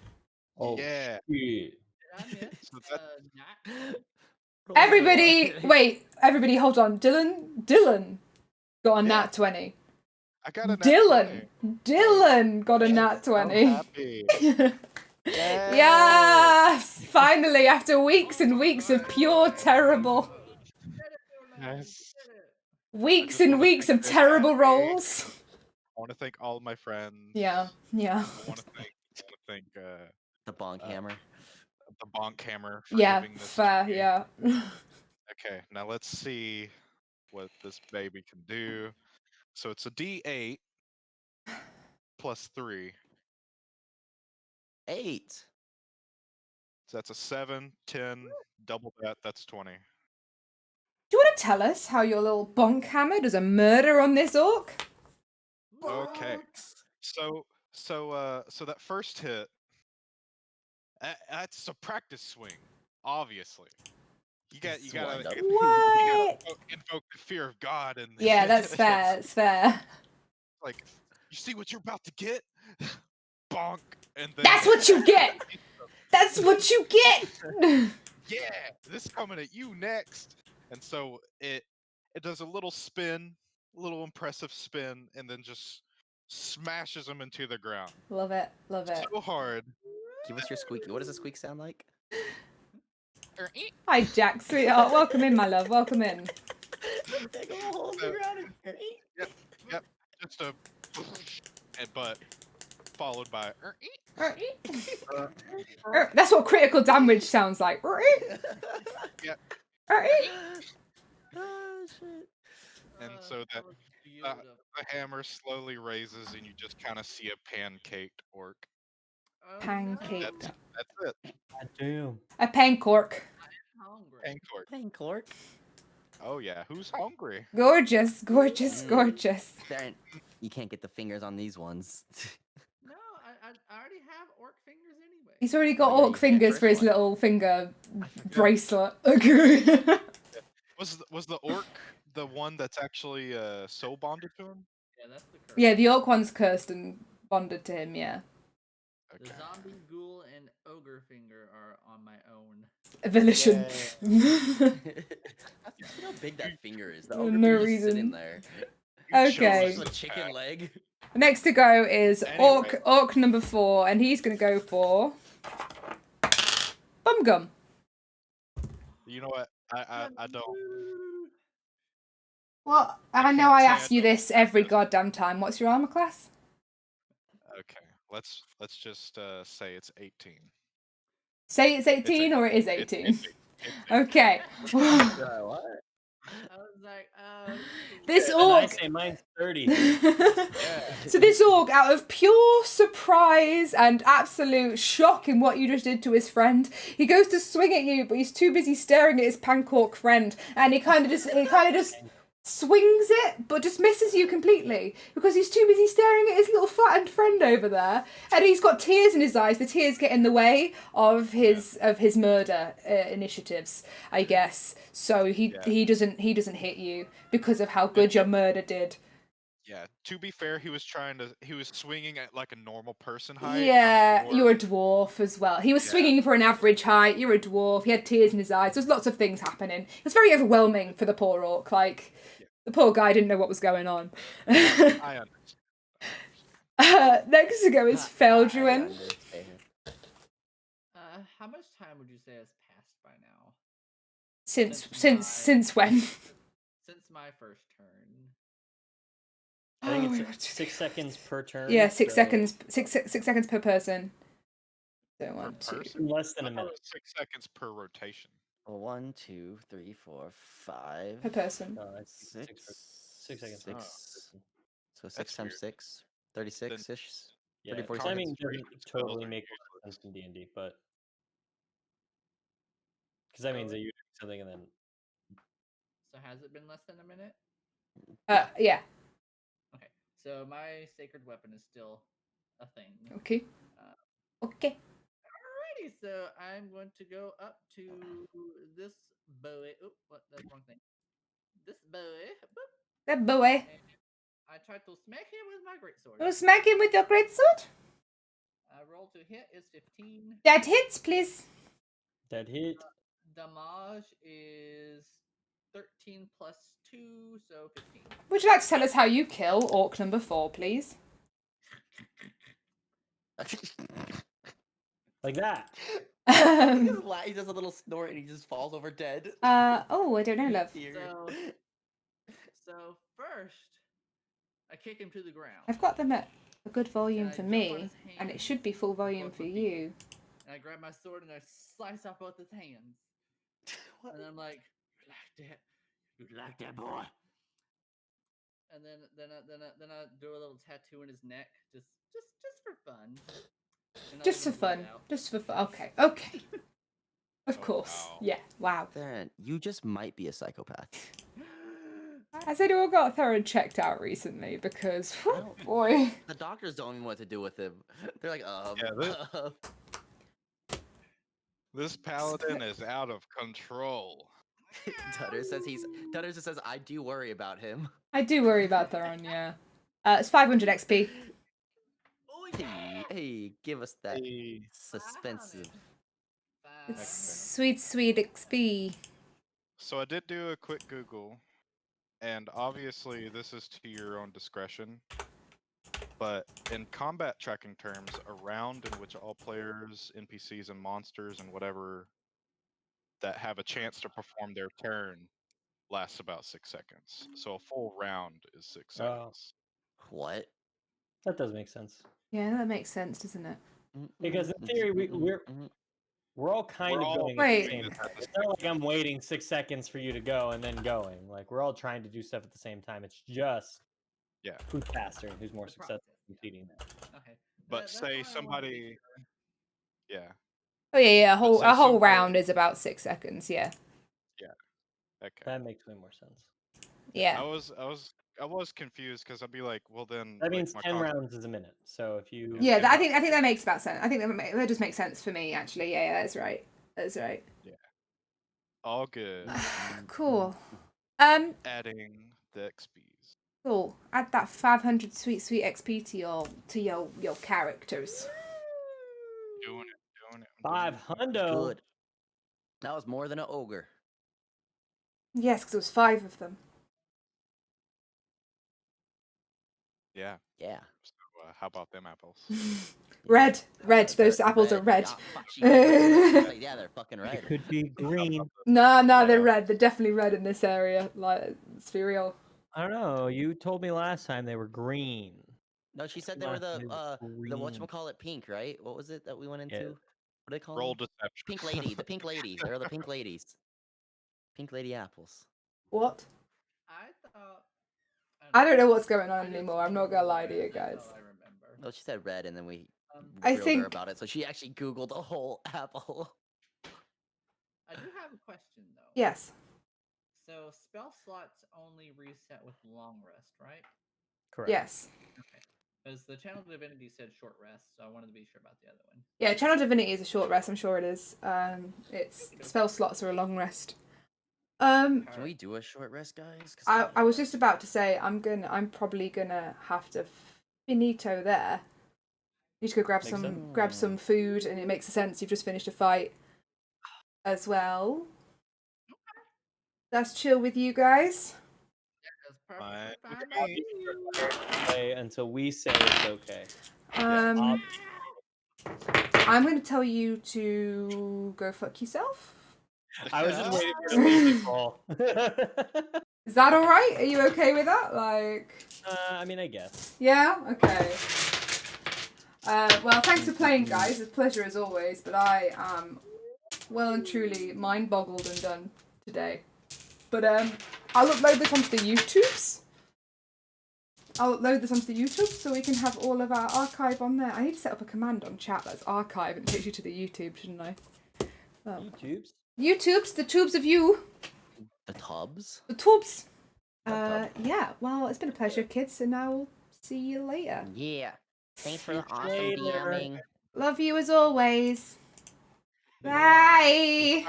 Oh, Yeah. shit. Did I miss? So that- Nat? Everybody, wait, everybody hold on. Dylan got a Yeah. nat 20. I got a nat Dylan got a 20. nat 20. I'm happy. Yes! Finally, after weeks and weeks of pure terrible. Yes. Weeks just and wanna weeks thank of this terrible happy. rolls. I want to thank all my friends. Yeah. I want to thank The bonk hammer. the bonk hammer for Yeah, giving this fair, to me. yeah. Okay, now let's see what this baby can do. So it's a D8 plus 3. 8. So that's a 7, 10, double that's 20. Do you want to tell us how your little bonk hammer does a murder on this orc? Okay. So that first hit, that's a practice swing, obviously. You gotta Wind up. What? invoke the fear of God and Yeah, that's fair. It's fair. like, you see what you're about to get? Bonk, and then That's what you get. That's what you get. yeah, this coming at you next. And so it does a little spin, little impressive spin, and then just smashes him into the ground Love it. Love it. so hard. Give us your squeaky. What does a squeak sound like? Hi, Jack, sweetheart. Welcome in, my love. Welcome in. Take a hole in the ground and- Yep, just a but followed by That's what critical damage sounds like. Yep. Oh shit. and so that the hammer slowly raises and you just kind of see a pancaked orc. Pancake. That's it. God damn. A pancork. Hungry. Pancork. Thank Clark. Oh yeah, who's hungry? Gorgeous, gorgeous, gorgeous. Darren, you can't get the fingers on these ones. No, I already have orc fingers anyway. He's already got Oh, yeah, orc you did fingers first for his one. little finger I forgot. bracelet. Was the orc the one that's actually so bonded to him? Yeah, that's the curse. Yeah, the orc one's cursed and bonded to him, yeah. The Okay. zombie, ghoul, and ogre finger are on my own. Volition. You see how big that finger is? The For ogre no finger's just reason. sitting there. You chose Okay. Just a this chicken attack. leg. Next to go is Anyway. orc number 4, and he's gonna go for Bum Gum. You know what? I don't. Well, I can't know I say I ask you don't this every this. goddamn time. What's your armor class? Okay, let's just say it's 18. Say it's 18 or it is It's 18. 18. Okay. What? I was like, This And I orc. say mine's 30. So this orc, out of pure surprise and absolute shock in what you just did to his friend, he goes to swing at you, but he's too busy staring at his pancork friend, and he kind of just swings it, but just misses you completely because he's too busy staring at his little flattened friend over there, and he's got tears in his eyes. The tears get in the way of his murder initiatives, I guess. So he doesn't hit you because of how good your murder did. Yeah. To be fair, he was swinging at like a normal person height. Yeah, I'm you're a dwarf as well. He was swinging for an average height. You're a dwarf. He had tears in his eyes. There's lots of things happening. It was very overwhelming for the poor orc. Like, the poor guy didn't know what was going on. I understand. Next to go is Feldruin. how much time would you say has passed by now? Since when? Since my first turn. I think Oh, it's 6 seconds per turn. Yeah, 6 so seconds. 6 seconds per person. So 1, 2. Person? Less than I a thought it minute. was 6 seconds per rotation. 1, 2, 3, 4, 5. Per person. No, I think 6 seconds. per Six. So 6 That's times weird. 6, 36-ish. Yeah, 34 timing seconds. doesn't spells totally are make useless. sense in D&D, but because that means that you do something and then So has it been less than a minute? Yeah. Okay. So my sacred weapon is still a thing. Okay. Okay. Alrighty, so I'm going to go up to this boy. Oh, what? That's the wrong thing. This boy. Boop, That boy. and I tried to smack him with my greatsword. You smack him with your greatsword? Roll to hit is 15. That hits, please. that hit. Damage is 13 plus 2, so 15. Would you like to tell us how you kill orc number 4, please? Like that. He does a little snort and he just falls over dead. Oh, I don't know, love. So first, I kick him to the ground. I've got them at a good volume And I for jump on me, his and it hands should be full volume both for my feet. you. And I grab my sword and I slice off both his hands. What? And I'm like, you like that, boy? And then I do a little tattoo in his neck, just for fun. And I Just for leave him bleed fun. out. Just for fun. Okay. Okay. Of Oh, course. wow. Yeah. Wow. Theron, you just might be a psychopath. Has anyone got Theron checked out recently? Because, whew, boy. The doctors don't even know what to do with him. They're like, Yeah, This paladin is out of control. Dutter just says, I do worry about him. I do worry about Theron, yeah. It's 500 XP. Oh Hey, give us that Hey. suspensive. It's Next sweet, sweet XP. So I did do a quick Google, and obviously this is to your own discretion. But in combat tracking terms, a round in which all players, NPCs, and monsters and whatever that have a chance to perform their turn lasts about 6 seconds. So a full round is 6 Oh. seconds. What? That does make sense. Yeah, that makes sense, doesn't it? Because in theory, we're all kind We're of all going. Wait. At the same doing this time. at the It's not like I'm waiting 6 seconds for you to go and then going. Like we're all trying to do stuff at the same time. It's just Yeah. who's faster and who's more The successful process, in completing that. Okay. But That's say why I wanted to be somebody, sure. yeah, Oh, yeah. But say A whole somebody- round is about 6 seconds, yeah. okay. That makes way more sense. Yeah. I was confused because I'd be like, well then That like, means my 10 con- rounds is a minute. So if you Yeah, Yeah. I think that makes about sense. I think that just makes sense for me, actually. Yeah, that's right. That's right. all good. Cool. Adding the XPs. Cool. Add that 500 sweet XP to your characters. Doing it. I'm doing 500. Good. That was more than an ogre. Yes, because it was 5 of them. Yeah. Yeah. So how about them apples? Red. Those They're apples are red. Yeah, fuck, she was like, yeah, they're fucking It red. could be green. No, they're Yeah. red. They're definitely red in this area. Like, let's be real. I don't know. You told me last time they were green. No, she said they were Last the time they were green. whatchamacallit pink, right? What was it that we went into? What do they call Roll them? deception. Pink lady. The pink lady. They're the pink ladies. Pink lady apples. What? I thought. I don't know what's going I on just anymore. I'm not gonna lie to you remembered. I guys. thought I remember. No, she said red, and then we I grilled her think- about it. So she actually Googled a whole apple. I do have a question though. Yes. So spell slots only reset with long rest, right? Correct. Yes. Okay. Because the channel divinity said short rest, so I wanted to be sure about the other one. Yeah, Channel Divinity is a short rest. I'm sure it is. It's spell slots are a long rest. Can we do a short rest, guys? 'Cause I was just about to say I'm probably gonna have to finito there. Need to go grab Makes some food, and it makes sense. You've just finished a fight as well. That's chill with you guys. That's Fine perfectly with fine me. by me. Play until we say it's okay. I'm going to tell you to go fuck yourself. I was just waiting for the music roll. Is that all right? Are you okay with that? Like, I mean, I guess. yeah, okay. Well, thanks for playing, guys. It's a pleasure as always. But I am well and truly mind-boggled and done today. But I'll upload this onto the YouTubes. So we can have all of our archive on there. I need to set up a command on chat that's archive and it takes you to the YouTube, shouldn't I? YouTubes? YouTubes, the tubes of you. the tubs. The tubes. Tub. Yeah, well, it's been a pleasure, kids, and I'll see you later. Yeah. Thanks for the See you awesome later. DMing. Love you as always. Bye.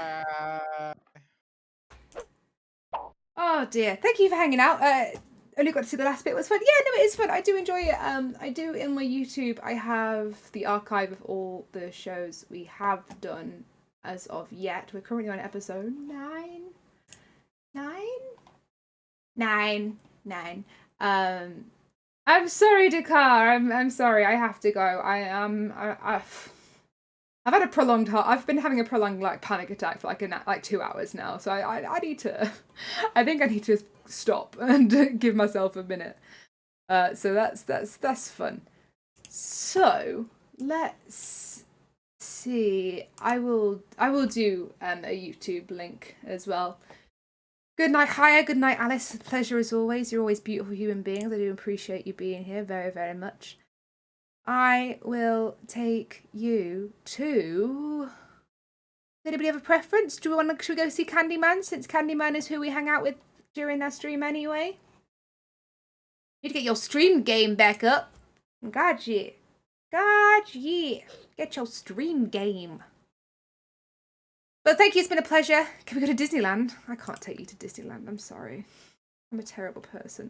Oh dear. Thank you for hanging out. Only got to see the last bit. It was fun. Yeah, no, it is fun. I do enjoy it. I do in my YouTube. I have the archive of all the shows we have done as of yet. We're currently on episode 9. I'm sorry, Dakar. I'm sorry. I have to go. I've had a prolonged I've been having a prolonged panic attack for like 2 hours now. So I need to. I think I need to stop and give myself a minute. So that's fun. So let's see. I will do a YouTube link as well. Good night, Haya. Good night, Alice. Pleasure as always. You're always beautiful human beings. I do appreciate you being here very, very much. I will take you to... Does anybody have a preference? Should we go see Candyman, since Candyman is who we hang out with during our stream anyway? You need to get your stream game back up. God yeah. Get your stream game. But thank you, it's been a pleasure. Can we go to Disneyland? I can't take you to Disneyland, I'm sorry. I'm a terrible person.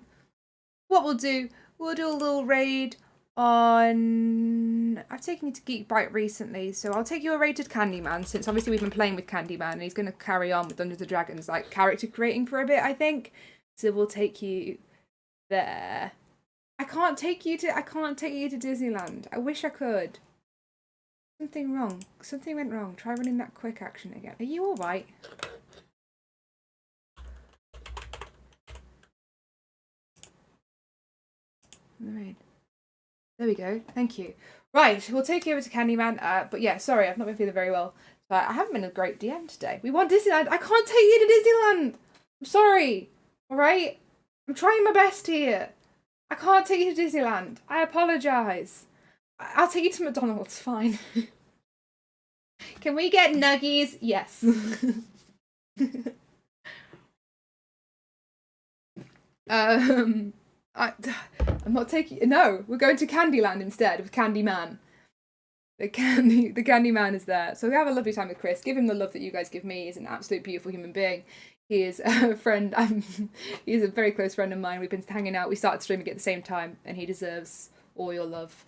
What we'll do a little raid on... I've taken you to Geek Bite recently, so I'll take you a raid to Candyman, since obviously we've been playing with Candyman, and he's going to carry on with Dungeons & Dragons, like, character creating for a bit, I think. So we'll take you there. I can't take you to Disneyland. I wish I could. Something wrong. Something went wrong. Try running that quick action again. Are you alright? Alright. There we go. Thank you. Right, we'll take you over to Candyman. But yeah, sorry, I've not been feeling very well. So I haven't been a great DM today. We want Disneyland. I can't take you to Disneyland. I'm sorry. Alright? I'm trying my best here. I can't take you to Disneyland. I apologise. I'll take you to McDonald's. Fine. Can we get nuggies? Yes. I'm not taking. No, we're going to Candyland instead with Candyman. The Candyman is there. So we have a lovely time with Chris. Give him the love that you guys give me. He's an absolute beautiful human being. He is a friend. He's a very close friend of mine. We've been hanging out. We started streaming at the same time, and he deserves all your love,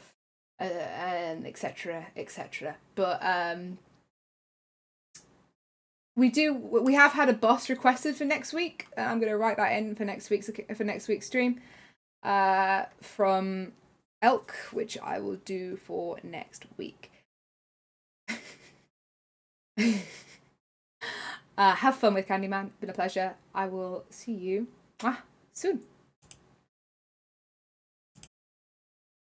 and etc. etc. But we have had a boss requested for next week. I'm going to write that in for next week's stream. From Elk, which I will do for next week. Have fun with Candyman. Been a pleasure. I will see you soon.